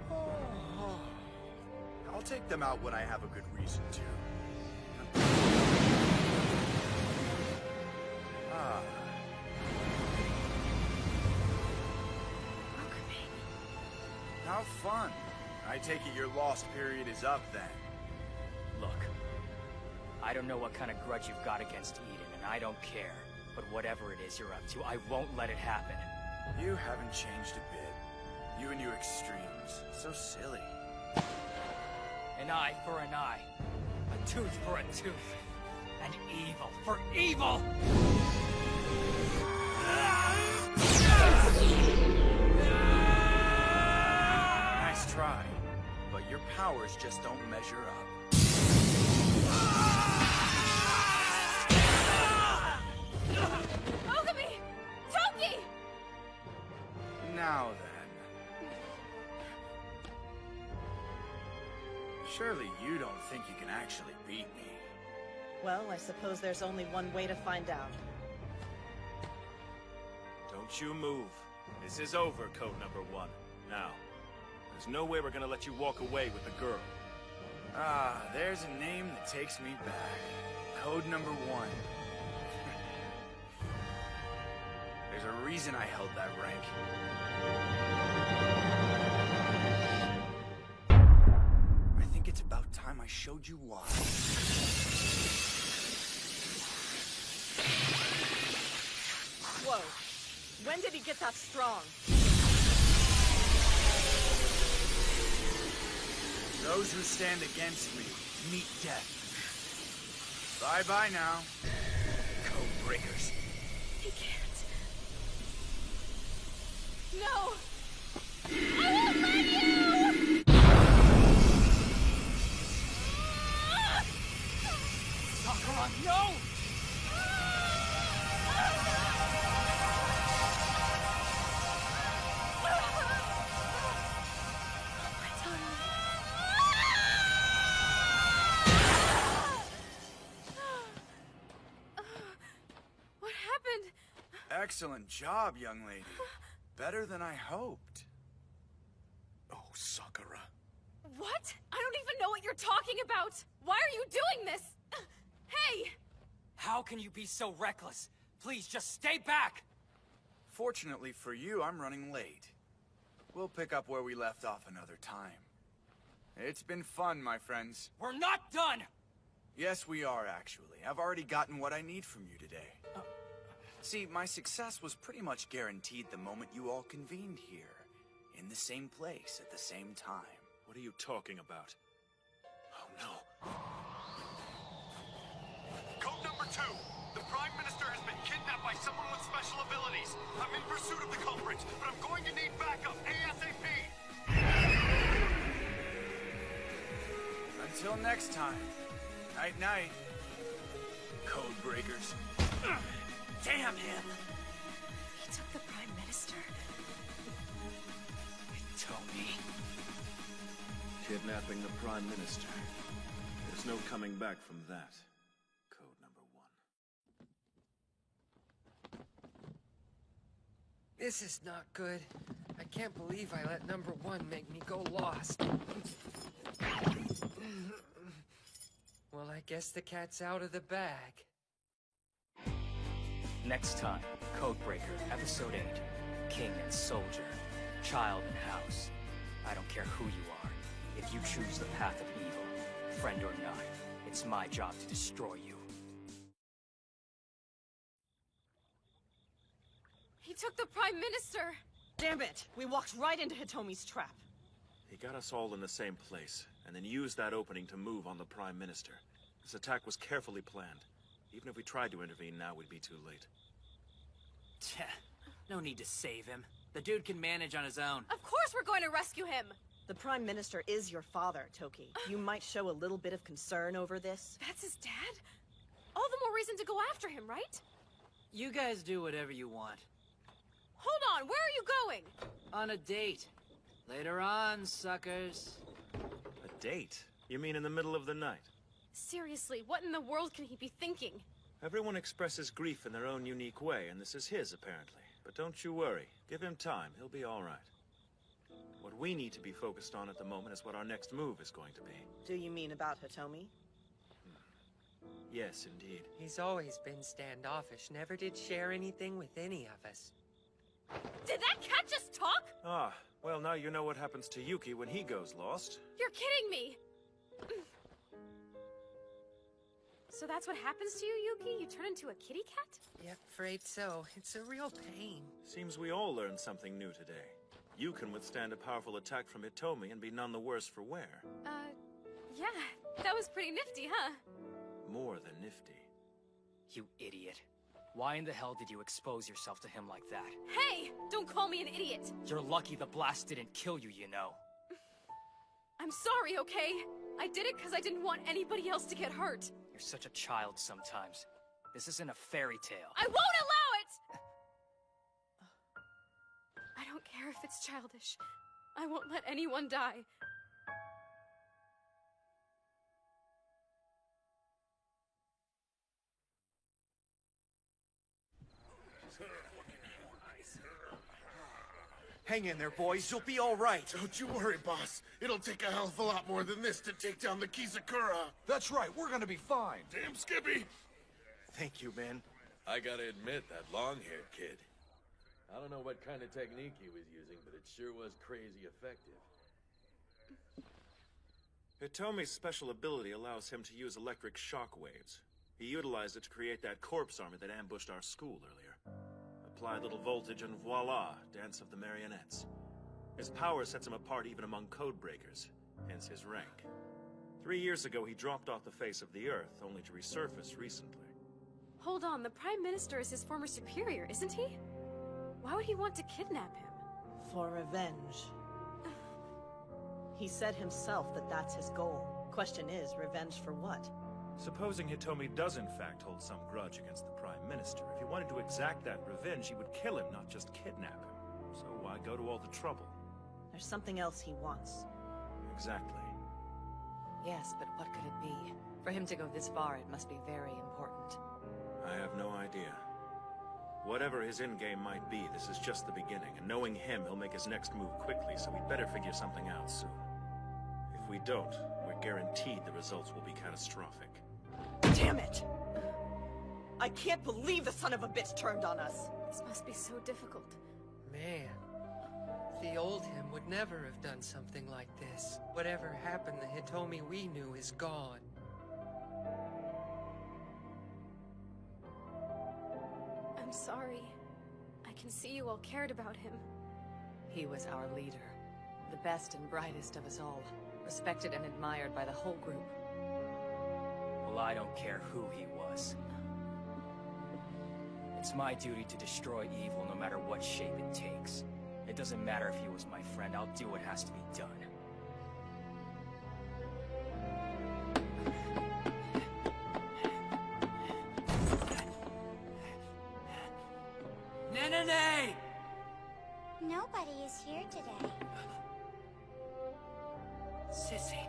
I'll take them out when I have a good reason to. Ah. How fun. I take it your lost period is up then. Look, I don't know what kind of grudge you've got against Eden, and I don't care. But whatever it is you're up to, I won't let it happen. You haven't changed a bit. You and your extremes. So silly. An eye for an eye. A tooth for a tooth. And evil for evil! Your powers just don't measure up. Ogami! Toki! Now then. Surely you don't think you can actually beat me. Well, I suppose there's only one way to find out. Don't you move. This is over, Code Number 1. Now, there's no way we're gonna let you walk away with the girl. Ah, there's a name that takes me back. Code Number 1. There's a reason I held that rank. I think it's about time I showed you why. Whoa. When did he get that strong? Those who stand against me meet death. Bye-bye now. Code breakers. He can't. No! I won't let you! Sakura, no! What happened? Excellent job, young lady. Better than I hoped. Oh, Sakura. What? I don't even know what you're talking about! Why are you doing this? Hey! How can you be so reckless? Please, just stay back! Fortunately for you, I'm running late. We'll pick up where we left off another time. It's been fun, my friends. We're not done! Yes, we are, actually. I've already gotten what I need from you today. See, my success was pretty much guaranteed the moment you all convened here. In the same place, at the same time. What are you talking about? Oh, no. Code Number 2. The Prime Minister has been kidnapped by someone with special abilities. I'm in pursuit of the culprit, but I'm going to need backup ASAP. Until next time. Night-night. Code breakers. Damn him! He took the Prime Minister. Tomi. Kidnapping the Prime Minister. There's no coming back from that. Code Number 1. This is not good. I can't believe I let number 1 make me go lost. Well, I guess the cat's out of the bag. Next time, Codebreaker, Episode 8. King and Soldier. Child and House. I don't care who you are. If you choose the path of evil, friend or not, it's my job to destroy you. He took the Prime Minister! Damn it! We walked right into Hitomi's trap. He got us all in the same place, and then used that opening to move on the Prime Minister. This attack was carefully planned. Even if we tried to intervene now, we'd be too late. Tch, no need to save him. The dude can manage on his own. Of course we're going to rescue him! The Prime Minister is your father, Toki. You might show a little bit of concern over this. That's his dad? All the more reason to go after him, right? You guys do whatever you want. Hold on, where are you going? On a date. Later on, suckers. A date? You mean in the middle of the night? Seriously, what in the world can he be thinking? Everyone expresses grief in their own unique way, and this is his, apparently. But don't you worry. Give him time. He'll be all right. What we need to be focused on at the moment is what our next move is going to be. Do you mean about Hitomi? Yes, indeed. He's always been standoffish, never did share anything with any of us. Did that cat just talk? Ah, well, now you know what happens to Yuki when he goes lost. You're kidding me! So that's what happens to you, Yuki? You turn into a kitty cat? Yep, afraid so. It's a real pain. Seems we all learned something new today. You can withstand a powerful attack from Hitomi and be none the worse for wear. Yeah, that was pretty nifty, huh? More than nifty. You idiot. Why in the hell did you expose yourself to him like that? Hey! Don't call me an idiot! You're lucky the blast didn't kill you, you know. I'm sorry, okay? I did it because I didn't want anybody else to get hurt. You're such a child sometimes. This isn't a fairy tale. I won't allow it! I don't care if it's childish. I won't let anyone die. Hang in there, boys. You'll be all right. Don't you worry, boss. It'll take a hell of a lot more than this to take down the Kizakura. That's right, we're gonna be fine. Damn, Skippy! Thank you, man. I gotta admit, that long-haired kid. I don't know what kind of technique he was using, but it sure was crazy effective. Hitomi's special ability allows him to use electric shock waves. He utilized it to create that corpse army that ambushed our school earlier. Apply a little voltage and voila, Dance of the Marionettes. His power sets him apart even among code breakers, hence his rank. 3 years ago, he dropped off the face of the Earth, only to resurface recently. Hold on, the Prime Minister is his former superior, isn't he? Why would he want to kidnap him? For revenge. He said himself that that's his goal. Question is, revenge for what? Supposing Hitomi does in fact hold some grudge against the Prime Minister, if he wanted to exact that revenge, he would kill him, not just kidnap him. So why go to all the trouble? There's something else he wants. Exactly. Yes, but what could it be? For him to go this far, it must be very important. I have no idea. Whatever his endgame might be, this is just the beginning, and knowing him, he'll make his next move quickly, so we'd better figure something out soon. If we don't, we're guaranteed the results will be catastrophic. Damn it! I can't believe the son of a bitch turned on us! This must be so difficult. Man, the old him would never have done something like this. Whatever happened, the Hitomi we knew is gone. I'm sorry. I can see you all cared about him. He was our leader. The best and brightest of us all. Respected and admired by the whole group. Well, I don't care who he was. It's my duty to destroy evil no matter what shape it takes. It doesn't matter if he was my friend, I'll do what has to be done. Nenene! Nobody is here today. Sissy.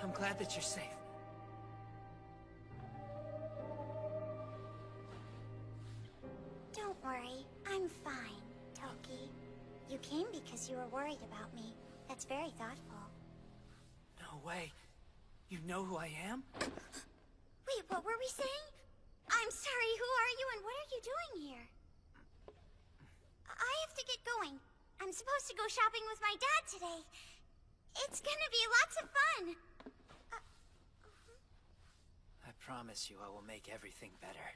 I'm glad that you're safe. Don't worry, I'm fine, Toki. You came because you were worried about me. That's very thoughtful. No way. You know who I am? Wait, what were we saying? I'm sorry, who are you and what are you doing here? I have to get going. I'm supposed to go shopping with my dad today. It's gonna be lots of fun. I promise you I will make everything better.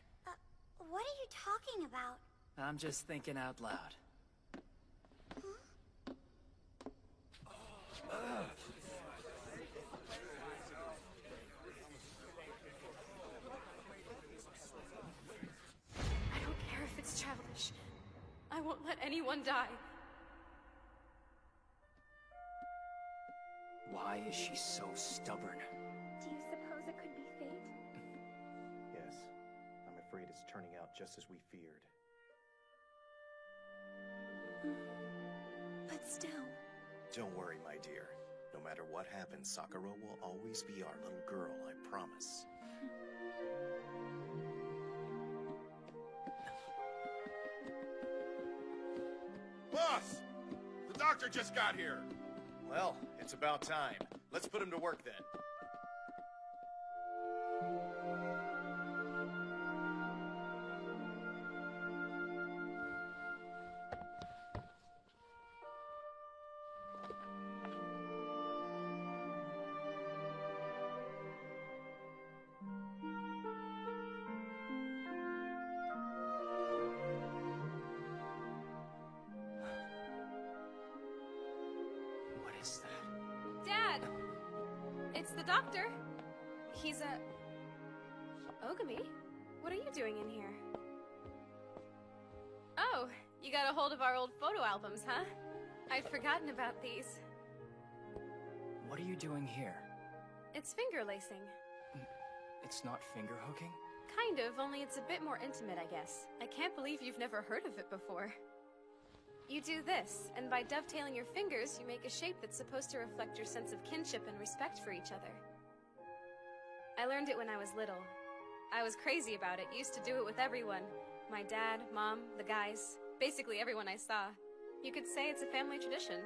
What are you talking about? I'm just thinking out loud. I don't care if it's childish. I won't let anyone die. Why is she so stubborn? Do you suppose it could be fate? Yes. I'm afraid it's turning out just as we feared. But still... Don't worry, my dear. No matter what happens, Sakura will always be our little girl, I promise. Boss! The doctor just got here! Well, it's about time. Let's put him to work then. What is that? Dad! It's the doctor. He's Ogami? What are you doing in here? Oh, you got a hold of our old photo albums, huh? I'd forgotten about these. What are you doing here? It's finger lacing. It's not finger hooking? Kind of, only it's a bit more intimate, I guess. I can't believe you've never heard of it before. You do this, and by dovetailing your fingers, you make a shape that's supposed to reflect your sense of kinship and respect for each other. I learned it when I was little. I was crazy about it, used to do it with everyone. My dad, mom, the guys, basically everyone I saw. You could say it's a family tradition.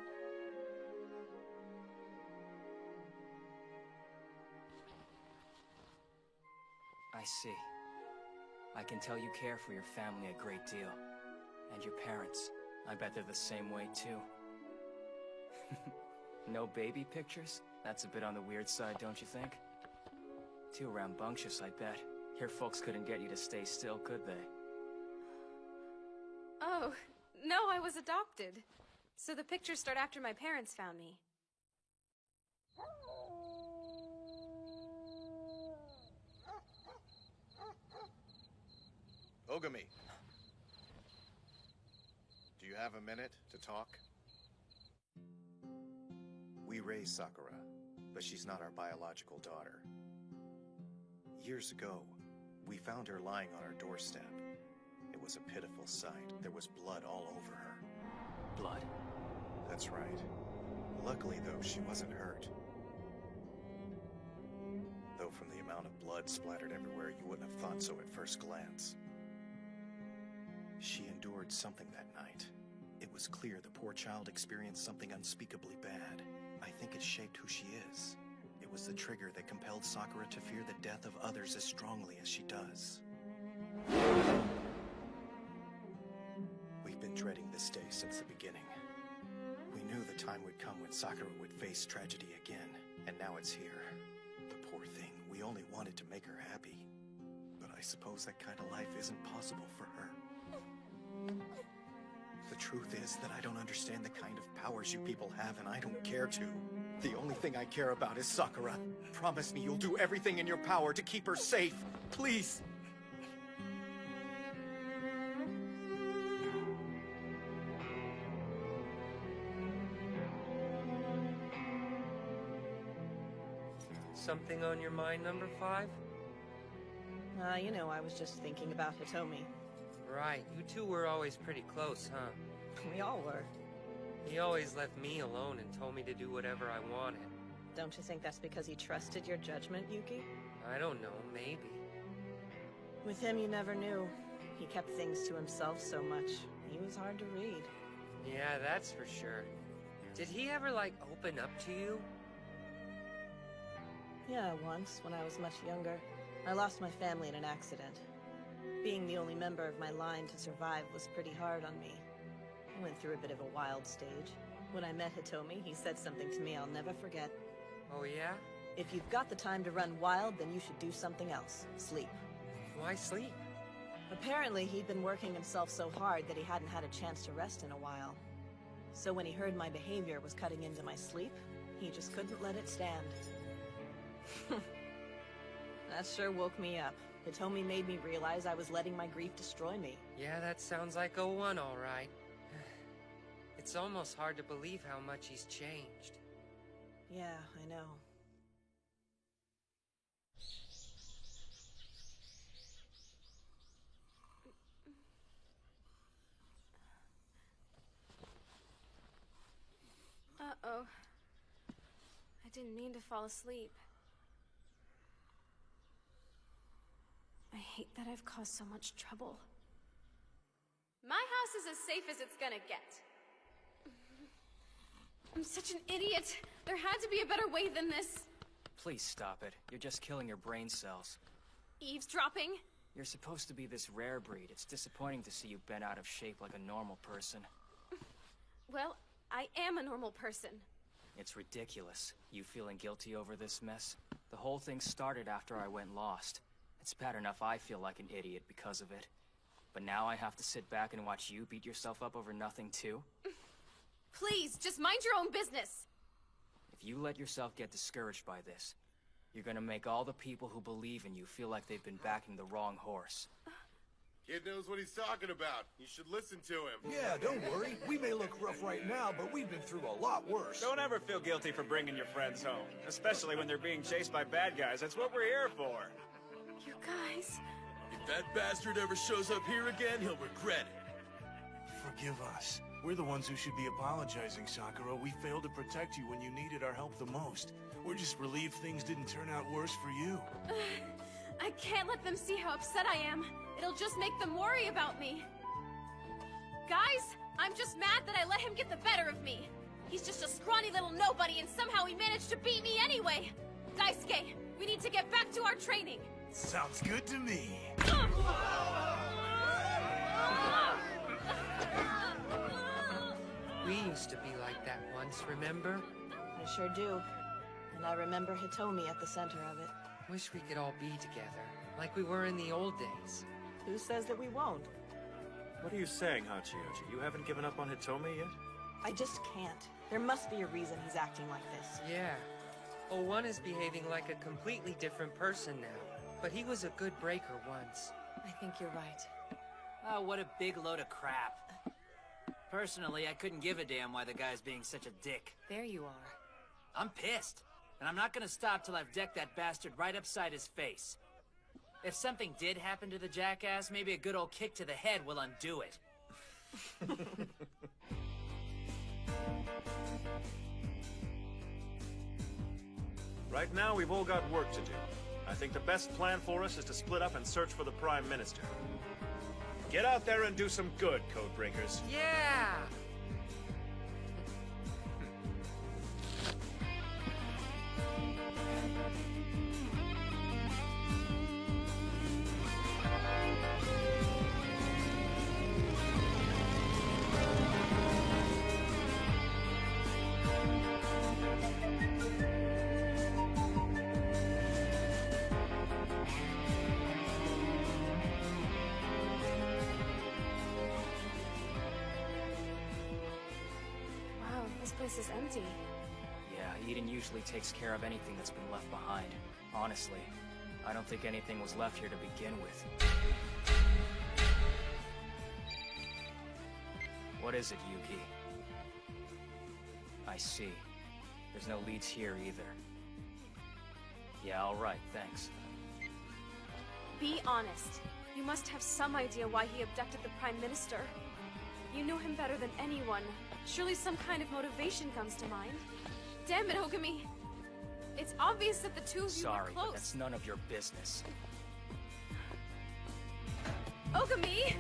I see. I can tell you care for your family a great deal. And your parents. I bet they're the same way, too. No baby pictures? That's a bit on the weird side, don't you think? Too rambunctious, I bet. Here folks couldn't get you to stay still, could they? Oh, no, I was adopted. So the pictures start after my parents found me. Ogami. Do you have a minute to talk? We raised Sakura, but she's not our biological daughter. Years ago, we found her lying on our doorstep. It was a pitiful sight. There was blood all over her. Blood? That's right. Luckily, though, she wasn't hurt. Though from the amount of blood splattered everywhere, you wouldn't have thought so at first glance. She endured something that night. It was clear the poor child experienced something unspeakably bad. I think it shaped who she is. It was the trigger that compelled Sakura to fear the death of others as strongly as she does. We've been dreading this day since the beginning. We knew the time would come when Sakura would face tragedy again, and now it's here. The poor thing, we only wanted to make her happy. But I suppose that kind of life isn't possible for her. The truth is that I don't understand the kind of powers you people have, and I don't care to. The only thing I care about is Sakura. Promise me you'll do everything in your power to keep her safe. Please. Something on your mind, number 5? You know, I was just thinking about Hitomi. Right, you two were always pretty close, huh? We all were. He always left me alone and told me to do whatever I wanted. Don't you think that's because he trusted your judgment, Yuki? I don't know, maybe. With him, you never knew. He kept things to himself so much. He was hard to read. Yeah, that's for sure. Did he ever, like, open up to you? Yeah, once, when I was much younger. I lost my family in an accident. Being the only member of my line to survive was pretty hard on me. I went through a bit of a wild stage. When I met Hitomi, he said something to me I'll never forget. Oh, yeah? If you've got the time to run wild, then you should do something else. Sleep. Why sleep? Apparently, he'd been working himself so hard that he hadn't had a chance to rest in a while. So when he heard my behavior was cutting into my sleep, he just couldn't let it stand. That sure woke me up. Hitomi made me realize I was letting my grief destroy me. Yeah, that sounds like a one, all right. It's almost hard to believe how much he's changed. Yeah, I know. Uh-oh. I didn't mean to fall asleep. I hate that I've caused so much trouble. My house is as safe as it's gonna get. I'm such an idiot. There had to be a better way than this. Please stop it. You're just killing your brain cells. Eavesdropping? You're supposed to be this rare breed. It's disappointing to see you bent out of shape like a normal person. Well, I am a normal person. It's ridiculous. You feeling guilty over this mess? The whole thing started after I went lost. It's bad enough I feel like an idiot because of it. But now I have to sit back and watch you beat yourself up over nothing too? Please, just mind your own business. If you let yourself get discouraged by this, you're gonna make all the people who believe in you feel like they've been backing the wrong horse. Kid knows what he's talking about. You should listen to him. Yeah, don't worry. We may look rough right now, but we've been through a lot worse. Don't ever feel guilty for bringing your friends home. Especially when they're being chased by bad guys. That's what we're here for. You guys... If that bastard ever shows up here again, he'll regret it. Forgive us. We're the ones who should be apologizing, Sakura. We failed to protect you when you needed our help the most. We're just relieved things didn't turn out worse for you. I can't let them see how upset I am. It'll just make them worry about me. Guys, I'm just mad that I let him get the better of me. He's just a scrawny little nobody and somehow he managed to beat me anyway. Daisuke, we need to get back to our training. Sounds good to me. We used to be like that once, remember? I sure do. And I remember Hitomi at the center of it. Wish we could all be together, like we were in the old days. Who says that we won't? What are you saying, Hachioji? You haven't given up on Hitomi yet? I just can't. There must be a reason he's acting like this. Yeah. O1 is behaving like a completely different person now. But he was a good breaker once. I think you're right. Oh, what a big load of crap. Personally, I couldn't give a damn why the guy's being such a dick. There you are. I'm pissed. And I'm not gonna stop till I've decked that bastard right upside his face. If something did happen to the jackass, maybe a good old kick to the head will undo it. Right now, we've all got work to do. I think the best plan for us is to split up and search for the Prime Minister. Get out there and do some good, Codebreakers. Yeah! Wow, this place is empty. Yeah, Eden usually takes care of anything that's been left behind. Honestly, I don't think anything was left here to begin with. What is it, Yuki? I see. There's no leads here either. Yeah, alright, thanks. Be honest. You must have some idea why he abducted the Prime Minister. You know him better than anyone. Surely some kind of motivation comes to mind. Damn it, Ogami. It's obvious that the two of you Sorry, were but close. that's none of your business. Ogami!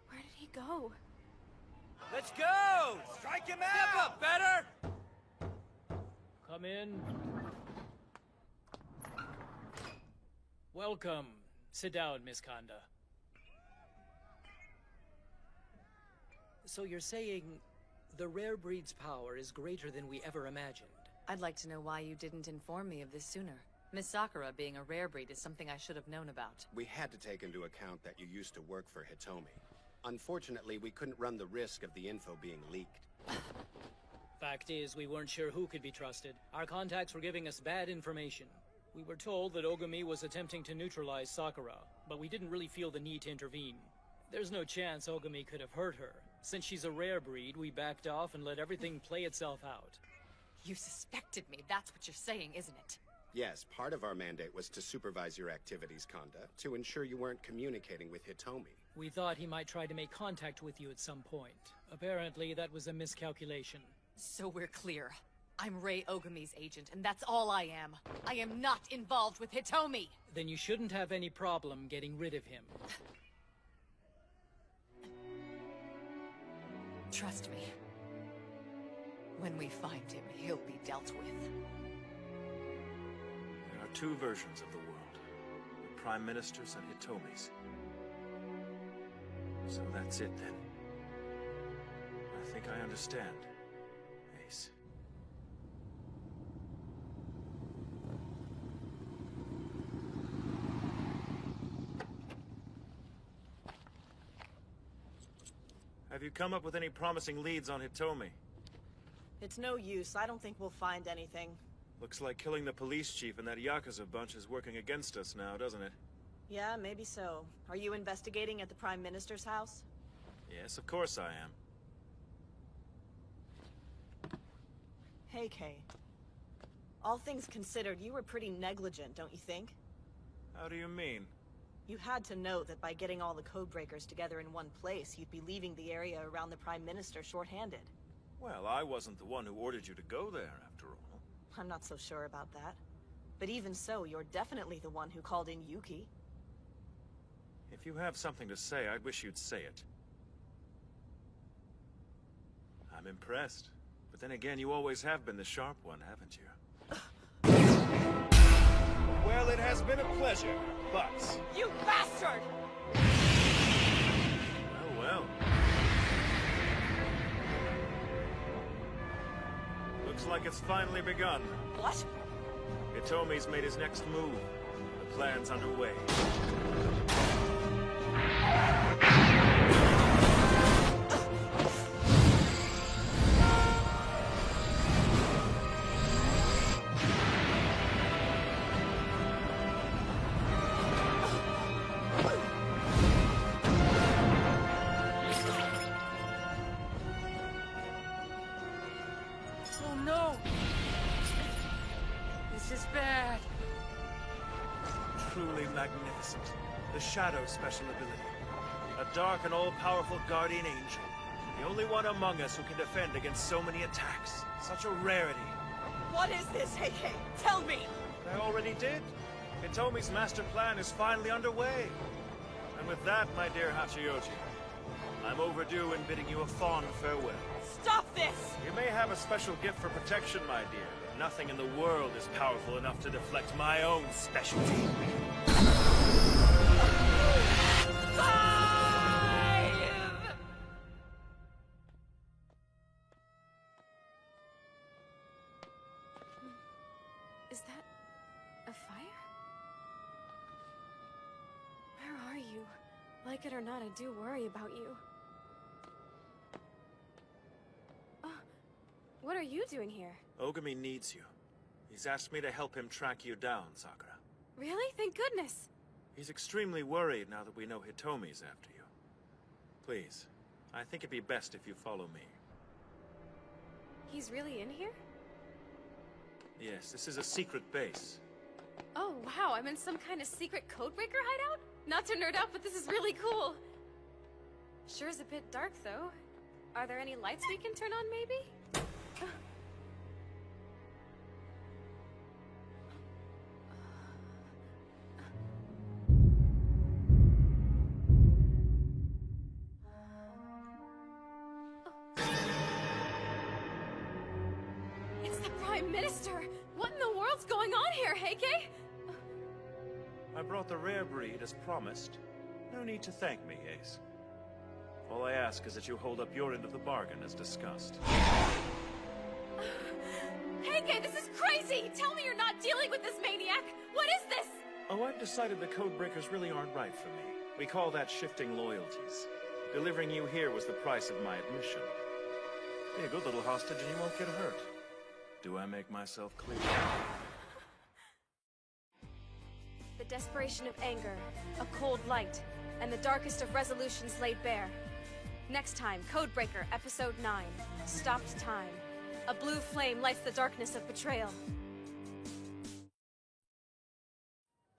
Where did he go? Let's go! Strike him out! Step up, better! Come in. Welcome. Sit down, Miss Kanda. So you're saying the rare breed's power is greater than we ever imagined? I'd like to know why you didn't inform me of this sooner. Miss Sakura being a rare breed is something I should have known about. We had to take into account that you used to work for Hitomi. Unfortunately, we couldn't run the risk of the info being leaked. Fact is, we weren't sure who could be trusted. Our contacts were giving us bad information. We were told that Ogami was attempting to neutralize Sakura, but we didn't really feel the need to intervene. There's no chance Ogami could have hurt her. Since she's a rare breed, we backed off and let everything play itself out. You suspected me, that's what you're saying, isn't it? Yes, part of our mandate was to supervise your activities, Kanda, to ensure you weren't communicating with Hitomi. We thought he might try to make contact with you at some point. Apparently, that was a miscalculation. So we're clear. I'm Rei Ogami's agent, and that's all I am. I am not involved with Hitomi! Then you shouldn't have any problem getting rid of him. Trust me. When we find him, he'll be dealt with. There are two versions of the world. The Prime Minister's and Hitomi's. So that's it then. I think I understand. Ace. Have you come up with any promising leads on Hitomi? It's no use. I don't think we'll find anything. Looks like killing the police chief and that Yakuza bunch is working against us now, doesn't it? Yeah, maybe so. Are you investigating at the Prime Minister's house? Yes, of course I am. Hey, Kay. All things considered, you were pretty negligent, don't you think? How do you mean? You had to know that by getting all the Codebreakers together in one place, you'd be leaving the area around the Prime Minister short-handed. Well, I wasn't the one who ordered you to go there, after all. I'm not so sure about that. But even so, you're definitely the one who called in Yuki. If you have something to say, I'd wish you'd say it. I'm impressed. But then again, you always have been the sharp one, haven't you? Well, it has been a pleasure, but... You bastard! Well, well. Looks like it's finally begun. What? Hitomi's made his next move. The plan's underway. Oh no! This is bad. Truly magnificent. The Shadow special ability. A dark and all-powerful guardian angel. The only one among us who can defend against so many attacks. Such a rarity. What is this, Heike? Tell me! I already did. Hitomi's master plan is finally underway. And with that, my dear Hachiyoji, I'm overdue in bidding you a fond farewell. Stop this! You may have a special gift for protection, my dear, but nothing in the world is powerful enough to deflect my own specialty. Is that a fire? Where are you? Like it or not, I do worry about you. What are you doing here? Ogami needs you. He's asked me to help him track you down, Sakura. Really? Thank goodness. He's extremely worried now that we know Hitomi's after you. Please, I think it'd be best if you follow me. He's really in here? Yes, this is a secret base. Oh, wow, I'm in some kind of secret Codebreaker hideout? Not to nerd out, but this is really cool. Sure is a bit dark, though. Are there any lights we can turn on, maybe? It's the Prime Minister! What in the world's going on here, Heike? I brought the rare breed as promised. No need to thank me, Ace. All I ask is that you hold up your end of the bargain as discussed. Heike, this is crazy! Tell me you're not dealing with this maniac! What is this? Oh, I've decided the Codebreakers really aren't right for me. We call that shifting loyalties. Delivering you here was the price of my admission. Be a good little hostage and you won't get hurt. Do I make myself clear? The desperation of anger, a cold light, and the darkest of resolutions laid bare. Next time, Codebreaker, Episode 9, Stopped Time. A blue flame lights the darkness of betrayal.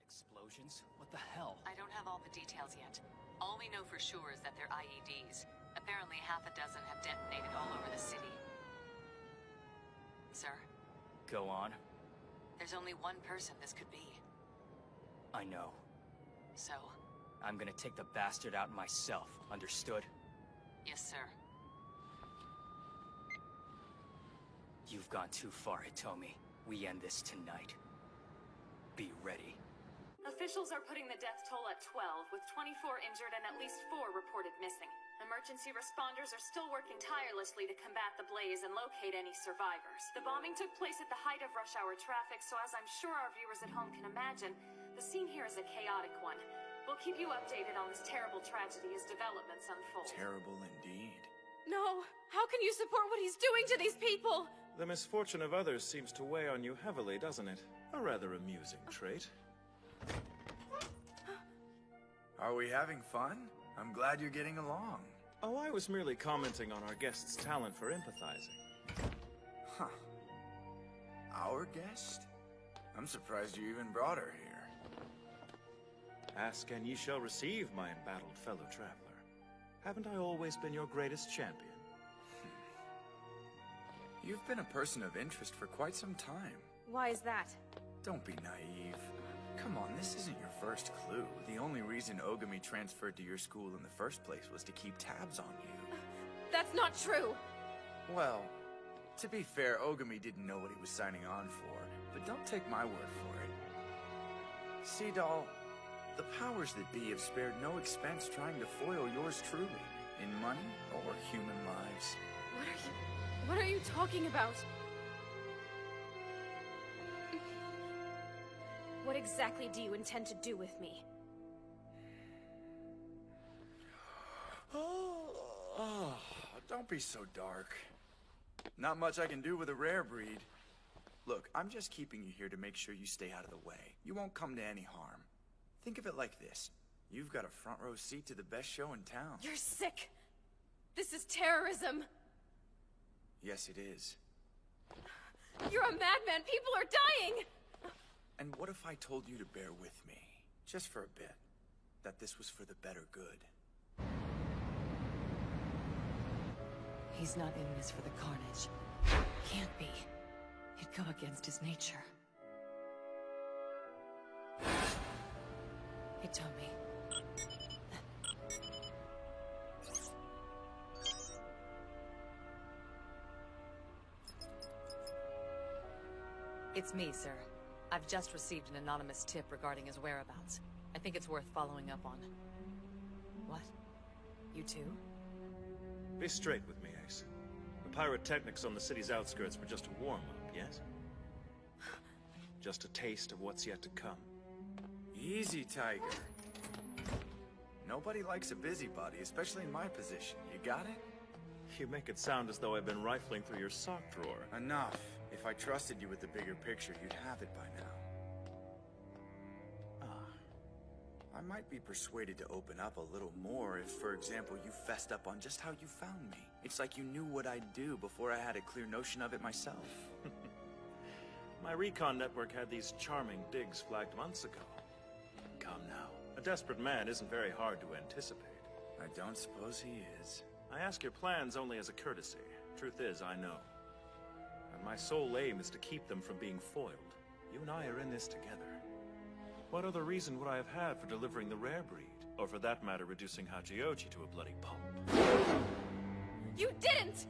Explosions? What the hell? I don't have all the details yet. All we know for sure is that they're IEDs. Apparently half a dozen have detonated all over the city. Sir? Go on. There's only one person this could be. I know. So? I'm gonna take the bastard out myself, understood? Yes, sir. You've gone too far, Hitomi. We end this tonight. Be ready. Officials are putting the death toll at 12, with 24 injured and at least 4 reported missing. Emergency responders are still working tirelessly to combat the blaze and locate any survivors. The bombing took place at the height of rush hour traffic, so as I'm sure our viewers at home can imagine, the scene here is a chaotic one. We'll keep you updated on this terrible tragedy as developments unfold. Terrible indeed. No, how can you support what he's doing to these people? The misfortune of others seems to weigh on you heavily, doesn't it? A rather amusing trait. Are we having fun? I'm glad you're getting along. Oh, I was merely commenting on our guest's talent for empathizing. Huh. Our guest? I'm surprised you even brought her here. Ask and ye shall receive, my embattled fellow traveler. Haven't I always been your greatest champion? You've been a person of interest for quite some time. Why is that? Don't be naive. Come on, this isn't your first clue. The only reason Ogami transferred to your school in the first place was to keep tabs on you. That's not true! Well, to be fair, Ogami didn't know what he was signing on for, but don't take my word for it. See, doll, the powers that be have spared no expense trying to foil yours truly, in money or human lives. What are you talking about? What exactly do you intend to do with me? Oh, don't be so dark. Not much I can do with a rare breed. Look, I'm just keeping you here to make sure you stay out of the way. You won't come to any harm. Think of it like this. You've got a front row seat to the best show in town. You're sick! This is terrorism! Yes, it is. You're a madman! People are dying! And what if I told you to bear with me, just for a bit, that this was for the better good? He's not in this for the carnage. Can't be. It'd go against his nature. Hitomi. It's me, sir. I've just received an anonymous tip regarding his whereabouts. I think it's worth following up on. What? You too? Be straight with me, Ace. The pyrotechnics on the city's outskirts were just a warm-up, yes? Just a taste of what's yet to come. Easy, Tiger. Nobody likes a busybody, especially in my position. You got it? You make it sound as though I've been rifling through your sock drawer. Enough. If I trusted you with the bigger picture, you'd have it by now. I might be persuaded to open up a little more if, for example, you fessed up on just how you found me. It's like you knew what I'd do before I had a clear notion of it myself. My recon network had these charming digs flagged months ago. Come now. A desperate man isn't very hard to anticipate. I don't suppose he is. I ask your plans only as a courtesy. Truth is, I know. And my sole aim is to keep them from being foiled. You and I are in this together. What other reason would I have had for delivering the rare breed? Or for that matter, reducing Hachioji to a bloody pulp? You didn't!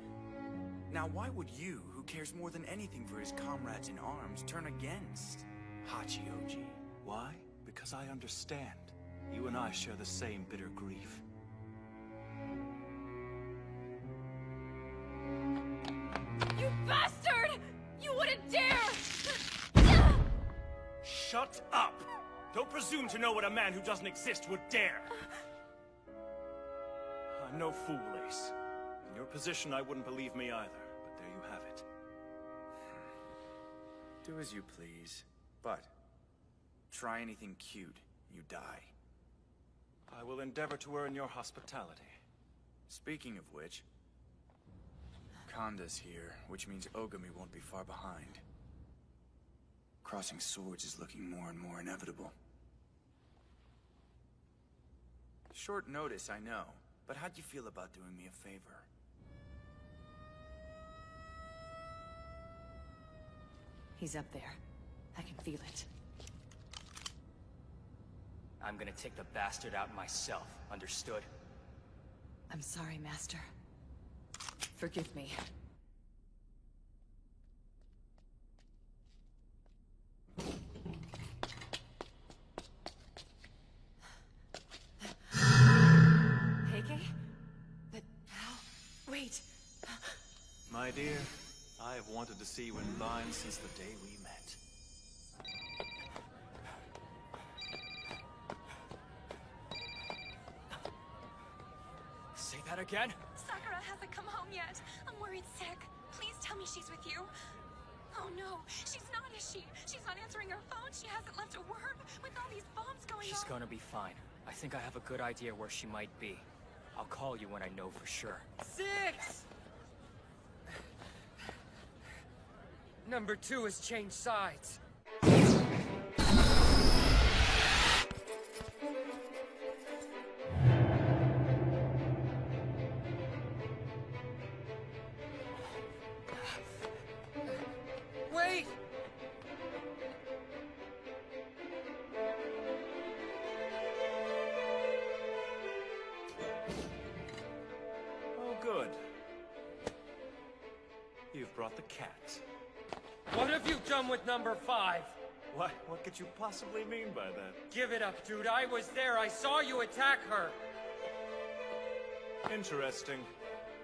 Now why would you, who cares more than anything for his comrades in arms, turn against Hachioji? Why? Because I understand. You and I share the same bitter grief. You bastard! You wouldn't dare! Shut up! Don't presume to know what a man who doesn't exist would dare! I'm no fool, Ace. In your position, I wouldn't believe me either, but there you have it. Do as you please, but try anything cute, you die. I will endeavor to earn your hospitality. Speaking of which, Kanda's here, which means Ogami won't be far behind. Crossing swords is looking more and more inevitable. Short notice, I know, but how'd you feel about doing me a favor? He's up there. I can feel it. I'm gonna take the bastard out myself, understood? I'm sorry, Master. Forgive me. Heike? But how? Wait. My dear, I have wanted to see you in line since the day we met. Say that again? Sakura, Sakura hasn't come home yet. I'm worried sick. Please tell me she's with you. Oh no, she's not, is she? She's not answering her phone. She hasn't left a word with all these bombs going on. She's gonna be fine. I think I have a good idea where she might be. I'll call you when I know for sure. 6! Number 2 has changed sides. Wait! Oh, good. You've brought the cat. What have you done with number 5? What could you possibly mean by that? Give it up, dude. I was there. I saw you attack her. Interesting.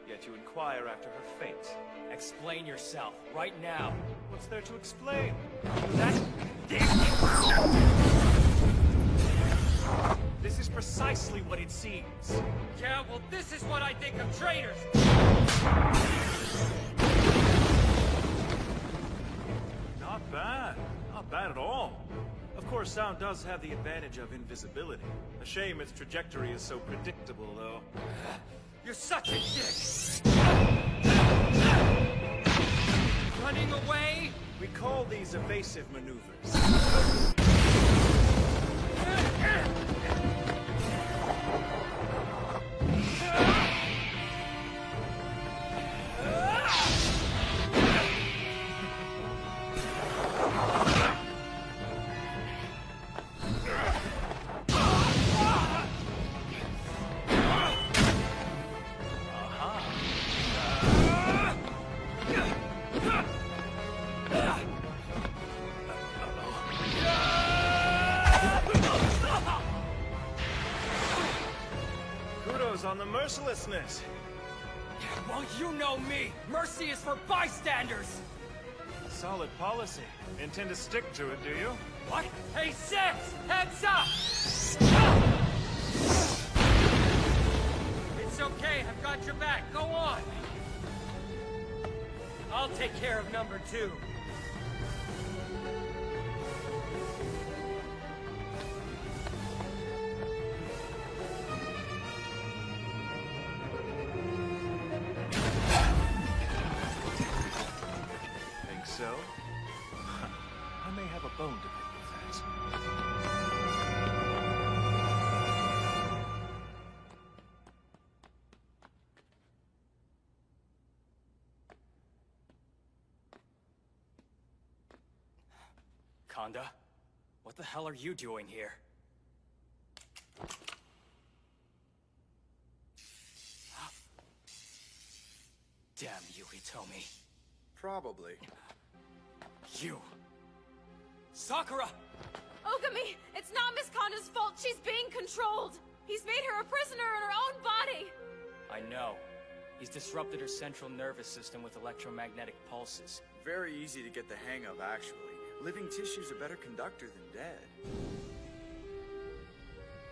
Yet you inquire after her fate. Explain yourself, right now. What's there to explain? This is precisely what it seems. Yeah, well, this is what I think of traitors. Not bad. Not bad at all. Of course, sound does have the advantage of invisibility. A shame its trajectory is so predictable, though. You're such a dick! Running away? We call these evasive maneuvers. On the mercilessness. Well, you know me. Mercy is for bystanders. Solid policy. Intend to stick to it, do you? What? Hey, 6! Heads up! It's okay. I've got your back. Go on. I'll take care of number 2. So? I may have a bone to pick with that. Kanda? What the hell are you doing here? Damn you, Hitomi. Probably. You! Sakura! Ogami! It's not Miss Kanda's fault! She's being controlled! He's made her a prisoner in her own body! I know. He's disrupted her central nervous system with electromagnetic pulses. Very easy to get the hang of, actually. Living tissue's a better conductor than dead.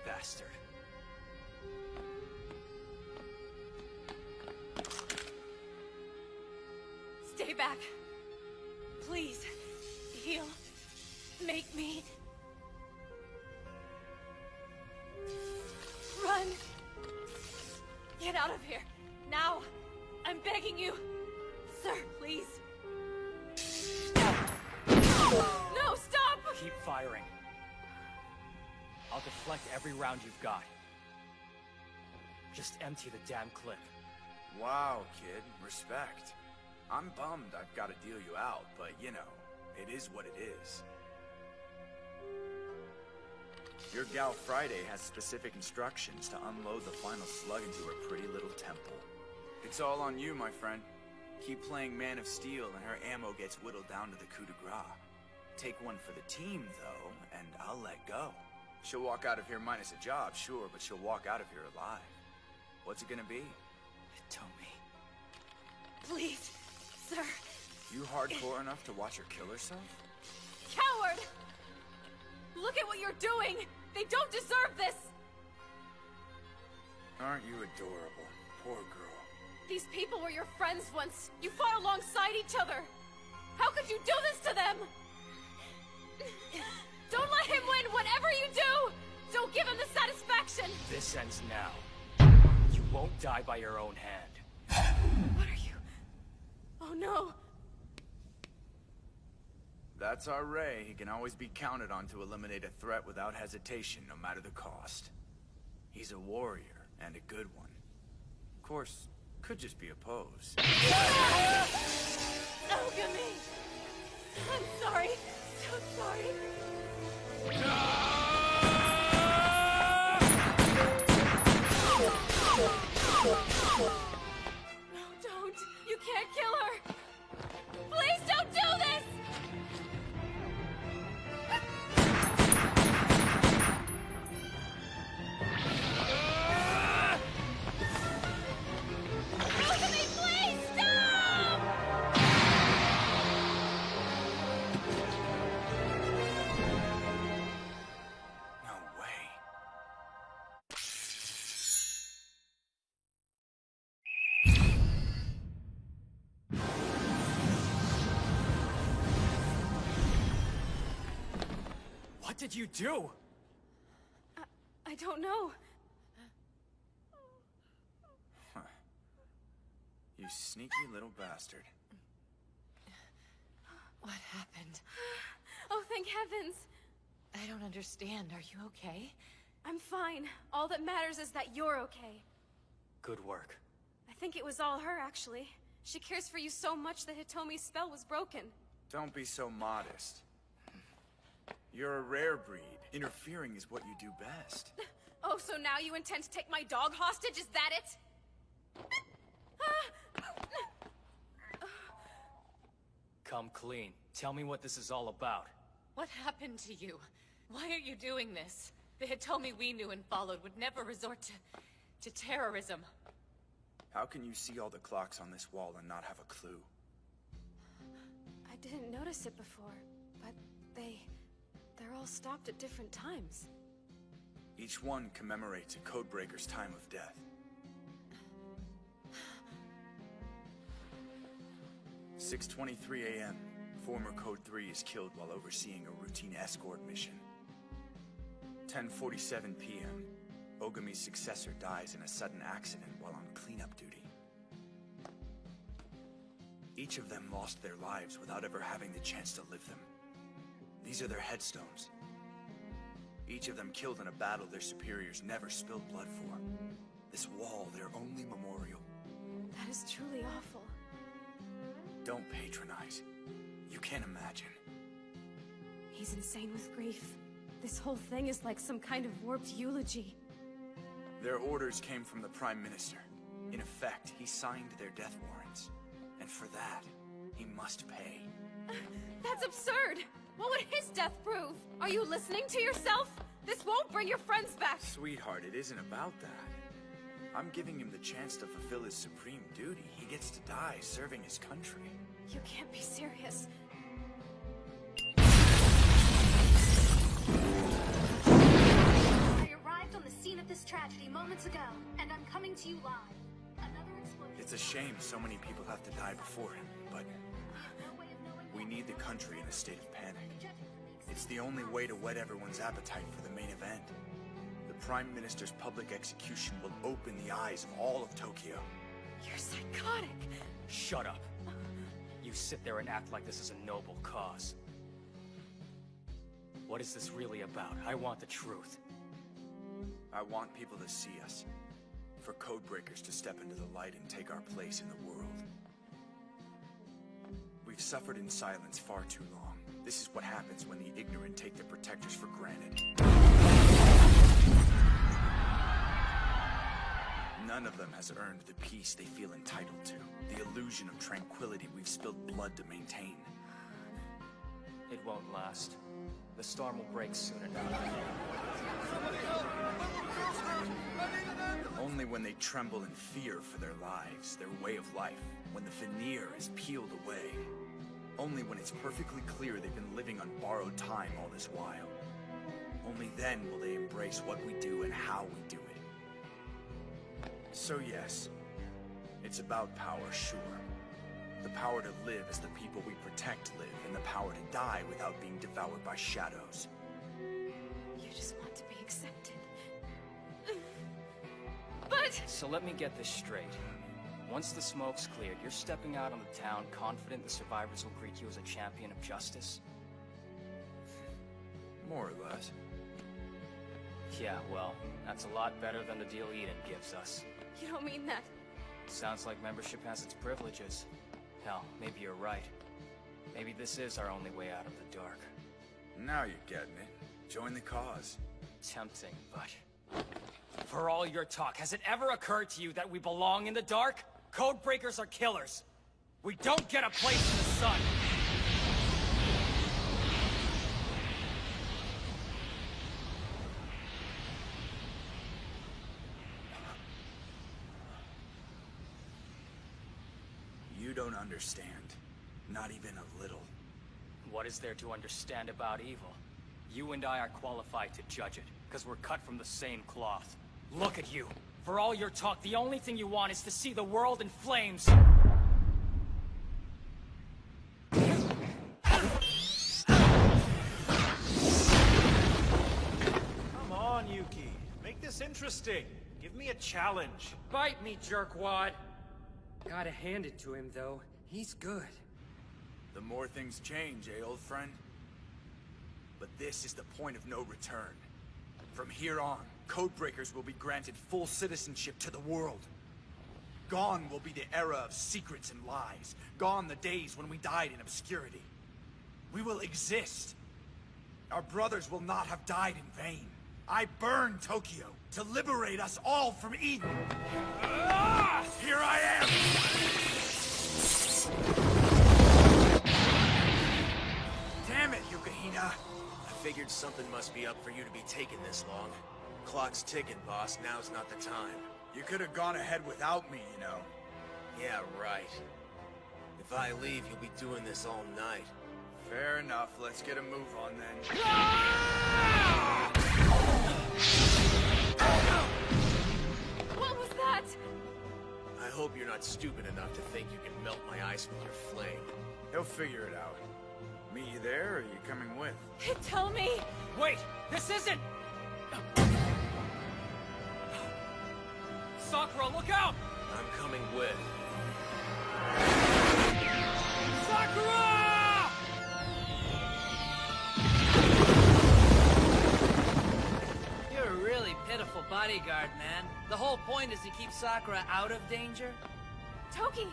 Bastard. Stay back. Please. Heal. Make me. Run. Get out of here. Now. I'm begging you. Sir, please. No, stop! Keep firing. I'll deflect every round you've got. Just empty the damn clip. Wow, kid. Respect. I'm bummed I've got to deal you out, but you know, it is what it is. Your gal Friday has specific instructions to unload the final slug into her pretty little temple. It's all on you, my friend. Keep playing Man of Steel and her ammo gets whittled down to the coup de grace. Take one for the team, though, and I'll let go. She'll walk out of here minus a job, sure, but she'll walk out of here alive. What's it gonna be? Hitomi. Please, sir. You hardcore enough to watch her kill herself? Coward! Look at what you're doing! They don't deserve this! Aren't you adorable? Poor girl. These people were your friends once. You fought alongside each other. How could you do this to them? Don't let him win, whatever you do! Don't give him the satisfaction! This ends now. You won't die by your own hand. What are you? Oh no. That's our Ray. He can always be counted on to eliminate a threat without hesitation, no matter the cost. He's a warrior, and a good one. Of course, could just be a pose. Ogami! I'm sorry. So sorry. No, don't. You can't kill her. Please don't do this! Ogami, please stop! No way. What did you do? I don't know. Huh. You sneaky little bastard. What happened? Oh, thank heavens. I don't understand. Are you okay? I'm fine. All that matters is that you're okay. Good work. I think it was all her, actually. She cares for you so much that Hitomi's spell was broken. Don't be so modest. You're a rare breed. Interfering is what you do best. Oh, so now you intend to take my dog hostage? Is that it? Come clean. Tell me what this is all about. What happened to you? Why are you doing this? The Hitomi we knew and followed would never resort to terrorism. How can you see all the clocks on this wall and not have a clue? I didn't notice it before, but they're all stopped at different times. Each one commemorates a Codebreaker's time of death. 6:23 a.m. Former Code 3 is killed while overseeing a routine escort mission. 10:47 p.m. Ogami's successor dies in a sudden accident while on cleanup duty. Each of them lost their lives without ever having the chance to live them. These are their headstones. Each of them killed in a battle their superiors never spilled blood for. This wall, their only memorial. That is truly awful. Don't patronize. You can't imagine. He's insane with grief. This whole thing is like some kind of warped eulogy. Their orders came from the Prime Minister. In effect, he signed their death warrants. And for that, he must pay. That's absurd! What would his death prove? Are you listening to yourself? This won't bring your friends back! Sweetheart, it isn't about that. I'm giving him the chance to fulfill his supreme duty. He gets to die serving his country. You can't be serious. I arrived on the scene of this tragedy moments ago, and I'm coming to you live. Another explosion. It's a shame so many people have to die before him, but we need the country in a state of panic. It's the only way to whet everyone's appetite for the main event. The Prime Minister's public execution will open the eyes of all of Tokyo. You're psychotic! Shut up. You sit there and act like this is a noble cause. What is this really about? I want the truth. I want people to see us. For Codebreakers to step into the light and take our place in the world. We've suffered in silence far too long. This is what happens when the ignorant take their protectors for granted. None of them has earned the peace they feel entitled to. The illusion of tranquility we've spilled blood to maintain. It won't last. The storm will break soon enough. Only when they tremble in fear for their lives, their way of life, when the veneer is peeled away. Only when it's perfectly clear they've been living on borrowed time all this while. Only then will they embrace what we do and how we do it. So yes, It's about power, sure. The power to live as the people we protect live, and the power to die without being devoured by shadows. You just want to be accepted. But... So let me get this straight. Once the smoke's cleared, you're stepping out on the town confident the survivors will greet you as a champion of justice? More or less. Yeah, well, that's a lot better than the deal Eden gives us. You don't mean that. Sounds like membership has its privileges. Hell, maybe you're right. Maybe this is our only way out of the dark. Now you're getting it. Join the cause. Tempting, but... For all your talk, has it ever occurred to you that we belong in the dark? Codebreakers are killers. We don't get a place in the sun. You don't understand. Not even a little. What is there to understand about evil? You and I are qualified to judge it, because we're cut from the same cloth. Look at you. For all your talk, the only thing you want is to see the world in flames. Come on, Yuki. Make this interesting. Give me a challenge. Bite me, jerkwad. Gotta hand it to him, though. He's good. The more things change, eh, old friend? But this is the point of no return. From here on, Codebreakers will be granted full citizenship to the world. Gone will be the era of secrets and lies. Gone the days when we died in obscurity. We will exist. Our brothers will not have died in vain. I burned Tokyo to liberate us all from Eden. Here I am! Damn it, Yukahina! I figured something must be up for you to be taking this long. Clock's ticking, boss. Now's not the time. You could have gone ahead without me, you know. Yeah, right. If I leave, you'll be doing this all night. Fair enough. Let's get a move on then. What was that? I hope you're not stupid enough to think you can melt my ice with your flame. He'll figure it out. Meet you there, or are you coming with? Tell me! Wait! This isn't... Sakura, look out! I'm coming with. Sakura! You're a really pitiful bodyguard, man. The whole point is to keep Sakura out of danger. Toki!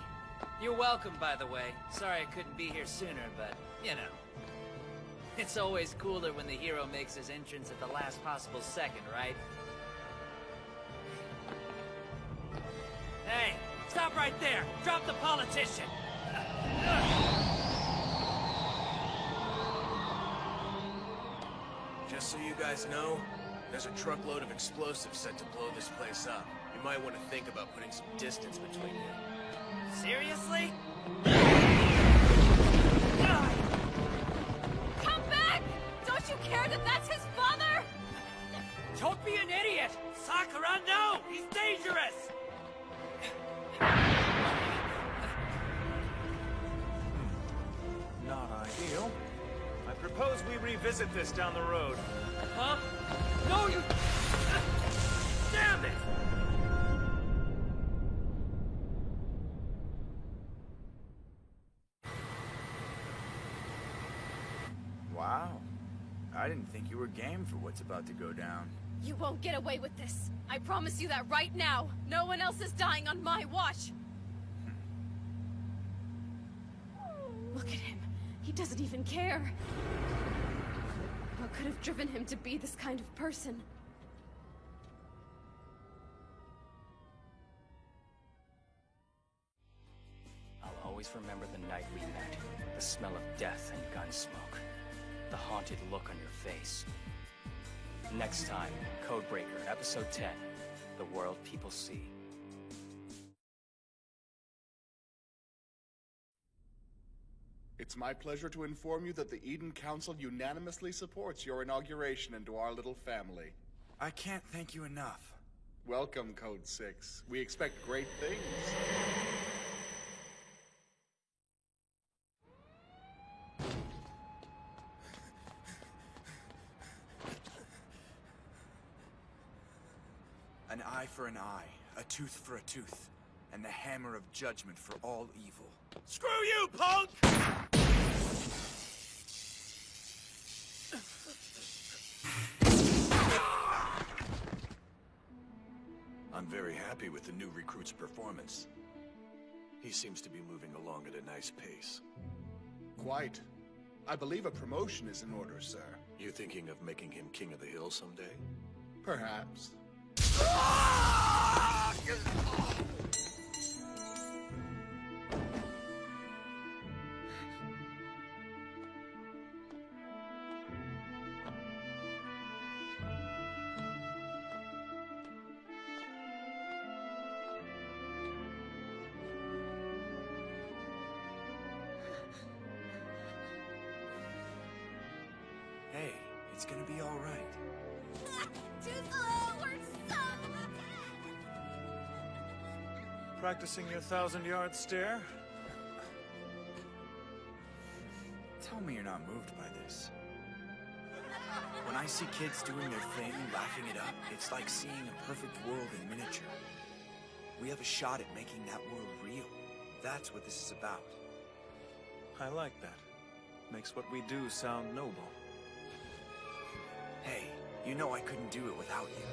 You're welcome, by the way. Sorry I couldn't be here sooner, but, you know. It's always cooler when the hero makes his entrance at the last possible second, right? Hey, stop right there! Drop the politician! Just so you guys know, there's a truckload of explosives set to blow this place up. You might want to think about putting some distance between you. Seriously? Come back! Don't you care that that's his father? Don't be an idiot! Sakura, no! He's dangerous! Not ideal. I propose we revisit this down the road. Huh? No, you... Damn it! Wow. I didn't think you were game for what's about to go down. You won't get away with this. I promise you that right now. No one else is dying on my watch. Look at him. He doesn't even care. What could have driven him to be this kind of person? I'll always remember the night we met. The smell of death and gun smoke. The haunted look on your face. Next time, Codebreaker, Episode 10. The World People See. It's my pleasure to inform you that the Eden Council unanimously supports your inauguration into our little family. I can't thank you enough. Welcome, Code 6. We expect great things. An eye for an eye, a tooth for a tooth, and the hammer of judgment for all evil. Screw you, punk! I'm very happy with the new recruit's performance. He seems to be moving along at a nice pace. Quite. I believe a promotion is in order, sir. You thinking of making him king of the hill someday? Perhaps. Hey, it's gonna be all right. Too slow! We're so... Practicing your 1,000-yard stare? Tell me you're not moved by this. When I see kids doing their thing, laughing it up, it's like seeing a perfect world in miniature. We have a shot at making that world real. That's what this is about. I like that. Makes what we do sound noble. Hey, you know I couldn't do it without you.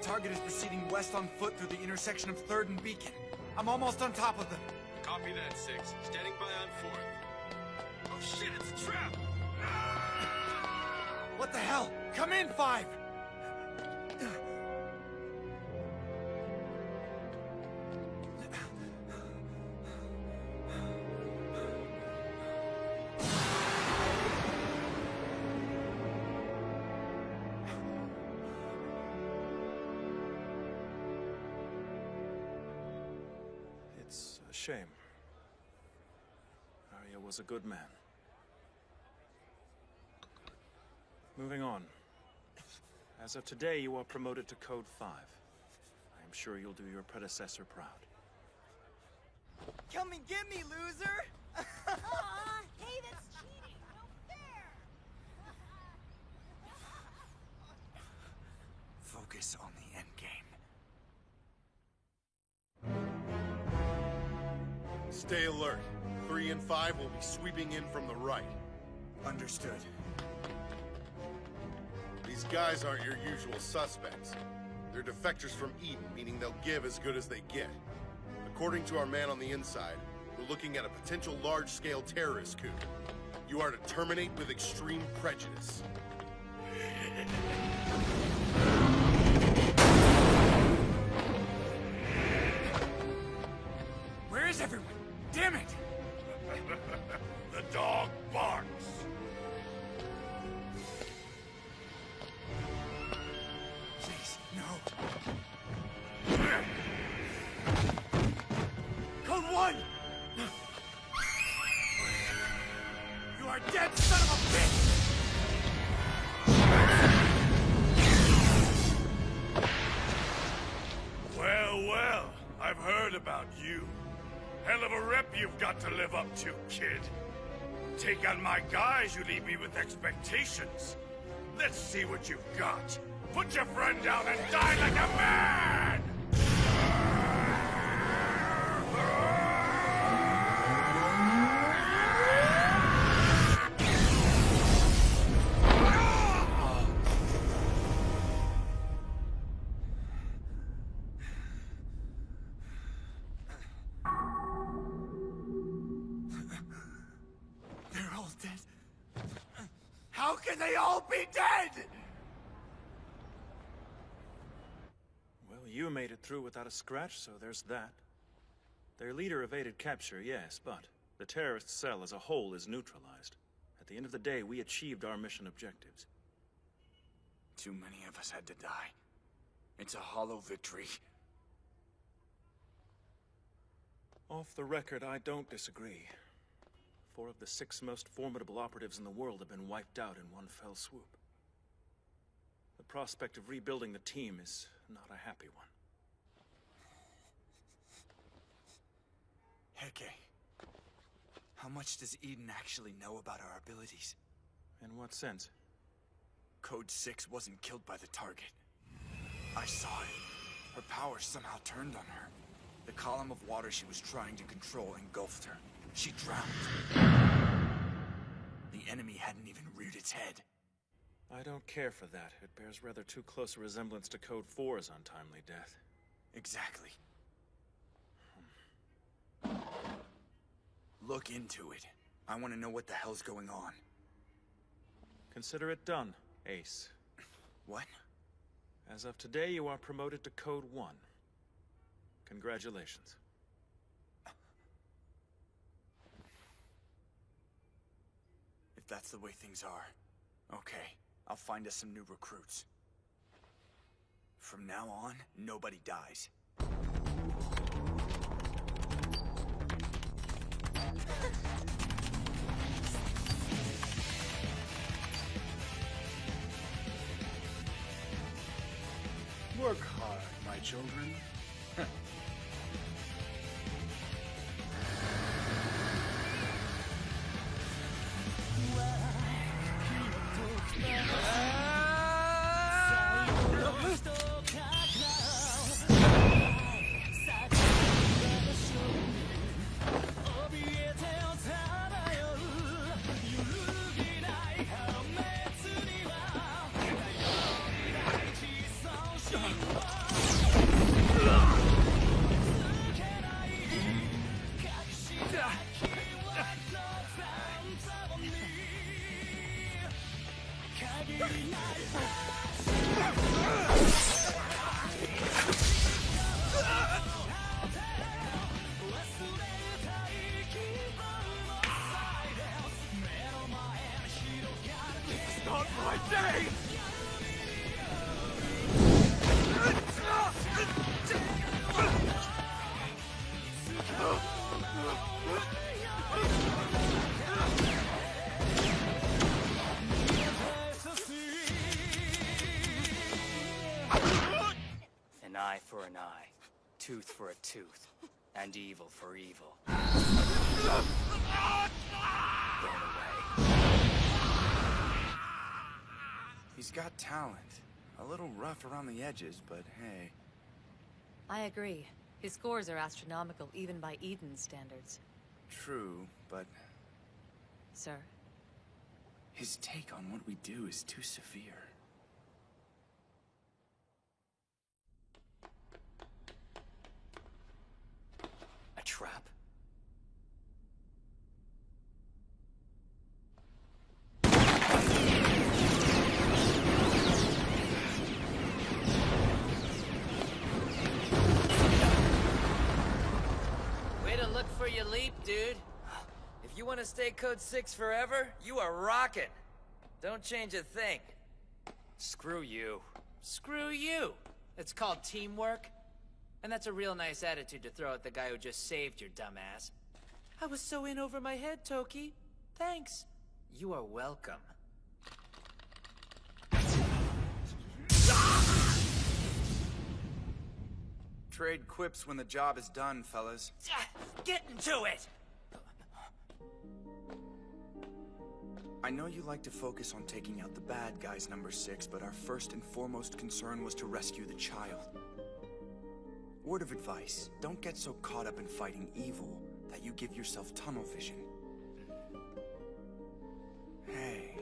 Target is proceeding west on foot through the intersection of 3rd and Beacon. I'm almost on top of them. Copy that, 6. Standing by on 4th. Oh shit, it's a trap! What the hell? Come in, 5! It's a shame. Arya was a good man. Moving on. As of today, you are promoted to Code 5. I am sure you'll do your predecessor proud. Come and get me, loser! Aw, hey, that's cheating! No fair! Focus on the end game. Stay alert. 3 and 5 will be sweeping in from the right. Understood. These guys aren't your usual suspects. They're defectors from Eden, meaning they'll give as good as they get. According to our man on the inside, we're looking at a potential large-scale terrorist coup. You are to terminate with extreme prejudice. Where is everyone? Damn it! The dog barks. Please, no. Code 1! You are dead, son of a bitch! Well, I've heard about you. Hell of a rep you've got to live up to, kid. Take on my guys, you leave me with expectations. Let's see what you've got. Put your friend down and die like a man! They're all dead. How can they all be dead? Well, you made it through without a scratch, so there's that. Their leader evaded capture, yes, but the terrorist cell as a whole is neutralized. At the end of the day, we achieved our mission objectives. Too many of us had to die. It's a hollow victory. Off the record, I don't disagree. 4 of the 6 most formidable operatives in the world have been wiped out in one fell swoop. The prospect of rebuilding the team is not a happy one. Heke, how much does Eden actually know about our abilities? In what sense? Code 6 wasn't killed by the target. I saw it. Her power somehow turned on her. The column of water she was trying to control engulfed her. She drowned. The enemy hadn't even reared its head. I don't care for that. It bears rather too close a resemblance to Code 4's untimely death. Exactly. Look into it. I want to know what the hell's going on. Consider it done, Ace. What? As of today, you are promoted to Code 1. Congratulations. If that's the way things are, okay. I'll find us some new recruits. From now on, nobody dies. Work hard, my children. Not my day! An eye for an eye, tooth for a tooth, and evil for evil. Burn away. He's got talent. A little rough around the edges, but hey. I agree. His scores are astronomical even by Eden's standards. True, but Sir? his take on what we do is too severe. A trap? Way to look for your leap, dude. If you want to stay Code 6 forever, you are rockin'. Don't change a thing. Screw you. Screw you. It's called teamwork. And that's a real nice attitude to throw at the guy who just saved your dumbass. I was so in over my head, Toki. Thanks. You are welcome. Trade quips when the job is done, fellas. Get into it! I know you like to focus on taking out the bad guys, Number 6, but our first and foremost concern was to rescue the child. Word of advice, don't get so caught up in fighting evil that you give yourself tunnel vision. Hey,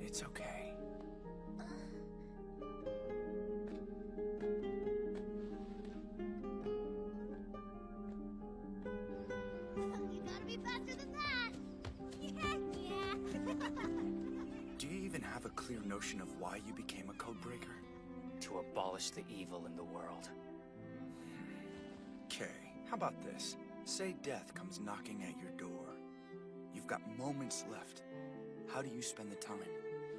it's okay. You gotta be faster than that! Yeah. Do you even have a clear notion of why you became a codebreaker? To abolish the evil in the world. Okay, how about this? Say death comes knocking at your door. You've got moments left. How do you spend the time?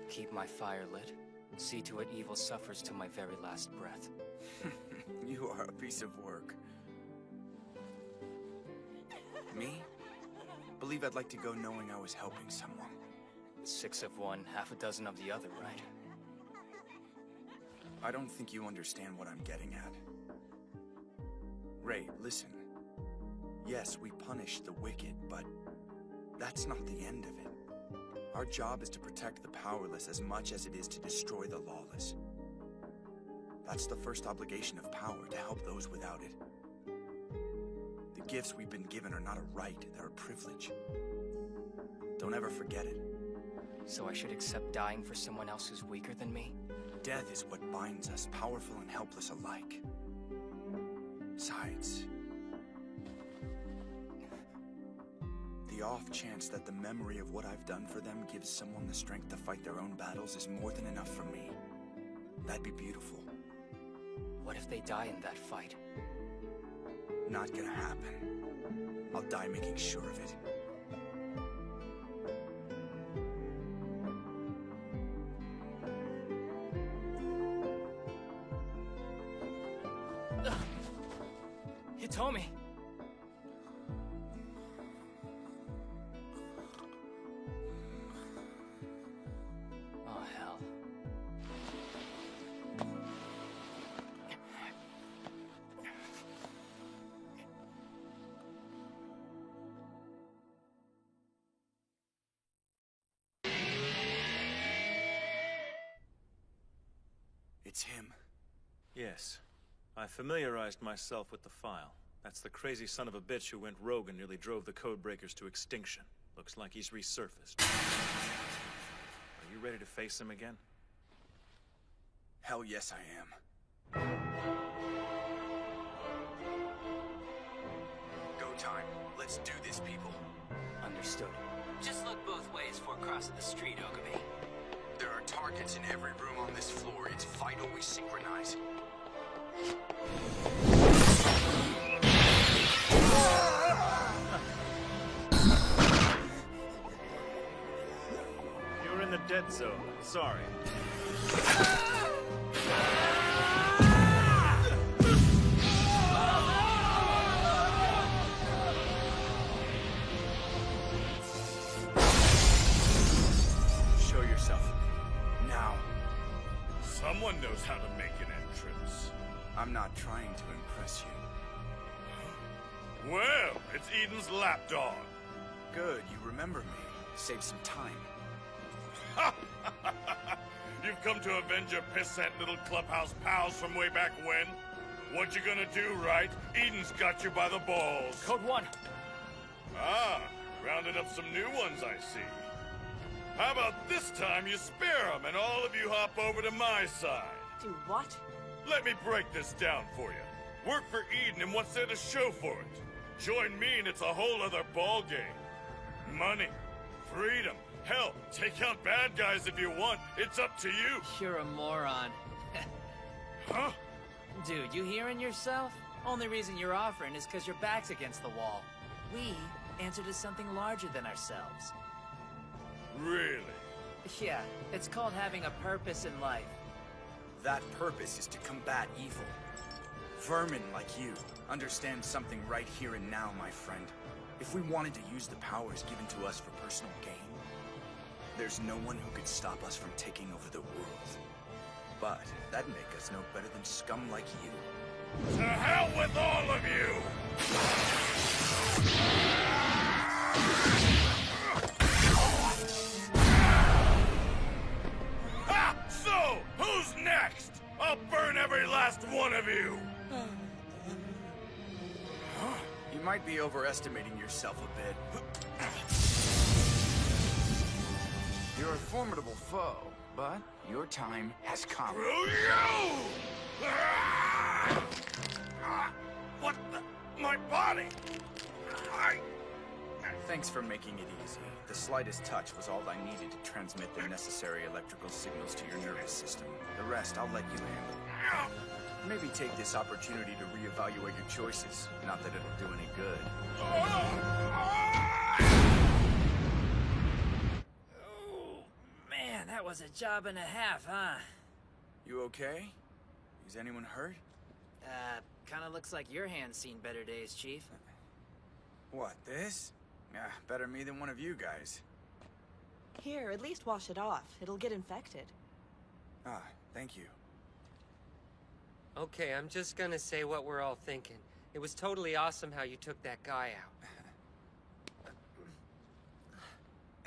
Keep my fire lit. See to it evil suffers to my very last breath. You are a piece of work. Me? Believe I'd like to go knowing I was helping someone. 6 of one, half a dozen of the other, right? I don't think you understand what I'm getting at. Ray, listen. Yes, we punish the wicked, but that's not the end of it. Our job is to protect the powerless as much as it is to destroy the lawless. That's the first obligation of power, to help those without it. The gifts we've been given are not a right, they're a privilege. Don't ever forget it. So I should accept dying for someone else who's weaker than me? Death is what binds us, powerful and helpless alike. Besides, the off chance that the memory of what I've done for them gives someone the strength to fight their own battles is more than enough for me. That'd be beautiful. What if they die in that fight? Not gonna happen. I'll die making sure of it. Hitomi! Oh, hell. It's him. Yes. I familiarized myself with the file. That's the crazy son of a bitch who went rogue and nearly drove the Codebreakers to extinction. Looks like he's resurfaced. Are you ready to face him again? Hell yes, I am. Go time. Let's do this, people. Understood. Just look both ways before crossing the street, Ogami. There are targets in every room on this floor. It's vital we synchronize. You're in the dead zone. Sorry. Show yourself. Now. Someone knows how to make an entrance. I'm not trying to impress you. Well, it's Eden's lapdog. Good, you remember me. Save some time. You've come to avenge your pissant little clubhouse pals from way back when? What you gonna do, right? Eden's got you by the balls. Code 1. Ah, rounded up some new ones, I see. How about this time you spare them and all of you hop over to my side? Do what? Let me break this down for you. Work for Eden and what's there to show for it? Join me and it's a whole other ballgame. Money, freedom, hell, take out bad guys if you want. It's up to you. You're a moron. Huh? Dude, you hearing yourself? Only reason you're offering is because your back's against the wall. We answer to something larger than ourselves. Really? Yeah, it's called having a purpose in life. That purpose is to combat evil. Vermin like you understand something right here and now, my friend. If we wanted to use the powers given to us for personal gain, there's no one who could stop us from taking over the world. But that'd make us no better than scum like you. To hell with all of you! Ha! So, who's next? I'll burn every last one of you! You might be overestimating yourself a bit. You're a formidable foe, but your time has come. Screw you! What the? My body! Thanks for making it easy. The slightest touch was all I needed to transmit the necessary electrical signals to your nervous system. The rest I'll let you handle. Maybe take this opportunity to reevaluate your choices. Not that it'll do any good. Oh, man, that was a job and a half, huh? You okay? Is anyone hurt? Kinda looks like your hand's seen better days, Chief. What, this? Better me than one of you guys. Here, at least wash it off. It'll get infected. Ah, thank you. Okay, I'm just gonna say what we're all thinking. It was totally awesome how you took that guy out.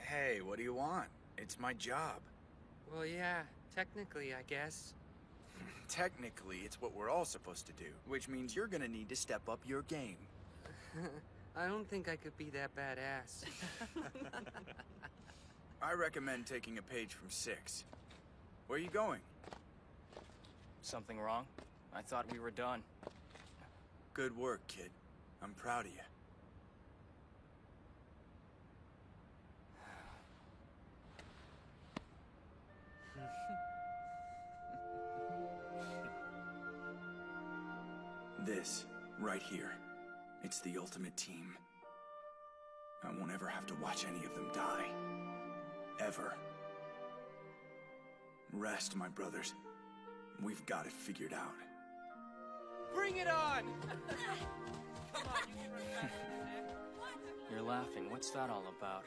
Hey, what do you want? It's my job. Well, yeah, technically, I guess. Technically, it's what we're all supposed to do, which means you're gonna need to step up your game. I don't think I could be that badass. I recommend taking a page from 6. Where are you going? Something wrong? I thought we were done. Good work, kid. I'm proud of you. This, right here, it's the ultimate team. I won't ever have to watch any of them die. Ever. Rest, my brothers. We've got it figured out. Bring it on! You're laughing. What's that all about?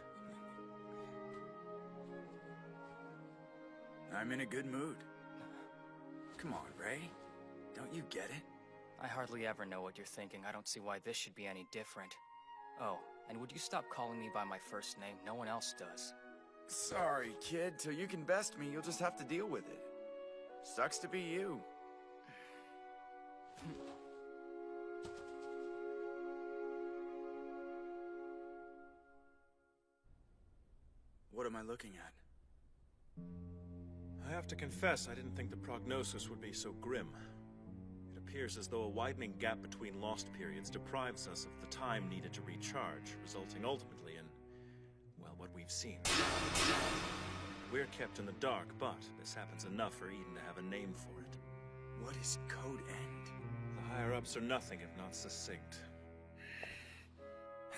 I'm in a good mood. Come on, Ray. Don't you get it? I hardly ever know what you're thinking. I don't see why this should be any different. Oh, and would you stop calling me by my first name? No one else does. Sorry, kid. Till you can best me, you'll just have to deal with it. Sucks to be you. What am I looking at? I have to confess, I didn't think the prognosis would be so grim. It appears as though a widening gap between lost periods deprives us of the time needed to recharge, resulting ultimately in, well, what we've seen. We're kept in the dark, but this happens enough for Eden to have a name for it. What is Code End? The higher-ups are nothing if not succinct.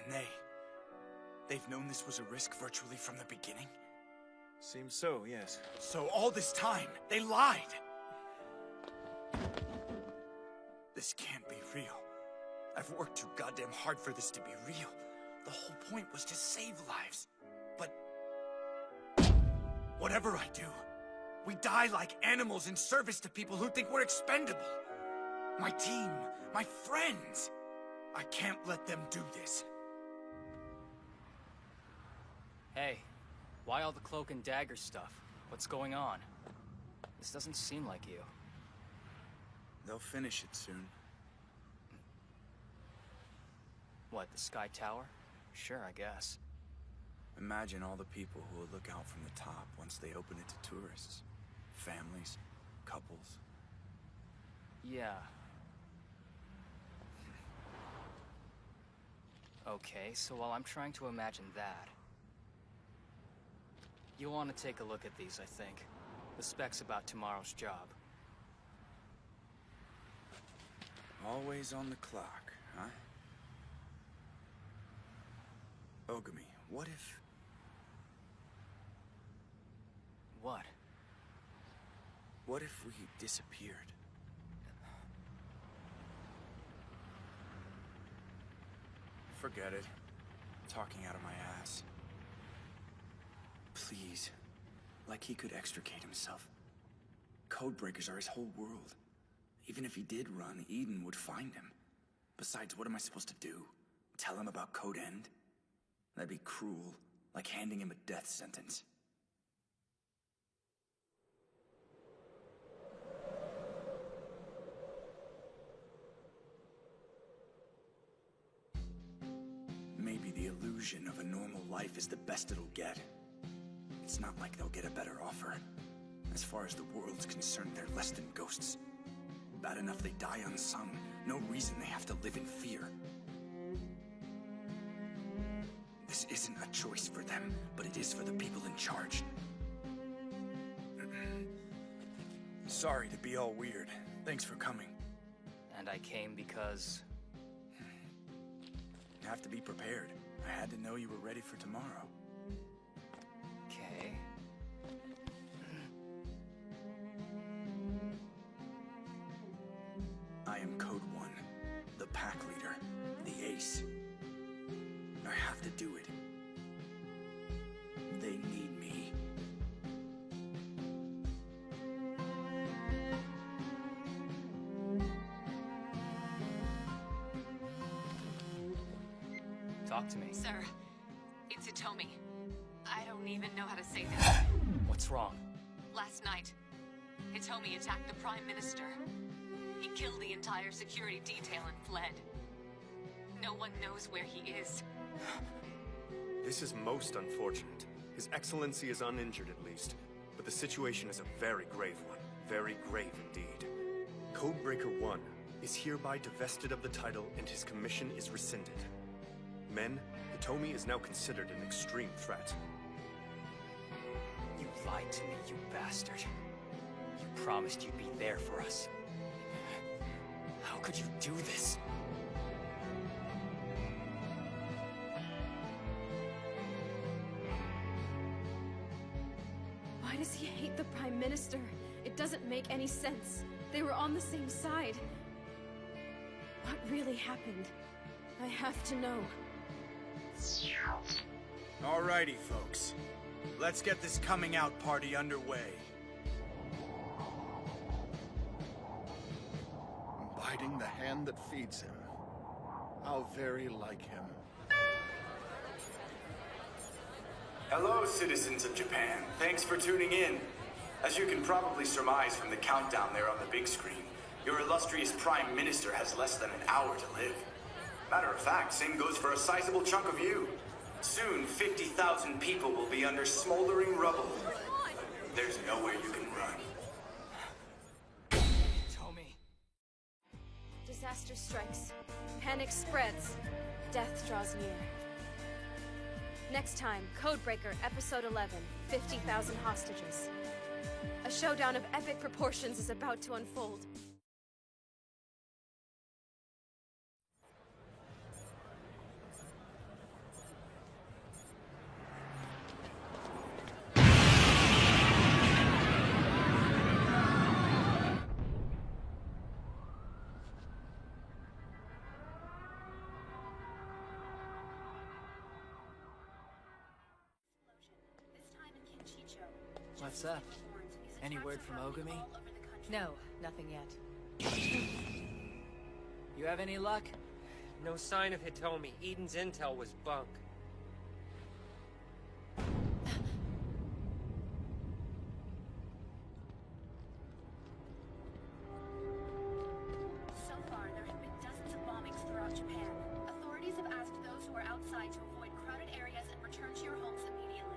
And they've known this was a risk virtually from the beginning? Seems so, yes. So all this time, they lied! This can't be real. I've worked too goddamn hard for this to be real. The whole point was to save lives. But whatever I do, we die like animals in service to people who think we're expendable. My team, my friends. I can't let them do this. Hey, why all the cloak and dagger stuff? What's going on? This doesn't seem like you. They'll finish it soon. What, the Sky Tower? Sure, I guess. Imagine all the people who will look out from the top once they open it to tourists. Families, couples. Yeah. Okay, so while I'm trying to imagine that, you'll want to take a look at these, I think. The specs about tomorrow's job. Always on the clock, huh? Ogami, what if... What? What if we disappeared? Forget it. Talking out of my ass. Please. Like he could extricate himself. Codebreakers are his whole world. Even if he did run, Eden would find him. Besides, what am I supposed to do? Tell him about Code End? That'd be cruel. Like handing him a death sentence. Maybe the illusion of a normal life is the best it'll get. It's not like they'll get a better offer. As far as the world's concerned, they're less than ghosts. Bad enough they die unsung. No reason they have to live in fear. This isn't a choice for them, but it is for the people in charge. Sorry to be all weird. Thanks for coming. And I came because... You have to be prepared. I had to know you were ready for tomorrow. Okay. I am Code 1, the pack leader, the ace. I have to do it. They need me. Talk to me. Sir, it's Hitomi. I don't even know how to say this. What's wrong? Last night, Hitomi attacked the Prime Minister. He killed the entire security detail and fled. No one knows where he is. This is most unfortunate. His Excellency is uninjured at least, but the situation is a very grave one. Very grave indeed. Codebreaker 1 is hereby divested of the title and his commission is rescinded. Men, Hitomi is now considered an extreme threat. You lied to me, you bastard. You promised you'd be there for us. How could you do this? Why does he hate the Prime Minister? It doesn't make any sense. They were on the same side. What really happened? I have to know. Alrighty, folks. Let's get this coming out party underway. Biting the hand that feeds him. How very like him. Hello, citizens of Japan. Thanks for tuning in. As you can probably surmise from the countdown there on the big screen, your illustrious Prime Minister has less than an hour to live. Matter of fact, same goes for a sizable chunk of you. Soon, 50,000 people will be under smoldering rubble. There's nowhere you can run. Tommy. Disaster strikes. Panic spreads. Death draws near. Next time, Codebreaker, Episode 11, 50,000 Hostages. A showdown of epic proportions is about to unfold. What's up? Any word from Ogami? No, nothing yet. You have any luck? No sign of Hitomi. Eden's intel was bunk. So far, there have been dozens of bombings throughout Japan. Authorities have asked those who are outside to avoid crowded areas and return to your homes immediately.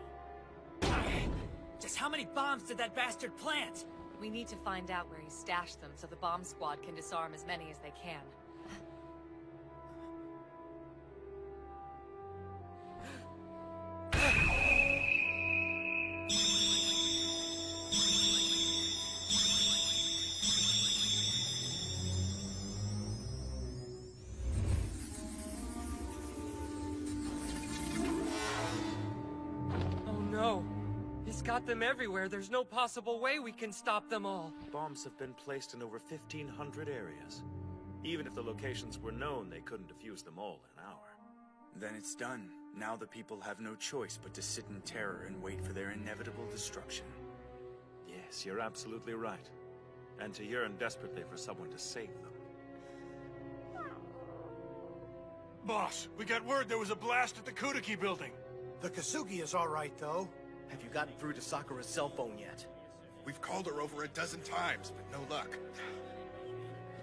Just how many bombs did that bastard plant? We need to find out where he stashed them so the bomb squad can disarm as many as they can. Oh no! He's got them everywhere. There's no possible way we can stop them all. Bombs have been placed in over 1,500 areas. Even if the locations were known, they couldn't defuse them all in an hour. Then it's done. Now the people have no choice but to sit in terror and wait for their inevitable destruction. Yes, you're absolutely right. And to yearn desperately for someone to save them. Boss, we got word there was a blast at the Kudaki building. The Kasugi is all right, though. Have you gotten through to Sakura's cell phone yet? We've called her over a dozen times, but no luck.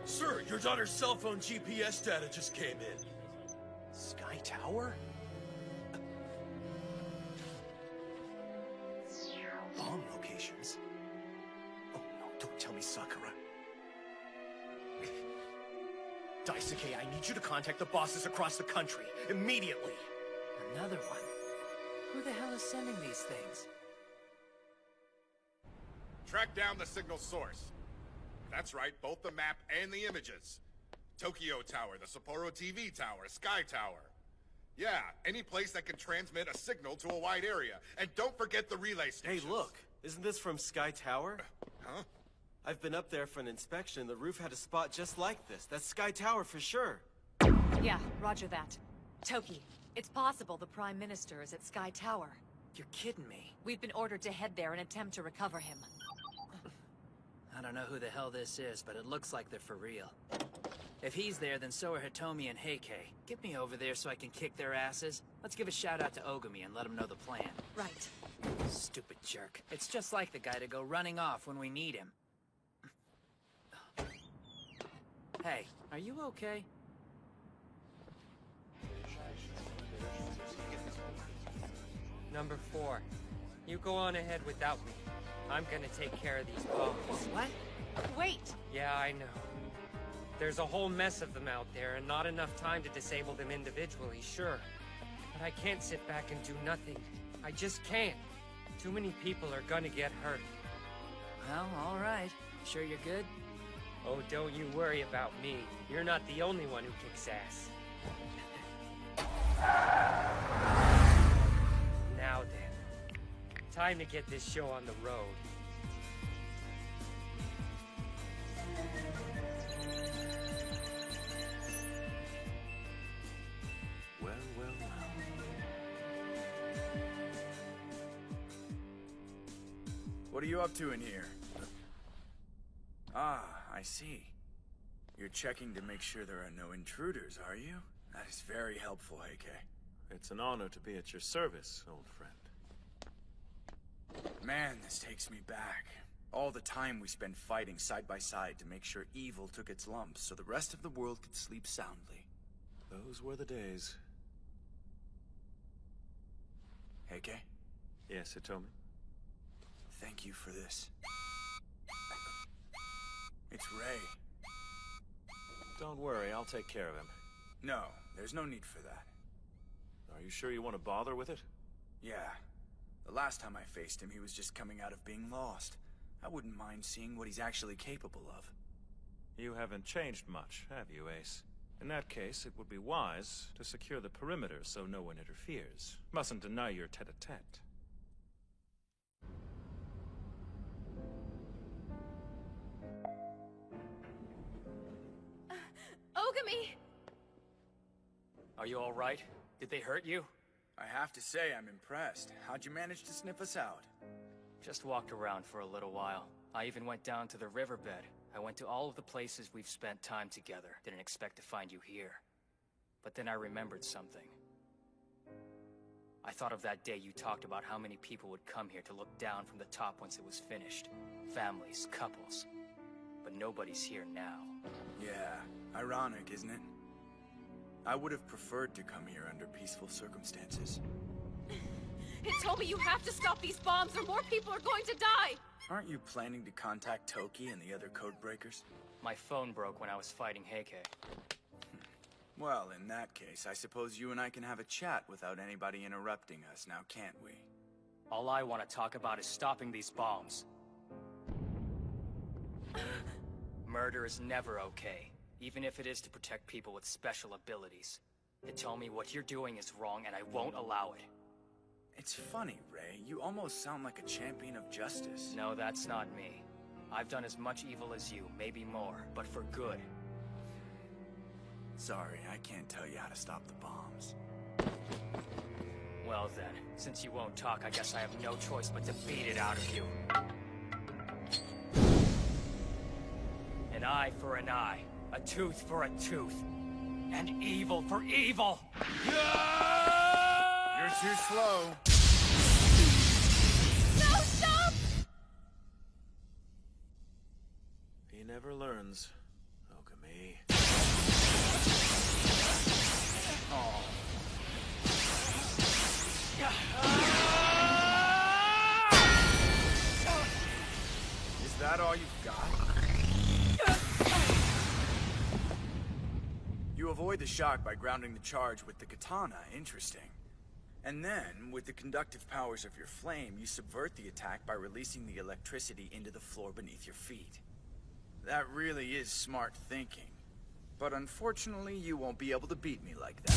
Sir, your daughter's cell phone GPS data just came in. Sky Tower? Bomb locations? Oh no, don't tell me Sakura. Daisuke, I need you to contact the bosses across the country, immediately! Another one? Who the hell is sending these things? Track down the signal source. That's right, both the map and the images. Tokyo Tower, the Sapporo TV Tower, Sky Tower. Yeah, any place that can transmit a signal to a wide area. And don't forget the relay stations. Hey, look. Isn't this from Sky Tower? Huh? I've been up there for an inspection. The roof had a spot just like this. That's Sky Tower for sure. Yeah, roger that. Toki, it's possible the Prime Minister is at Sky Tower. You're kidding me. We've been ordered to head there and attempt to recover him. I don't know who the hell this is, but it looks like they're for real. If he's there, then so are Hitomi and Heike. Get me over there so I can kick their asses. Let's give a shout out to Ogami and let him know the plan. Right. Stupid jerk. It's just like the guy to go running off when we need him. Hey, are you okay? Number 4. You go on ahead without me. I'm gonna take care of these bombs. What? Wait! Yeah, I know. There's a whole mess of them out there, and not enough time to disable them individually, sure. But I can't sit back and do nothing. I just can't. Too many people are gonna get hurt. Well, alright. Sure you're good? Oh, don't you worry about me. You're not the only one who kicks ass. Now then, time to get this show on the road. Well, well, well. What are you up to in here? Ah, I see. You're checking to make sure there are no intruders, are you? That is very helpful, Heike. It's an honor to be at your service, old friend. Man, this takes me back. All the time we spent fighting side by side to make sure evil took its lumps so the rest of the world could sleep soundly. Those were the days. Heike? Yes, Hitomi? Thank you for this. It's Ray. Don't worry, I'll take care of him. No, there's no need for that. Are you sure you want to bother with it? Yeah. The last time I faced him, he was just coming out of being lost. I wouldn't mind seeing what he's actually capable of. You haven't changed much, have you, Ace? In that case, it would be wise to secure the perimeter so no one interferes. Mustn't deny your tete-a-tete. Ogami! Are you all right? Did they hurt you? I have to say I'm impressed. How'd you manage to sniff us out? Just walked around for a little while. I even went down to the riverbed. I went to all of the places we've spent time together. Didn't expect to find you here. But then I remembered something. I thought of that day you talked about how many people would come here to look down from the top once it was finished. Families, couples. But nobody's here now. Yeah, ironic, isn't it? I would have preferred to come here under peaceful circumstances. Hitomi, you have to stop these bombs or more people are going to die! Aren't you planning to contact Toki and the other codebreakers? My phone broke when I was fighting Heike. Well, in that case, I suppose you and I can have a chat without anybody interrupting us, now can't we? All I want to talk about is stopping these bombs. Murder is never okay, even if it is to protect people with special abilities. Hitomi, what you're doing is wrong and I won't allow it. It's funny, Ray. You almost sound like a champion of justice. No, that's not me. I've done as much evil as you, maybe more, but for good. Sorry, I can't tell you how to stop the bombs. Well then, since you won't talk, I guess I have no choice but to beat it out of you. An eye for an eye, a tooth for a tooth, and evil for evil! You're too slow. No, stop! He never learns, Ogami. Oh. Is that all you've got? You avoid the shock by grounding the charge with the katana. Interesting. And then, with the conductive powers of your flame, you subvert the attack by releasing the electricity into the floor beneath your feet. That really is smart thinking. But unfortunately, you won't be able to beat me like that.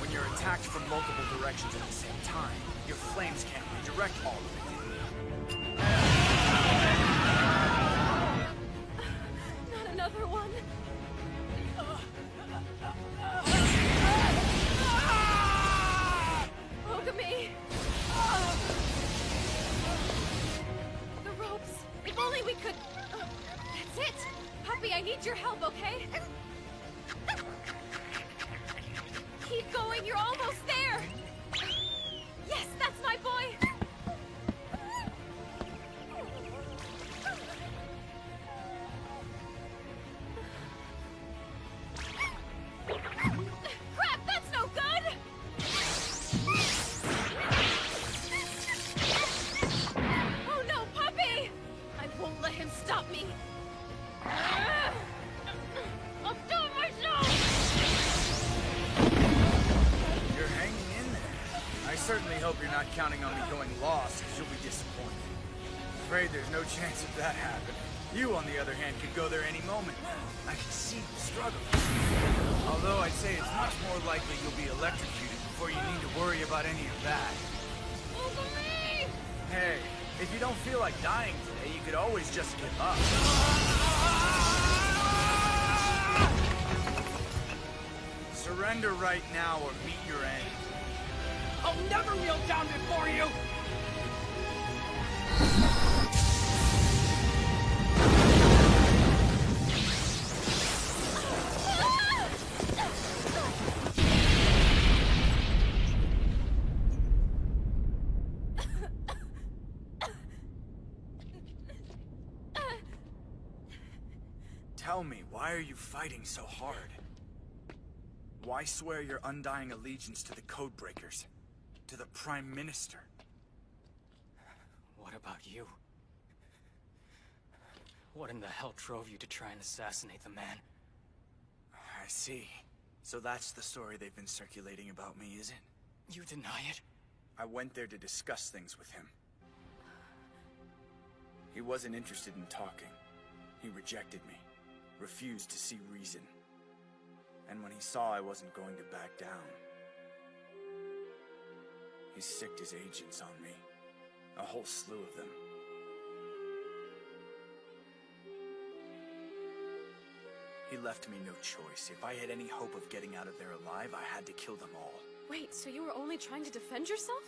When you're attacked from multiple directions at the same time, your flames can't redirect all of it. Not another one. Ogami! The ropes! If only we could... need your help, okay? Keep going, you're almost there! Yes, that's my boy! Crap, that's no good! Oh no, puppy! I won't let him stop me! I'll do it myself! You're hanging in there. I certainly hope you're not counting on me going lost, because you'll be disappointed. Afraid there's no chance of that happening. You, on the other hand, could go there any moment now. I can see you struggle. Although I'd say it's much more likely you'll be electrocuted before you need to worry about any of that. Hey, if you don't feel like dying today, you could always just give up. Surrender right now or meet your end. I'll never kneel down before you! Tell me, why are you fighting so hard? Why swear your undying allegiance to the Codebreakers? To the Prime Minister? What about you? What in the hell drove you to try and assassinate the man? I see. So that's the story they've been circulating about me, is it? You deny it? I went there to discuss things with him. He wasn't interested in talking. He rejected me. Refused to see reason. And when he saw I wasn't going to back down, he sicked his agents on me. A whole slew of them. He left me no choice. If I had any hope of getting out of there alive, I had to kill them all. Wait, so you were only trying to defend yourself?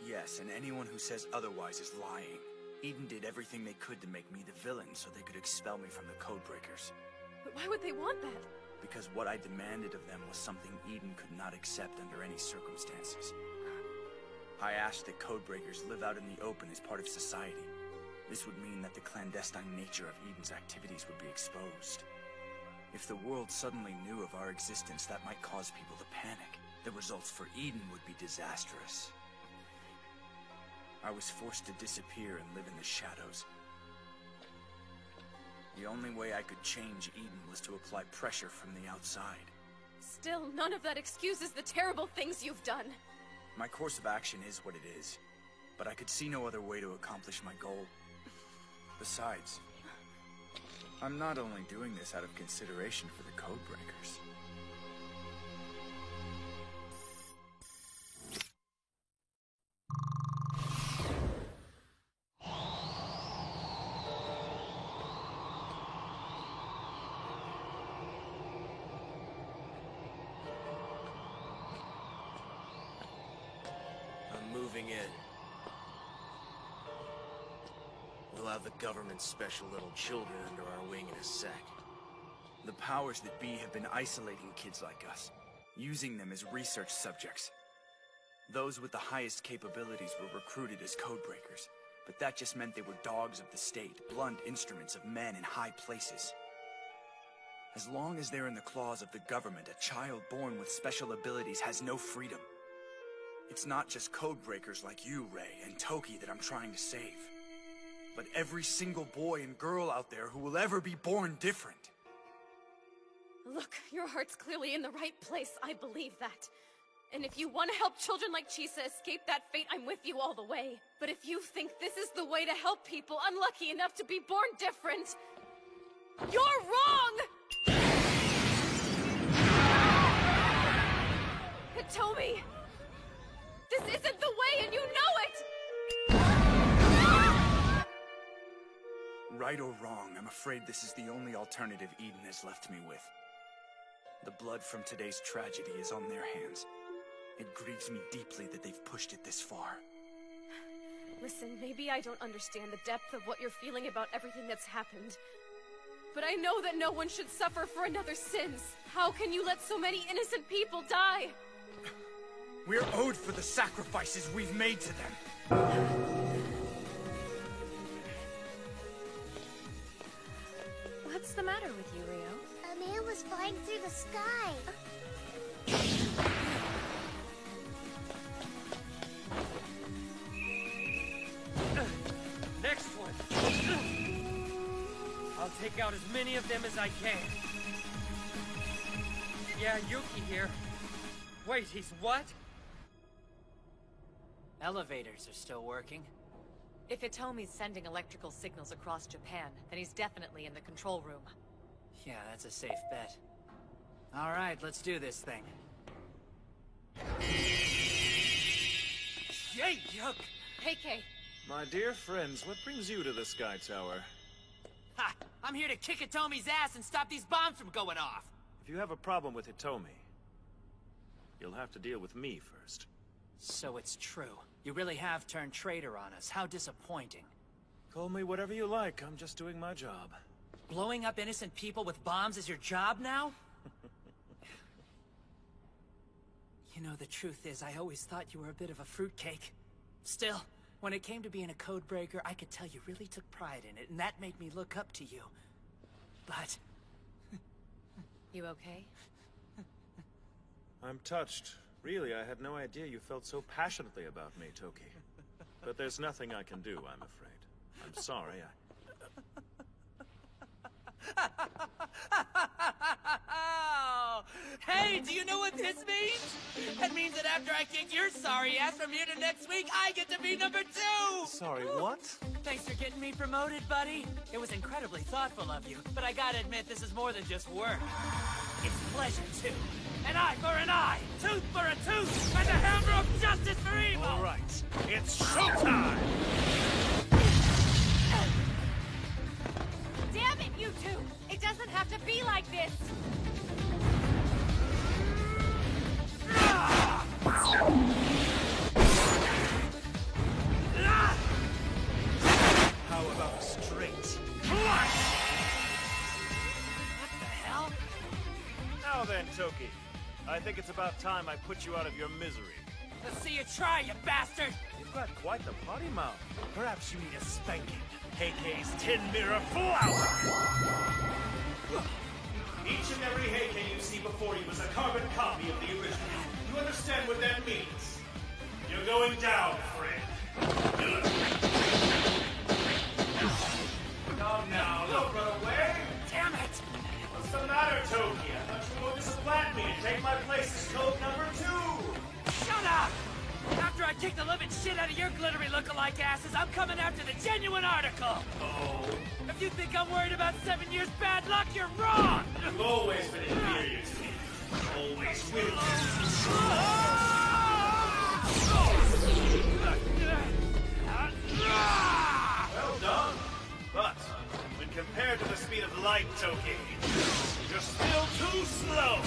Yes, and anyone who says otherwise is lying. Eden did everything they could to make me the villain so they could expel me from the Codebreakers. But why would they want that? Because what I demanded of them was something Eden could not accept under any circumstances. I asked that Codebreakers live out in the open as part of society. This would mean that the clandestine nature of Eden's activities would be exposed. If the world suddenly knew of our existence, that might cause people to panic. The results for Eden would be disastrous. I was forced to disappear and live in the shadows. The only way I could change Eden was to apply pressure from the outside. Still, none of that excuses the terrible things you've done. My course of action is what it is, but I could see no other way to accomplish my goal. Besides, I'm not only doing this out of consideration for the Codebreakers. Moving in. We'll have the government's special little children under our wing in a sec. The powers that be have been isolating kids like us, using them as research subjects. Those with the highest capabilities were recruited as Codebreakers, but that just meant they were dogs of the state, blunt instruments of men in high places. As long as they're in the claws of the government, a child born with special abilities has no freedom. It's not just Codebreakers like you, Ray, and Toki that I'm trying to save. But every single boy and girl out there who will ever be born different. Look, your heart's clearly in the right place, I believe that. And if you want to help children like Chisa escape that fate, I'm with you all the way. But if you think this is the way to help people unlucky enough to be born different, you're wrong! Hitomi! This isn't the way, and you know it! Right or wrong, I'm afraid this is the only alternative Eden has left me with. The blood from today's tragedy is on their hands. It grieves me deeply that they've pushed it this far. Listen, maybe I don't understand the depth of what you're feeling about everything that's happened. But I know that no one should suffer for another's sins. How can you let so many innocent people die? We're owed for the sacrifices we've made to them. What's the matter with you, Rio? A man was flying through the sky. Next one! I'll take out as many of them as I can. Yeah, Yuki here. Wait, he's what? Elevators are still working. If Hitomi's sending electrical signals across Japan, then he's definitely in the control room. Yeah, that's a safe bet. All right, let's do this thing. Yay, yuck! Hey, Kay. My dear friends, what brings you to the Sky Tower? Ha! I'm here to kick Hitomi's ass and stop these bombs from going off! If you have a problem with Hitomi, you'll have to deal with me first. So it's true. You really have turned traitor on us. How disappointing. Call me whatever you like, I'm just doing my job. Blowing up innocent people with bombs is your job now? You know, the truth is, I always thought you were a bit of a fruitcake. Still, when it came to being a codebreaker, I could tell you really took pride in it, and that made me look up to you. But... You okay? I'm touched. Really, I had no idea you felt so passionately about me, Toki. But there's nothing I can do, I'm afraid. I'm sorry, Hey, do you know what this means? That means that after I kick your sorry ass from here to next week, I get to be number 2! Sorry, what? Thanks for getting me promoted, buddy. It was incredibly thoughtful of you, but I gotta admit, this is more than just work. It's pleasure, too. An eye for an eye, tooth for a tooth, and a hammer of justice for evil! All right, it's showtime! Damn it, you two! It doesn't have to be like this! How about a straight What the hell? Now then, Toki. I think it's about time I put you out of your misery. Let's see you try, you bastard! You've got quite the potty mouth. Perhaps you need a spanking. Heikei's Tin Mirror Flower! Each and every Heikei you see before you is a carbon copy of the original. You understand what that means? You're going down, friend. Come now, don't run away! Damn it! What's the matter, Toki? I thought you were going to supplant me and take my place as code number 2! Shut up! After I kick the living shit out of your glittery look-alike asses, I'm coming after the genuine article! Oh. If you think I'm worried about 7 years bad luck, you're wrong! You've always been inferior to me. Always will. Well done. But, when compared to the speed of light, Toki, you're still too slow!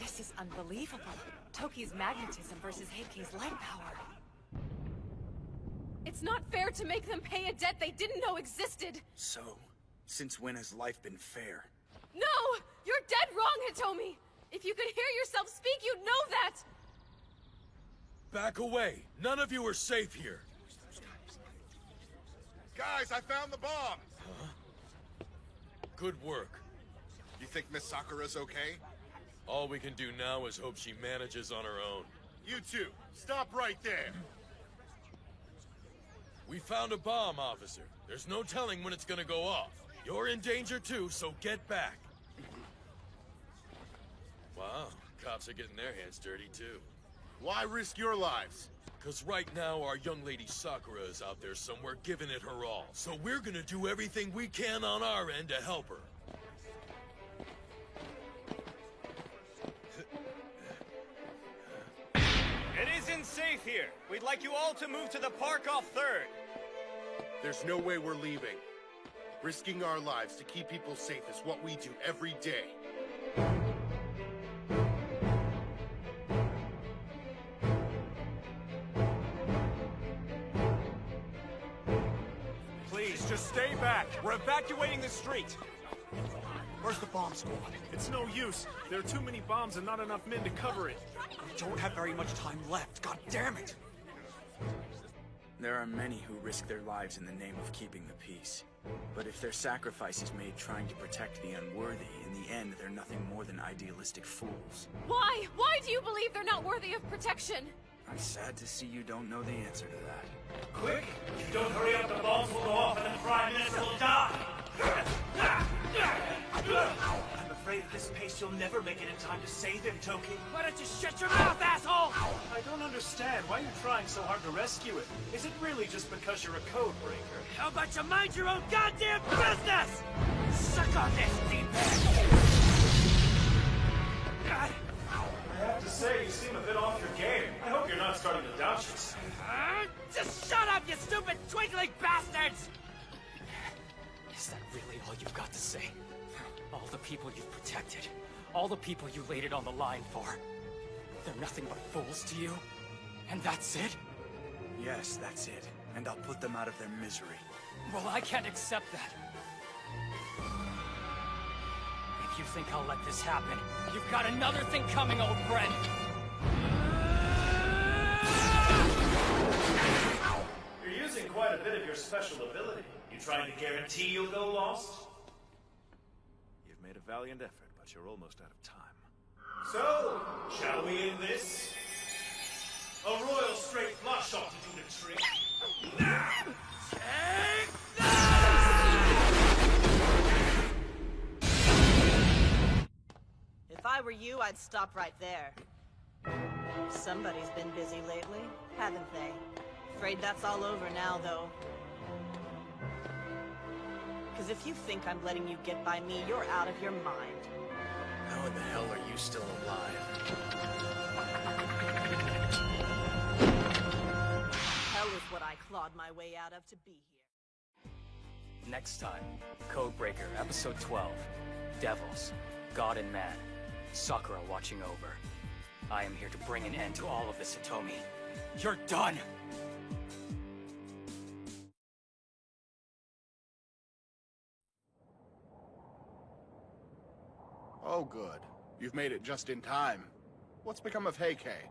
This is unbelievable. Toki's magnetism versus Heikei's light power. It's not fair to make them pay a debt they didn't know existed! So, since when has life been fair? No! You're dead wrong, Hitomi! If you could hear yourself speak, you'd know that! Back away! None of you are safe here! Guys, I found the bomb! Huh? Good work. You think Miss Sakura's okay? All we can do now is hope she manages on her own. You two, stop right there! We found a bomb, officer. There's no telling when it's gonna go off. You're in danger too, so get back. Wow, cops are getting their hands dirty too. Why risk your lives? Cause right now our young lady Sakura is out there somewhere giving it her all. So we're gonna do everything we can on our end to help her. It isn't safe here. We'd like you all to move to the park off 3rd. There's no way we're leaving. Risking our lives to keep people safe is what we do every day. We're evacuating the street! Where's the bomb squad? It's no use. There are too many bombs and not enough men to cover it. We don't have very much time left. God damn it! There are many who risk their lives in the name of keeping the peace. But if their sacrifice is made trying to protect the unworthy, in the end they're nothing more than idealistic fools. Why? Why do you believe they're not worthy of protection? I'm sad to see you don't know the answer to that. Quick! If you don't hurry up, the bombs will go off and the Prime Minister will die! I'm afraid at this pace you'll never make it in time to save him, Toki. Why don't you shut your mouth, asshole? I don't understand. Why are you trying so hard to rescue him? Is it really just because you're a code breaker? How about you mind your own goddamn business? Suck on this, D-pad! I have to say, you seem a bit off your game. I hope you're not starting to doubt yourself. Just shut up, you stupid twinkling bastards! Is that really all you've got to say? All the people you've protected, all the people you laid it on the line for, they're nothing but fools to you? And that's it? Yes, that's it. And I'll put them out of their misery. Well, I can't accept that. If you think I'll let this happen, you've got another thing coming, old friend! You're using quite a bit of your special ability. You trying to guarantee you'll go lost? You've made a valiant effort, but you're almost out of time. So, shall we end this? A royal straight flush ought to do the trick. If I were you, I'd stop right there. Somebody's been busy lately, haven't they? Afraid that's all over now, though. Because if you think I'm letting you get by me, you're out of your mind. How in the hell are you still alive? Hell is what I clawed my way out of to be here. Next time, Codebreaker, Episode 12, Devils, God and Man, Sakura watching over. I am here to bring an end to all of this, Hitomi. You're done! Oh, good. You've made it just in time. What's become of Heike?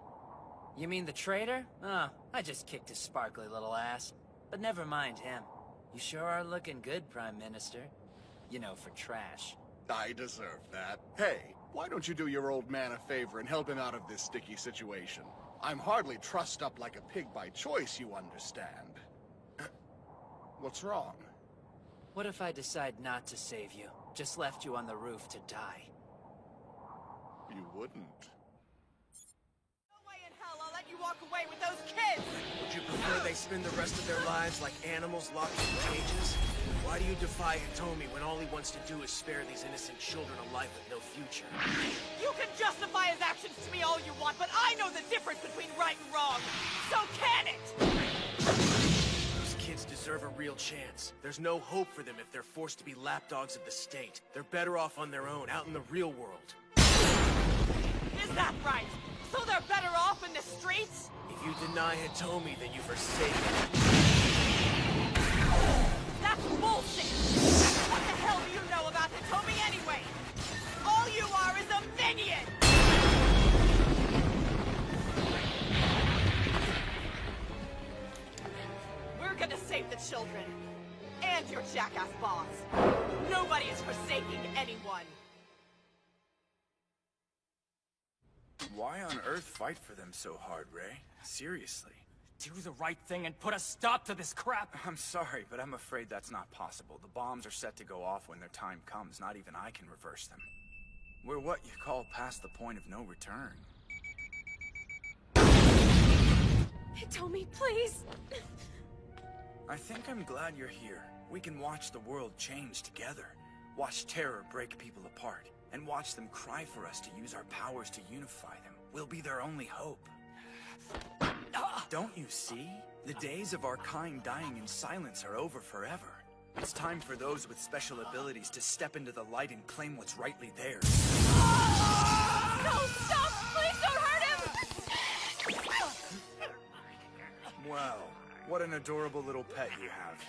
You mean the traitor? Oh, I just kicked his sparkly little ass. But never mind him. You sure are looking good, Prime Minister. You know, for trash. I deserve that. Hey, why don't you do your old man a favor and help him out of this sticky situation? I'm hardly trussed up like a pig by choice, you understand. What's wrong? What if I decide not to save you? Just left you on the roof to die? You wouldn't. No way in hell I'll let you walk away with those kids! Would you prefer they spend the rest of their lives like animals locked in cages? Why do you defy Hitomi when all he wants to do is spare these innocent children a life with no future? You can justify his actions to me all you want, but I know the difference between right and wrong! So can it! Those kids deserve a real chance. There's no hope for them if they're forced to be lapdogs of the state. They're better off on their own, out in the real world. Is that right? So they're better off in the streets? If you deny Hitomi, then you forsake him. That's bullshit! What the hell do you know about Hitomi anyway? All you are is a minion! We're gonna save the children. And your jackass boss. Nobody is forsaking anyone. Why on earth fight for them so hard, Ray? Seriously. Do the right thing and put a stop to this crap! I'm sorry, but I'm afraid that's not possible. The bombs are set to go off when their time comes. Not even I can reverse them. We're what you call past the point of no return. Hitomi, please! I think I'm glad you're here. We can watch the world change together. Watch terror break people apart. And watch them cry for us to use our powers to unify them. We'll be their only hope. Don't you see? The days of our kind dying in silence are over forever. It's time for those with special abilities to step into the light and claim what's rightly theirs. No, stop! Please don't hurt him! Well, What an adorable little pet you have.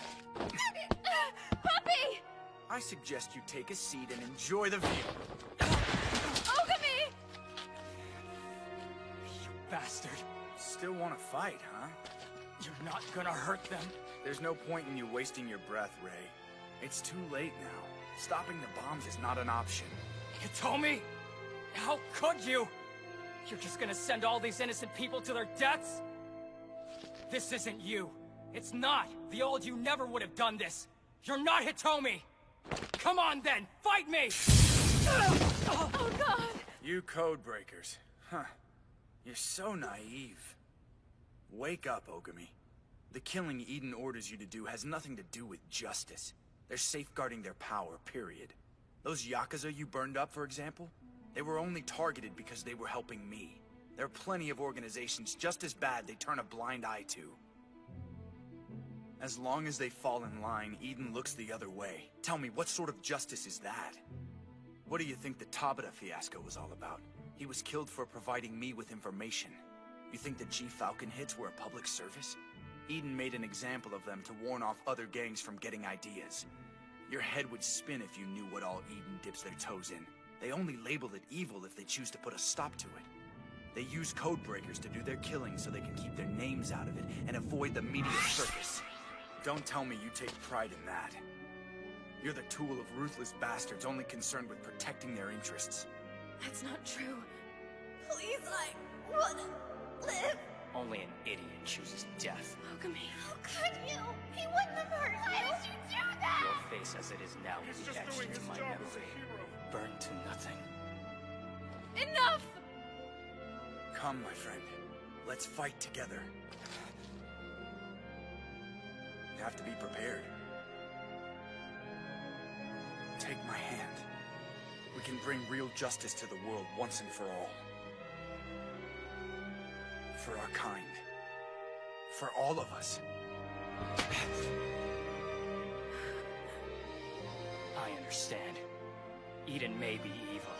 Puppy! I suggest you take a seat and enjoy the view. Ogami! You bastard. Still want to fight, huh? You're not gonna hurt them. There's no point in you wasting your breath, Ray. It's too late now. Stopping the bombs is not an option. Hitomi? How could you? You're just gonna send all these innocent people to their deaths? This isn't you. It's not. The old you never would have done this. You're not Hitomi. Come on then, fight me! Oh God! You code breakers. Huh. You're so naive. Wake up, Ogami. The killing Eden orders you to do has nothing to do with justice. They're safeguarding their power, period. Those Yakuza you burned up, for example, they were only targeted because they were helping me. There are plenty of organizations just as bad they turn a blind eye to. As long as they fall in line, Eden looks the other way. Tell me, what sort of justice is that? What do you think the Tabata fiasco was all about? He was killed for providing me with information. You think the G-Falcon hits were a public service? Eden made an example of them to warn off other gangs from getting ideas. Your head would spin if you knew what all Eden dips their toes in. They only label it evil if they choose to put a stop to it. They use code breakers to do their killing so they can keep their names out of it and avoid the media circus. Don't tell me you take pride in that. You're the tool of ruthless bastards only concerned with protecting their interests. That's not true. Please, I wanna live. Only an idiot chooses death. Ogami. How could you? He wouldn't have hurt you. Why did you do that? Your face as it is now will be etched into my memory. Burned to nothing. Enough! Come, my friend. Let's fight together. You have to be prepared. Take my hand. We can bring real justice to the world once and for all. For our kind. For all of us. I understand. Eden may be evil.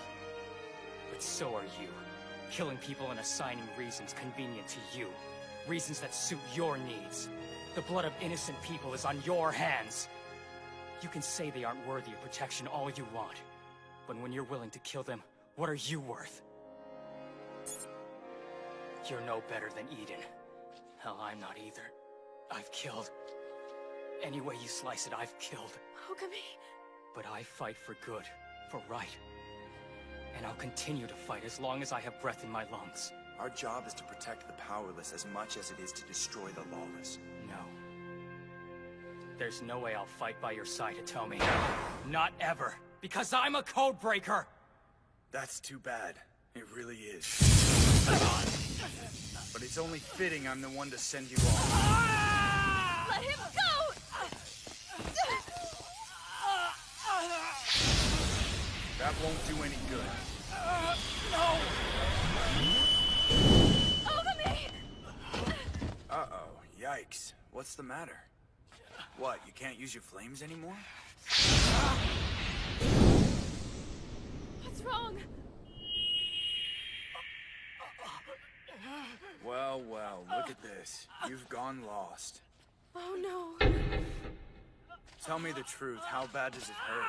But so are you. Killing people and assigning reasons convenient to you. Reasons that suit your needs. The blood of innocent people is on your hands. You can say they aren't worthy of protection all you want. But when you're willing to kill them, what are you worth? You're no better than Eden. Hell, I'm not either. I've killed. Any way you slice it, I've killed. Ogami. But I fight for good, for right. And I'll continue to fight as long as I have breath in my lungs. Our job is to protect the powerless as much as it is to destroy the lawless. No. There's no way I'll fight by your side, Hitomi. Not ever. Because I'm a code breaker! That's too bad. It really is. But it's only fitting I'm the one to send you off. Let him go! That won't do any good. No! Ogami! Uh-oh. Yikes. What's the matter? What, you can't use your flames anymore? What's wrong? Well, well, look at this. You've gone lost. Oh no. Tell me the truth. How bad does it hurt?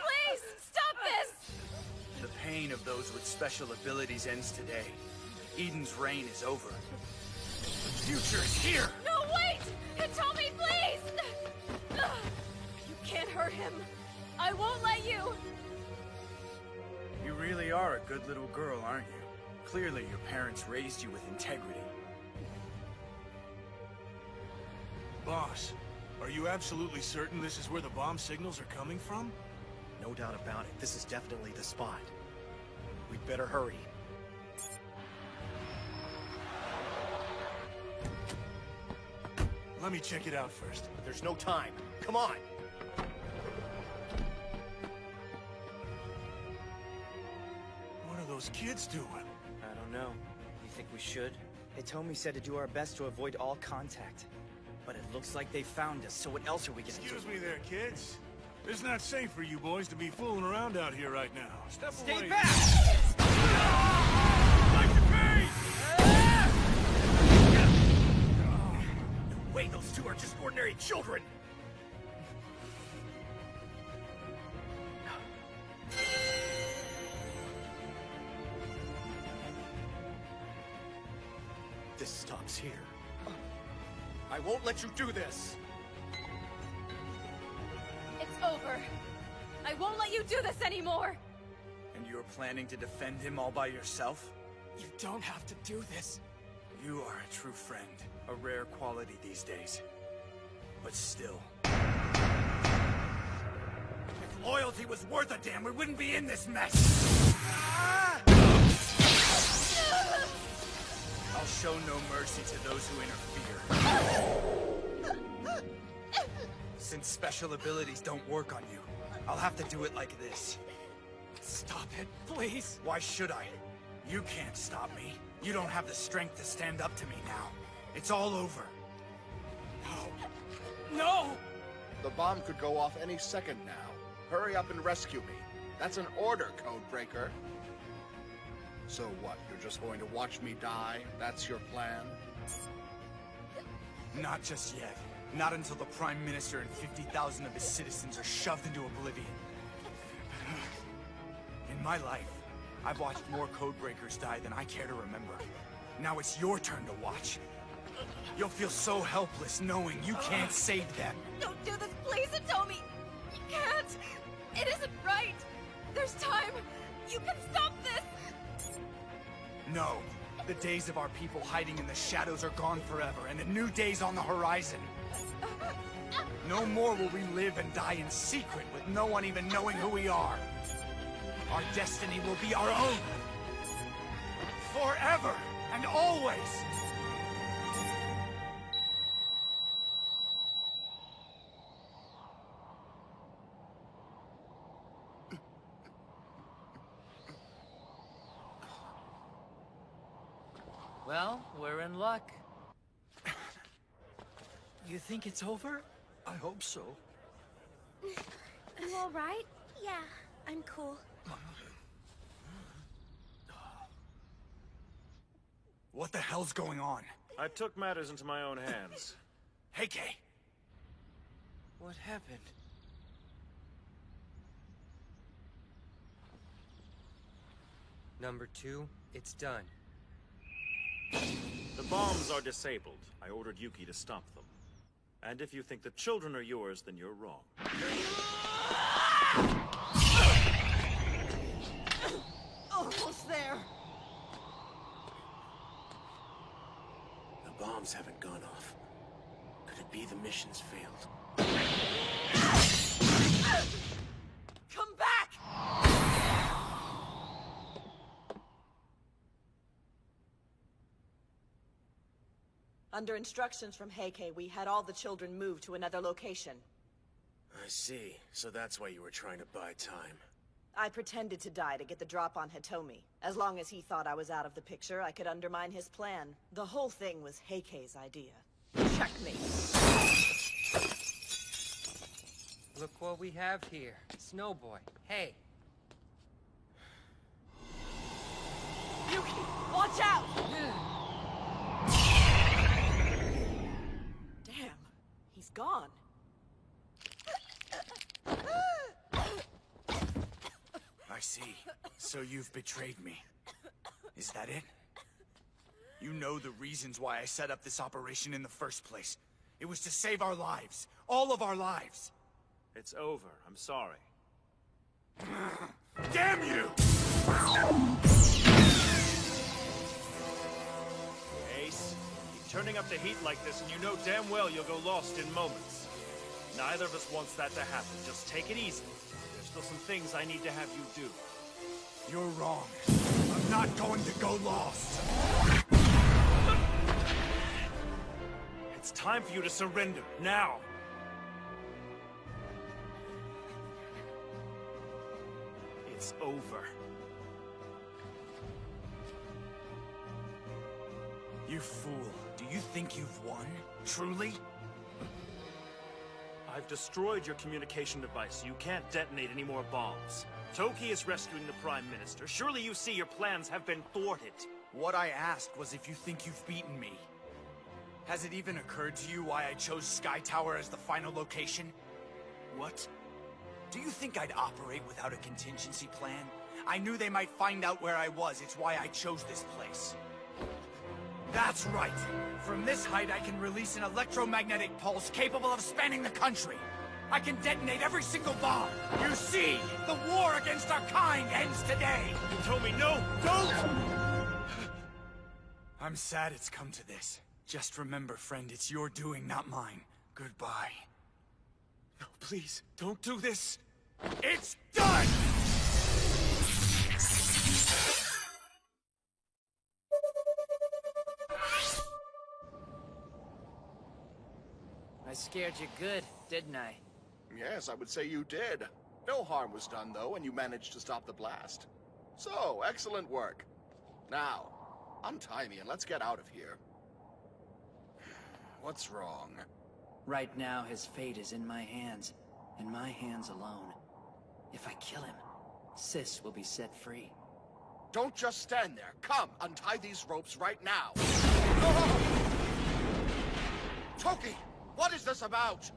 Please, stop this! The pain of those with special abilities ends today. Eden's reign is over. The future is here! No, wait! Hitomi, please! You can't hurt him. I won't let you. You really are a good little girl, aren't you? Clearly your parents raised you with integrity. Boss, are you absolutely certain this is where the bomb signals are coming from? No doubt about it. This is definitely the spot. We'd better hurry. Let me check it out first. There's no time. Come on! What are those kids doing? I don't know. You think we should? Hitomi said to do our best to avoid all contact. But it looks like they found us, so what else are we gonna do? Excuse me there, kids. It's not safe for you boys to be fooling around out here right now. Stay away. back! way those two are just ordinary children! This stops here. I won't let you do this! It's over. I won't let you do this anymore! And you're planning to defend him all by yourself? You don't have to do this. You are a true friend. A rare quality these days. But still. If loyalty was worth a damn, we wouldn't be in this mess! I'll show no mercy to those who interfere. Since special abilities don't work on you, I'll have to do it like this. Stop it, please. Why should I? You can't stop me. You don't have the strength to stand up to me now. It's all over. No! The bomb could go off any second now. Hurry up and rescue me. That's an order, Codebreaker. So what, you're just going to watch me die? That's your plan? Not just yet. Not until the Prime Minister and 50,000 of his citizens are shoved into oblivion. In my life, I've watched more Codebreakers die than I care to remember. Now it's your turn to watch. You'll feel so helpless knowing you can't save them. Don't do this, please, Hitomi! You can't! It isn't right! There's time! You can stop this! No. The days of our people hiding in the shadows are gone forever, and a new day's on the horizon. No more will we live and die in secret with no one even knowing who we are. Our destiny will be our own. Forever and always! Well, we're in luck. You think it's over? I hope so. You alright? Yeah, I'm cool. What the hell's going on? I took matters into my own hands. Hey, Kay. What happened? Number 2, it's done. The bombs are disabled. I ordered Yuki to stop them. And if you think the children are yours, then you're wrong. Almost there. The bombs haven't gone off. Could it be the mission's failed? Come back! Under instructions from Heike, we had all the children moved to another location. I see. So that's why you were trying to buy time. I pretended to die to get the drop on Hitomi. As long as he thought I was out of the picture, I could undermine his plan. The whole thing was Heike's idea. Checkmate. Look what we have here. Snowboy. Hey. Yuki, watch out! Damn, he's gone. I see. So you've betrayed me. Is that it? You know the reasons why I set up this operation in the first place. It was to save our lives. All of our lives. It's over. I'm sorry. Damn you! Ace, keep turning up the heat like this and you know damn well you'll go lost in moments. Neither of us wants that to happen. Just take it easy. There's still some things I need to have you do. You're wrong. I'm not going to go lost. It's time for you to surrender, now! It's over. You fool. Do you think you've won? Truly? I've destroyed your communication device. You can't detonate any more bombs. Toki is rescuing the Prime Minister. Surely you see your plans have been thwarted. What I asked was if you think you've beaten me. Has it even occurred to you why I chose Sky Tower as the final location? What? Do you think I'd operate without a contingency plan? I knew they might find out where I was. It's why I chose this place. That's right. From this height, I can release an electromagnetic pulse capable of spanning the country. I can detonate every single bomb. You see, the war against our kind ends today. You told me no, don't! I'm sad it's come to this. Just remember, friend, it's your doing, not mine. Goodbye. No, please, don't do this. It's done! I scared you good, didn't I? Yes, I would say you did. No harm was done, though, and you managed to stop the blast. So, excellent work. Now, untie me and let's get out of here. What's wrong? Right now, his fate is in my hands, and my hands alone. If I kill him, Sis will be set free. Don't just stand there. Come, untie these ropes right now. Toki, what is this about?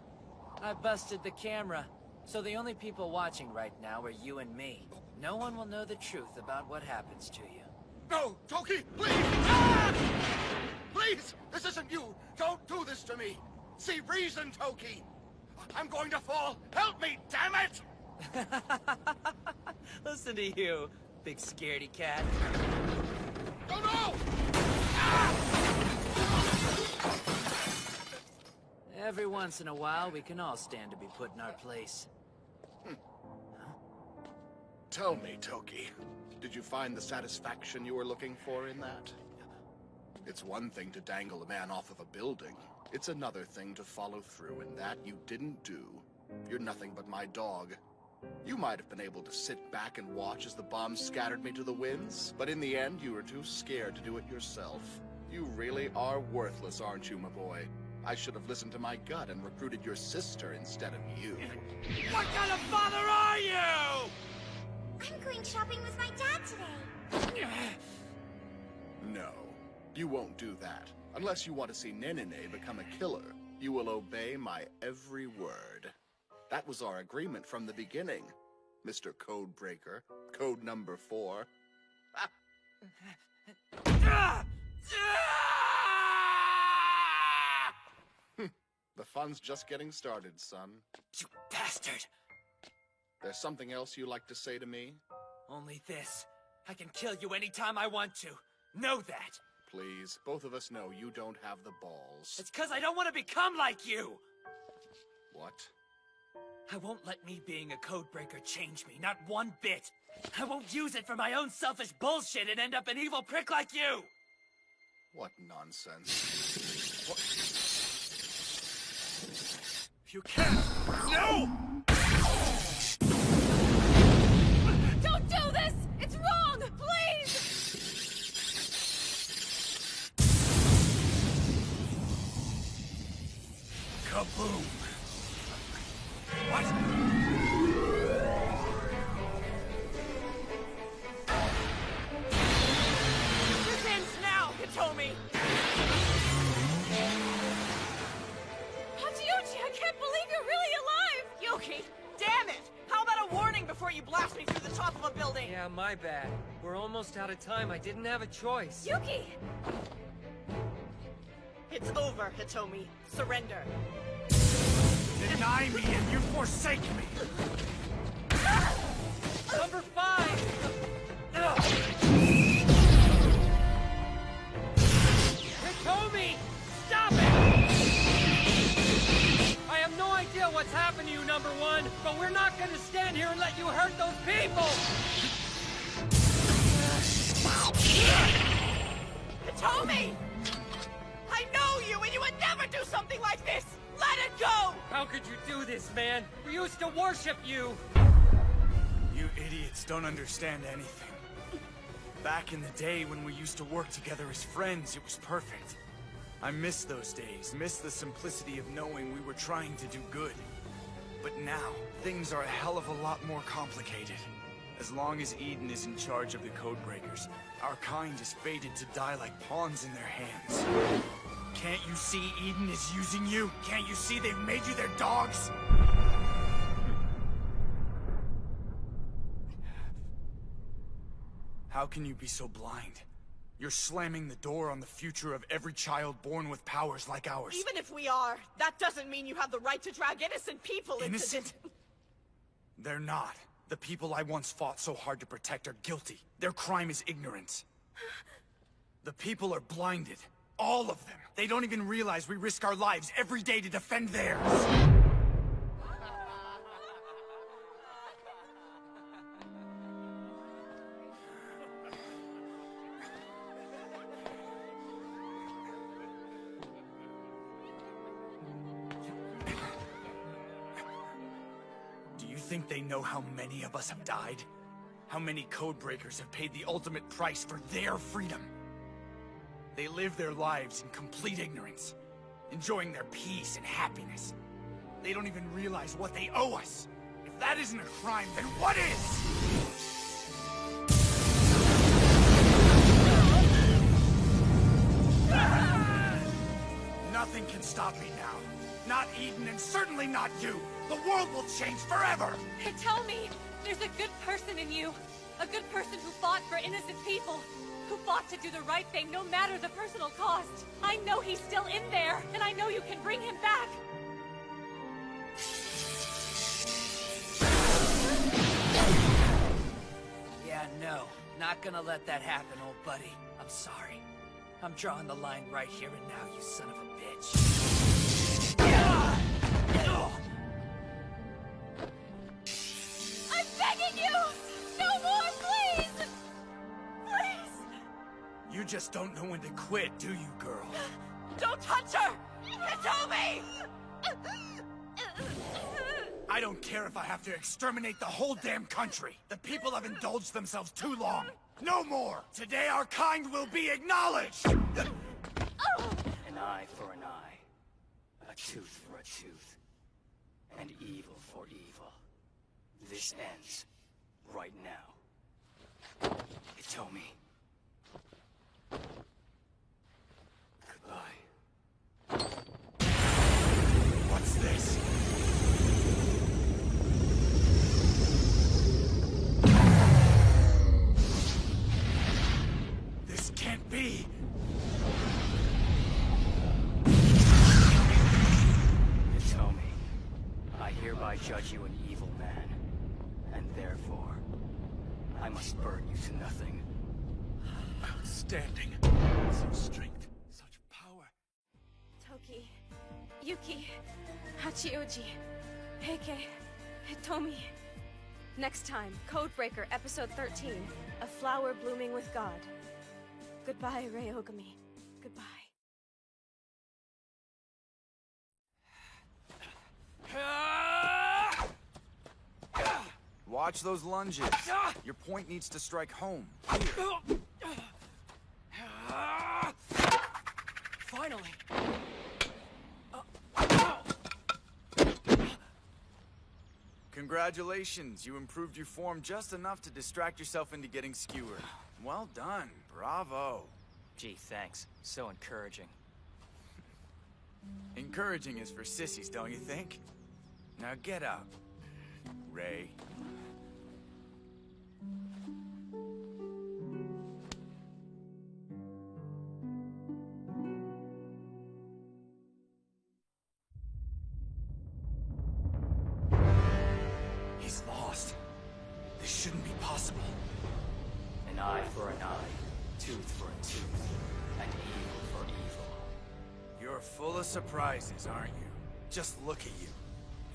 I busted the camera, so the only people watching right now are you and me. No one will know the truth about what happens to you. No, Toki, please! Ah! Please, this isn't you. Don't do this to me. See reason, Toki. I'm going to fall. Help me, damn it! Listen to you, big scaredy cat. Oh no! Every once in a while, we can all stand to be put in our place. Tell me, Toki, did you find the satisfaction you were looking for in that? It's one thing to dangle a man off of a building. It's another thing to follow through, and that you didn't do. You're nothing but my dog. You might have been able to sit back and watch as the bombs scattered me to the winds, but in the end, you were too scared to do it yourself. You really are worthless, aren't you, my boy? I should have listened to my gut and recruited your sister instead of you. What kind of father are you? I'm going shopping with my dad today. No, you won't do that. Unless you want to see Nenene become a killer, you will obey my every word. That was our agreement from the beginning, Mr. Codebreaker. Code number 4. The fun's just getting started, son. You bastard! There's something else you'd like to say to me? Only this. I can kill you anytime I want to. Know that. Please, both of us know you don't have the balls. It's because I don't want to become like you! What? I won't let me being a codebreaker change me, not one bit. I won't use it for my own selfish bullshit and end up an evil prick like you! What nonsense. What? You can't! No! Don't do this! It's wrong! Please! Kaboom! What? This ends now, Hitomi! Hachiyuchi, I can't believe you're really alive! Yuki, damn it! How about a warning before you blast me through the top of a building? Yeah, my bad. We're almost out of time. I didn't have a choice. Yuki! It's over, Hitomi. Surrender. Deny me and you forsake me! Number 5! Hitomi! Stop it! I have no idea what's happened to you, number 1, but we're not gonna stand here and let you hurt those people! Hitomi! I know you, and you would never do something like this! Let it go! How could you do this, man? We used to worship you! You idiots don't understand anything. Back in the day when we used to work together as friends, it was perfect. I miss those days, miss the simplicity of knowing we were trying to do good. But now, things are a hell of a lot more complicated. As long as Eden is in charge of the Codebreakers, our kind is fated to die like pawns in their hands. Can't you see Eden is using you? Can't you see they've made you their dogs? How can you be so blind? You're slamming the door on the future of every child born with powers like ours. Even if we are, that doesn't mean you have the right to drag innocent people into Innocent? They're not. The people I once fought so hard to protect are guilty. Their crime is ignorance. The people are blinded. All of them. They don't even realize we risk our lives every day to defend theirs. Do you think they know how many of us have died? How many codebreakers have paid the ultimate price for their freedom? They live their lives in complete ignorance, enjoying their peace and happiness. They don't even realize what they owe us. If that isn't a crime, then what is? Nothing can stop me now. Not Eden, and certainly not you. The world will change forever! Hey, tell me, there's a good person in you. A good person who fought for innocent people. Who fought to do the right thing, no matter the personal cost. I know he's still in there, and I know you can bring him back. Yeah, no. Not gonna let that happen, old buddy. I'm sorry. I'm drawing the line right here and now, you son of a bitch. I'm begging you! No more, please! Please! You just don't know when to quit, do you, girl? Don't touch her! Hitomi! I don't care if I have to exterminate the whole damn country. The people have indulged themselves too long. No more! Today our kind will be acknowledged! An eye for an eye. A tooth for a tooth. And evil for evil. This ends right now. Hitomi. Goodbye. What's this? This can't be! Hitomi, I hereby judge you an evil man. And therefore, I must burn you to nothing. Outstanding. Such strength, such power. Toki, Yuki, Hachioji, Heike, Hitomi. Next time, Codebreaker, Episode 13, A Flower Blooming with God. Goodbye, Ryogami. Goodbye. Watch those lunges. Your point needs to strike home. Here. Finally! Congratulations, you improved your form just enough to distract yourself into getting skewered. Well done, bravo. Gee, thanks. So encouraging. Encouraging is for sissies, don't you think? Now get up, Ray. He's lost. This shouldn't be possible. An eye for an eye, tooth for a tooth, and evil for evil. You're full of surprises, aren't you? Just look at you.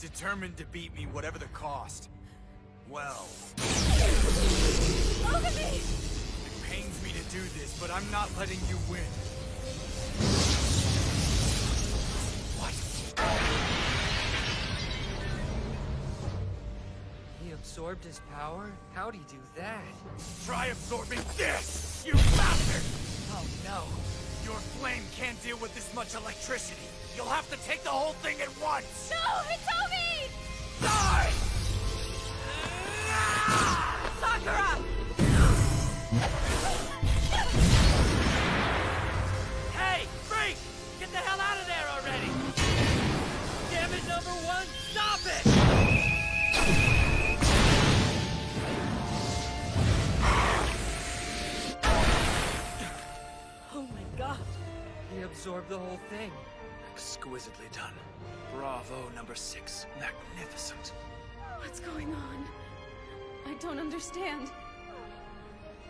Determined to beat me whatever the cost. Well... Look at me! It pains me to do this, but I'm not letting you win. What? He absorbed his power? How'd he do that? Try absorbing this, you bastard! Oh no. Your flame can't deal with this much electricity. You'll have to take the whole thing at once! No, Hitomi! Die! Sakura! Hey, Freak! Get absorb the whole thing. Exquisitely done. Bravo, number 6. Magnificent. What's going on? I don't understand.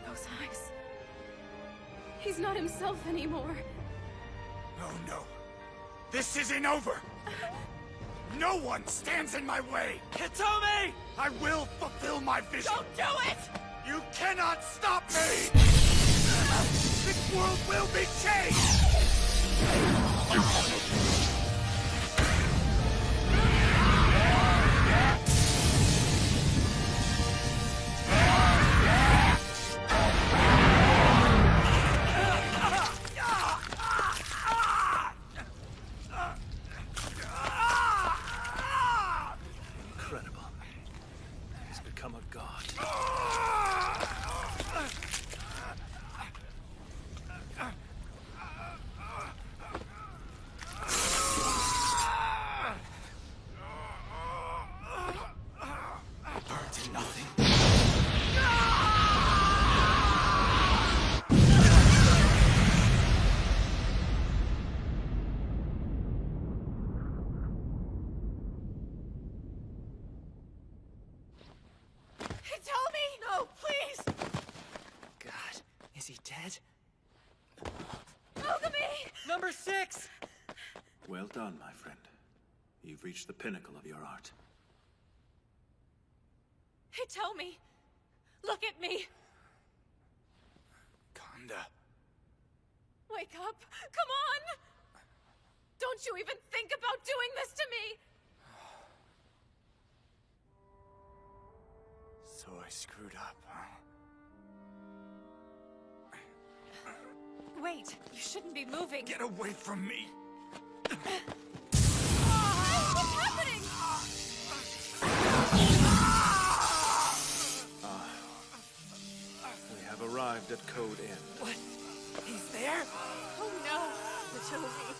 Those eyes. He's not himself anymore. Oh no. This isn't over! No one stands in my way! Hitomi! I will fulfill my vision! Don't do it! You cannot stop me! This world will be changed! Incredible. He's become a god. Burnt to nothing. Hitomi! No, please! God, is he dead? Ogami! Number 6! Well done, my friend. You've reached the pinnacle of your art. Hitomi! Look at me! Kanda. Wake up! Come on! Don't you even think about doing this to me! So I screwed up, huh? Wait, you shouldn't be moving. Get away from me! What's happening? We have arrived at Code End. What? He's there? Oh no, Hitomi.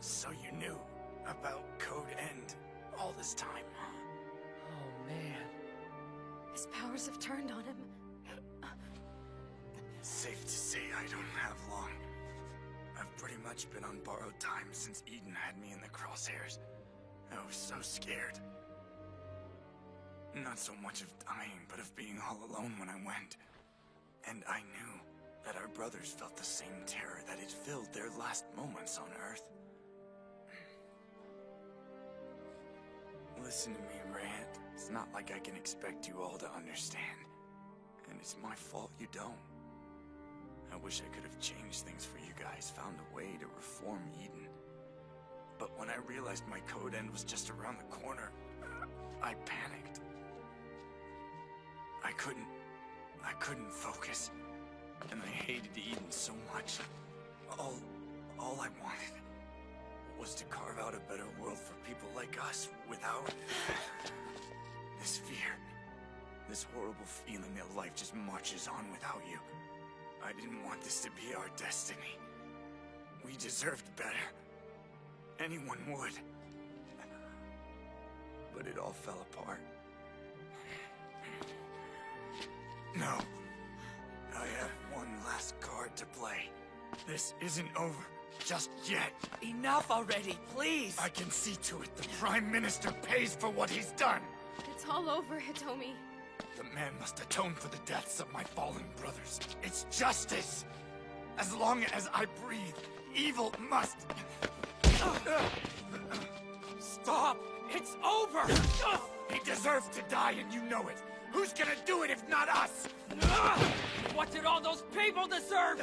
So you knew about Code End all this time, huh? Oh, man. His powers have turned on him. Safe to say I don't have long. I've pretty much been on borrowed time since Eden had me in the crosshairs. I was so scared. Not so much of dying, but of being all alone when I went. And I knew that our brothers felt the same terror that had filled their last moments on Earth. Listen to me, Rand. It's not like I can expect you all to understand. And it's my fault you don't. I wish I could have changed things for you guys, found a way to reform Eden. But when I realized my Code End was just around the corner, I panicked. I couldn't focus. And I hated Eden so much. All I wanted was to carve out a better world for people like us without this fear. This horrible feeling that life just marches on without you. I didn't want this to be our destiny. We deserved better. Anyone would. But it all fell apart. No. I have one last card to play. This isn't over just yet. Enough already, please! I can see to it the Prime Minister pays for what he's done. It's all over, Hitomi. The man must atone for the deaths of my fallen brothers. It's justice. As long as I breathe, evil must... Stop! It's over! He deserves to die and you know it. Who's gonna do it if not us? What did all those people deserve?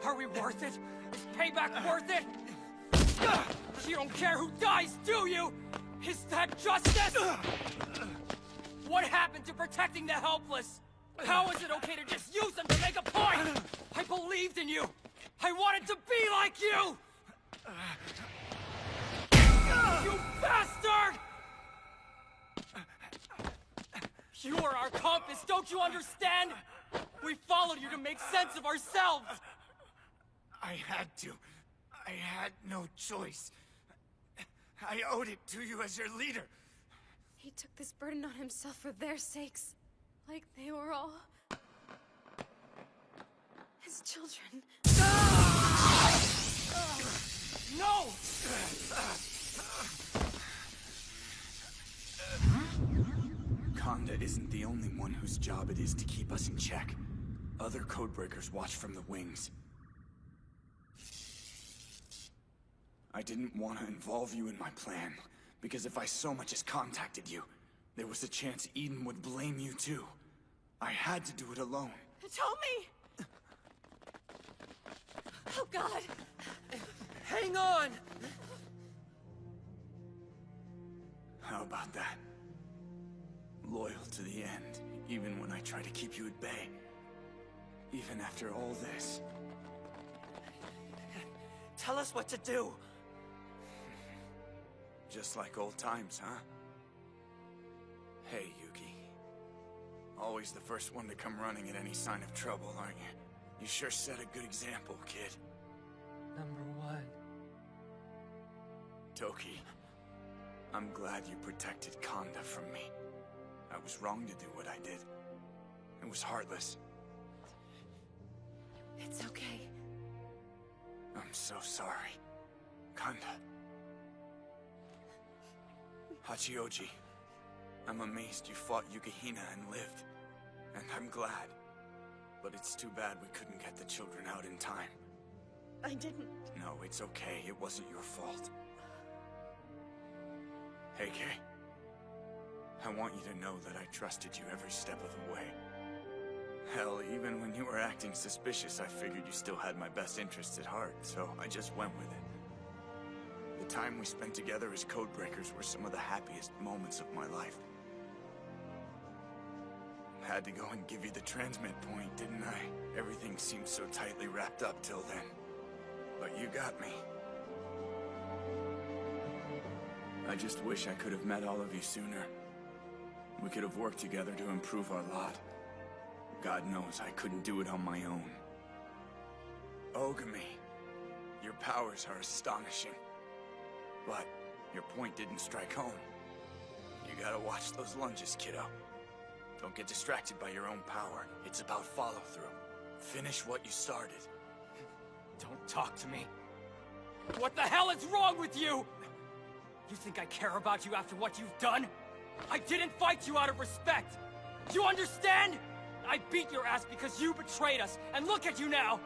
Are we worth it? Is payback worth it? You don't care who dies, do you? Is that justice? What happened to protecting the helpless? How is it okay to just use them to make a point? I believed in you. I wanted to be like you. You bastard! You are our compass, don't you understand? We followed you to make sense of ourselves. I had to. I had no choice. I owed it to you as your leader. He took this burden on himself for their sakes. Like they were all... His children. No! Conda isn't the only one whose job it is to keep us in check. Other Codebreakers watch from the wings. I didn't want to involve you in my plan, because if I so much as contacted you, there was a chance Eden would blame you too. I had to do it alone. Hitomi! Oh God! Hang on! How about that? Loyal to the end, even when I try to keep you at bay. Even after all this. Tell us what to do! Just like old times, huh? Hey, Yuki. Always the first one to come running at any sign of trouble, aren't you? You sure set a good example, kid. #1. Toki, I'm glad you protected Conda from me. I was wrong to do what I did. It was heartless. It's okay. I'm so sorry. Conda. Hachioji, I'm amazed you fought Yukihina and lived. And I'm glad. But it's too bad we couldn't get the children out in time. I didn't. No, it's okay. It wasn't your fault. Hey, Kay. I want you to know that I trusted you every step of the way. Hell, even when you were acting suspicious, I figured you still had my best interests at heart, so I just went with it. The time we spent together as Codebreakers were some of the happiest moments of my life. Had to go and give you the transmit point, didn't I? Everything seemed so tightly wrapped up till then. But you got me. I just wish I could have met all of you sooner. We could have worked together to improve our lot. God knows I couldn't do it on my own. Ogami, your powers are astonishing. But your point didn't strike home. You gotta watch those lunges, kiddo. Don't get distracted by your own power. It's about follow-through. Finish what you started. Don't talk to me. What the hell is wrong with you? You think I care about you after what you've done? I didn't fight you out of respect. Do you understand? I beat your ass because you betrayed us, and look at you now!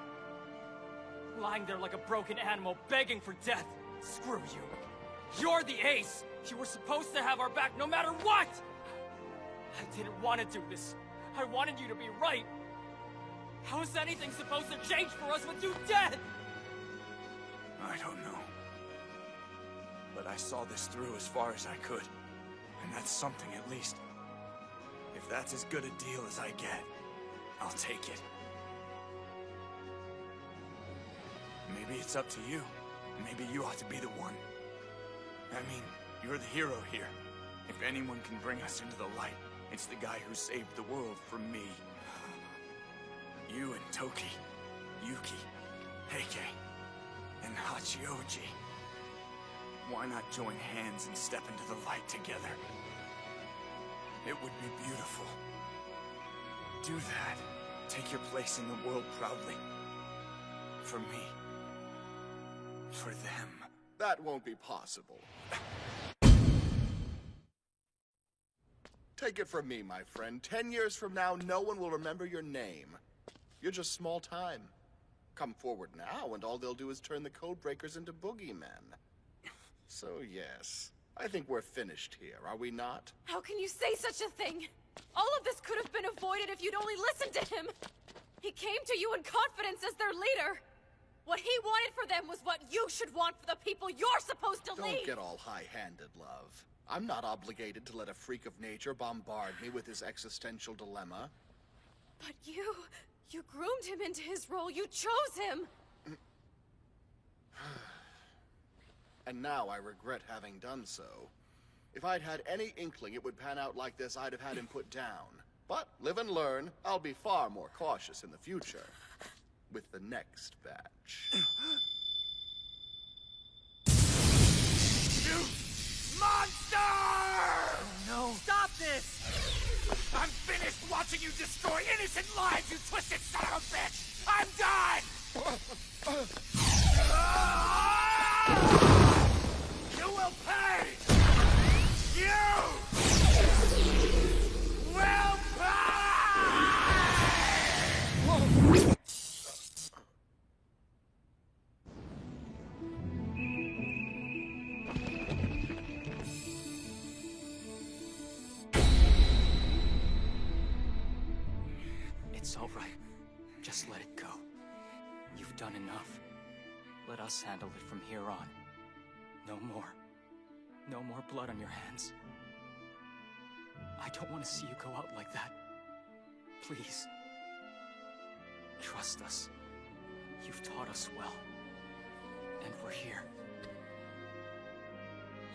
Lying there like a broken animal, begging for death. Screw you. You're the ace! You were supposed to have our back no matter what! I didn't want to do this. I wanted you to be right. How is anything supposed to change for us with you dead? I don't know. But I saw this through as far as I could. And that's something at least. If that's as good a deal as I get, I'll take it. Maybe it's up to you. Maybe you ought to be the one. I mean, you're the hero here. If anyone can bring us into the light, it's the guy who saved the world from me. You and Toki, Yuki, Heike, and Hachioji. Why not join hands and step into the light together? It would be beautiful. Do that. Take your place in the world proudly. For me. For them. That won't be possible. Take it from me, my friend. 10 years from now, no one will remember your name. You're just small time. Come forward now, and all they'll do is turn the Codebreakers into boogeymen. So yes, I think we're finished here, are we not? How can you say such a thing? All of this could have been avoided if you'd only listened to him. He came to you in confidence as their leader. What he wanted for them was what you should want for the people you're supposed to lead. Don't get all high-handed, love. I'm not obligated to let a freak of nature bombard me with his existential dilemma. But you groomed him into his role. You chose him. And now I regret having done so. If I'd had any inkling it would pan out like this, I'd have had him put down. But live and learn. I'll be far more cautious in the future. With the next batch. You monster! Oh no. Stop this! I'm finished watching you destroy innocent lives, you twisted son of a bitch! I'm done! You will pay! You will pay! It's all right. Just let it go. You've done enough. Let us handle it from here on. No more. No more blood on your hands. I don't want to see you go out like that. Please. Trust us. You've taught us well. And we're here.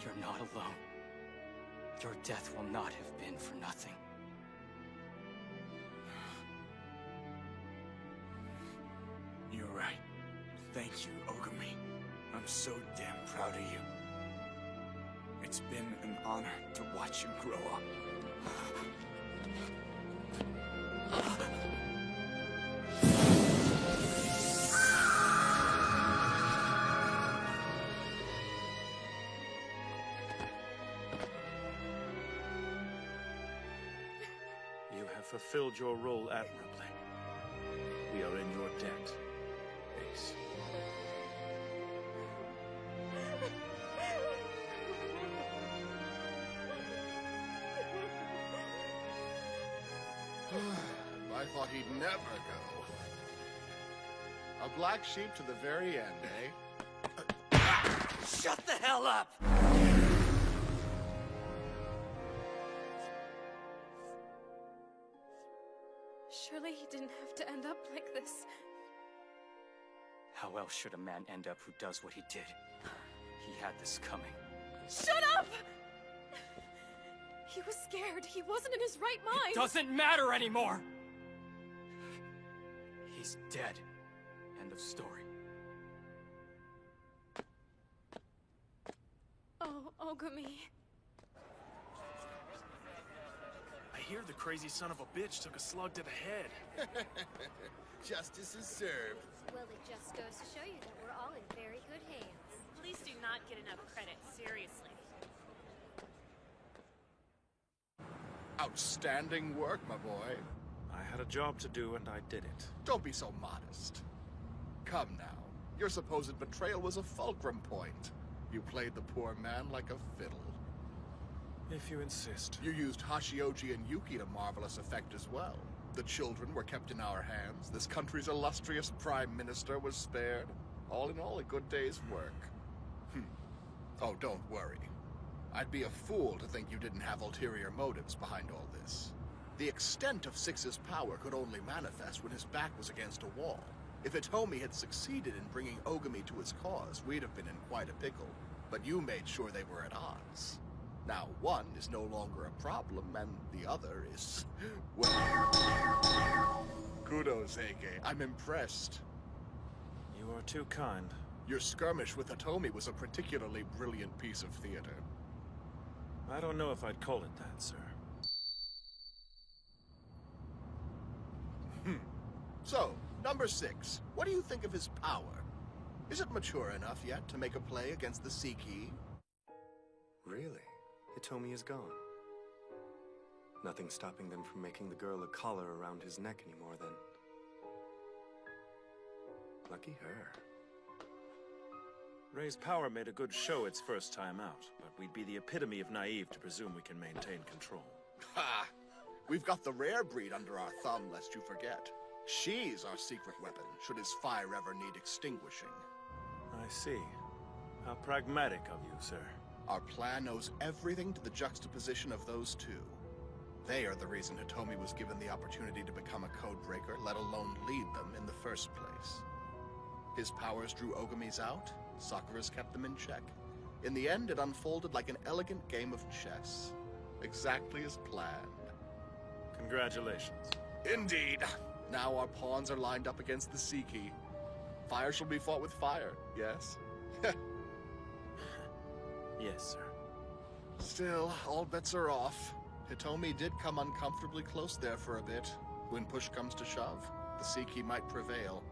You're not alone. Your death will not have been for nothing. You're right. Thank you, Ogami. I'm so damn proud of you. It's been an honor to watch you grow up. You have fulfilled your role admirably. We are in your debt, Ace. I thought he'd never go. A black sheep to the very end, eh? Shut the hell up! Surely he didn't have to end up like this. How else should a man end up who does what he did? He had this coming. Shut up! He was scared. He wasn't in his right mind. It doesn't matter anymore! He's dead. End of story. Oh, Ogami. I hear the crazy son of a bitch took a slug to the head. Justice is served. Well, it just goes to show you that we're all in very good hands. Police do not get enough credit, seriously. Outstanding work, my boy. I had a job to do and I did it. Don't be so modest. Come now. Your supposed betrayal was a fulcrum point. You played the poor man like a fiddle. If you insist. You used Hashioji and Yuki to marvelous effect as well. The children were kept in our hands. This country's illustrious prime minister was spared. All in all, a good day's work. Oh, don't worry. I'd be a fool to think you didn't have ulterior motives behind all this. The extent of Six's power could only manifest when his back was against a wall. If Hitomi had succeeded in bringing Ogami to his cause, we'd have been in quite a pickle. But you made sure they were at odds. Now, one is no longer a problem, and the other is... well... Kudos, Heike. I'm impressed. You are too kind. Your skirmish with Hitomi was a particularly brilliant piece of theater. I don't know if I'd call it that, sir. So, number 6. What do you think of his power? Is it mature enough yet to make a play against the Seiki? Really? Hitomi is gone. Nothing stopping them from making the girl a collar around his neck anymore, then. Lucky her. Ray's power made a good show its first time out, but we'd be the epitome of naive to presume we can maintain control. Ha! We've got the rare breed under our thumb, lest you forget. She's our secret weapon, should his fire ever need extinguishing. I see. How pragmatic of you, sir. Our plan owes everything to the juxtaposition of those two. They are the reason Hitomi was given the opportunity to become a codebreaker, let alone lead them in the first place. His powers drew Ogami's out, Sakura's kept them in check. In the end, it unfolded like an elegant game of chess. Exactly as planned. Congratulations. Indeed! Now our pawns are lined up against the Seiki. Fire shall be fought with fire, yes? Yes, sir. Still, all bets are off. Hitomi did come uncomfortably close there for a bit, when push comes to shove. the Seiki might prevail.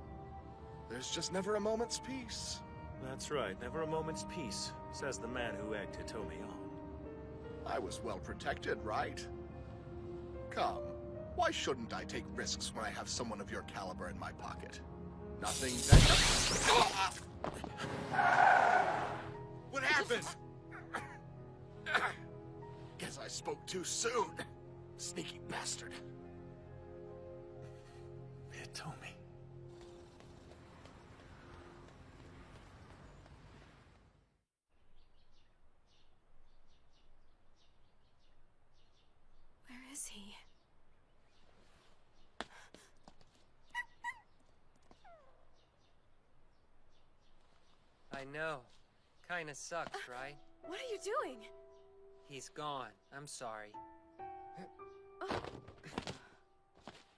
There's just never a moment's peace. That's right, never a moment's peace, says the man who egged Hitomi on. I was well protected, right? Come, why shouldn't I take risks when I have someone of your caliber in my pocket? Nothing that... What happened? Guess I spoke too soon. Sneaky bastard. Hitomi. Where is he? I know. Kinda sucks, right? What are you doing? He's gone. I'm sorry.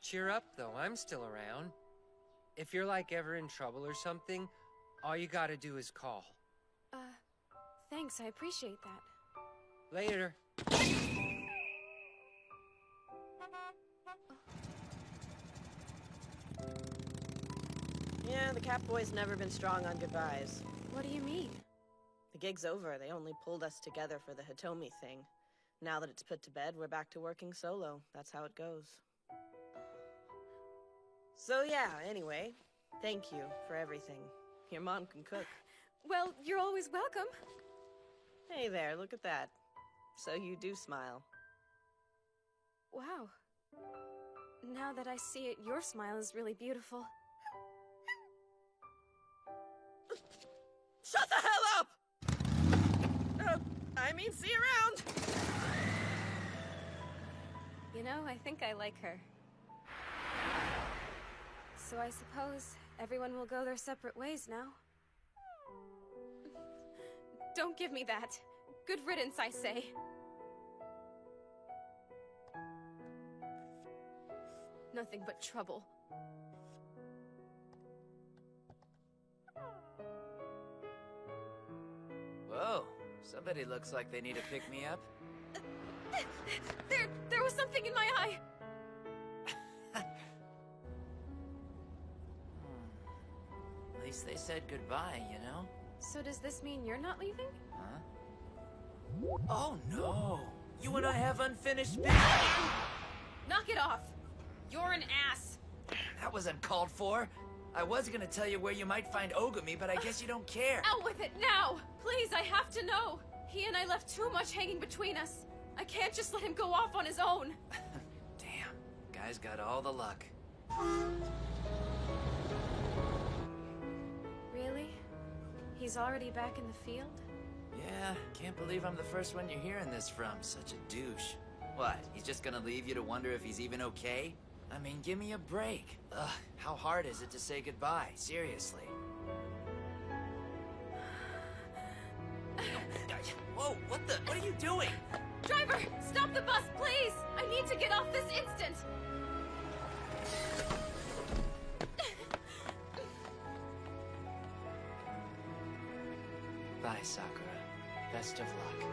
Cheer up, though. I'm still around. If you're, like, ever in trouble or something, all you gotta do is call. Thanks, I appreciate that. Later. Yeah, the Catboy's never been strong on goodbyes. What do you mean? The gig's over. They only pulled us together for the Hitomi thing. Now that it's put to bed, we're back to working solo. That's how it goes. So yeah, anyway, thank you for everything. Your mom can cook. Well, you're always welcome. Hey there, look at that. So you do smile. Wow. Now that I see it, your smile is really beautiful. Shut the hell up! I mean, see you around! You know, I think I like her. So I suppose everyone will go their separate ways now. Don't give me that. Good riddance, I say. Nothing but trouble. Whoa, somebody looks like they need to pick me up. There was something in my eye! At least they said goodbye, you know? So does this mean you're not leaving? Huh? Oh no! You and I have unfinished business! Knock it off! You're an ass! That was uncalled for. I was gonna tell you where you might find Ogami, but I guess you don't care. Out with it now! Please, I have to know! He and I left too much hanging between us. I can't just let him go off on his own. Damn, guy's got all the luck. Really? He's already back in the field? Yeah, can't believe I'm the first one you're hearing this from. Such a douche. What, he's just gonna leave you to wonder if he's even okay? I mean, give me a break. Ugh, how hard is it to say goodbye? Seriously. Whoa, what are you doing? Driver, stop the bus, please! I need to get off this instant! Bye, Sakura. Best of luck.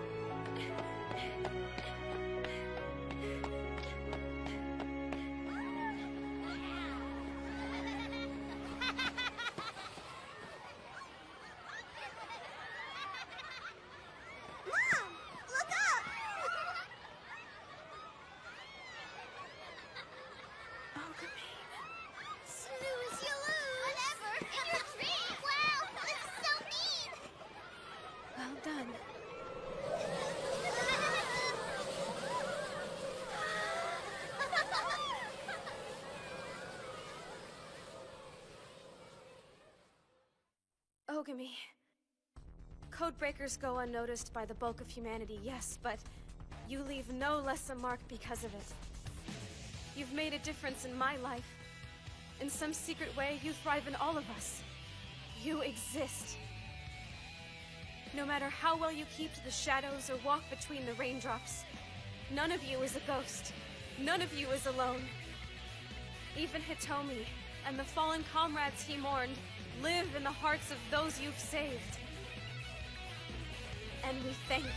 Snooze, you lose! Whatever! In your dream! Wow! This is so neat! Well done. Ogami. Codebreakers go unnoticed by the bulk of humanity, yes, but you leave no less a mark because of it. You've made a difference in my life. In some secret way, you thrive in all of us. You exist. No matter how well you keep to the shadows or walk between the raindrops, none of you is a ghost. None of you is alone. Even Hitomi and the fallen comrades he mourned live in the hearts of those you've saved. And we thank you.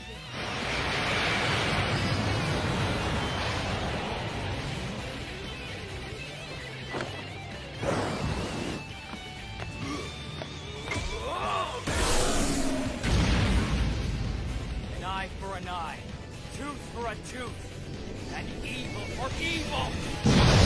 for a tooth, and evil for evil!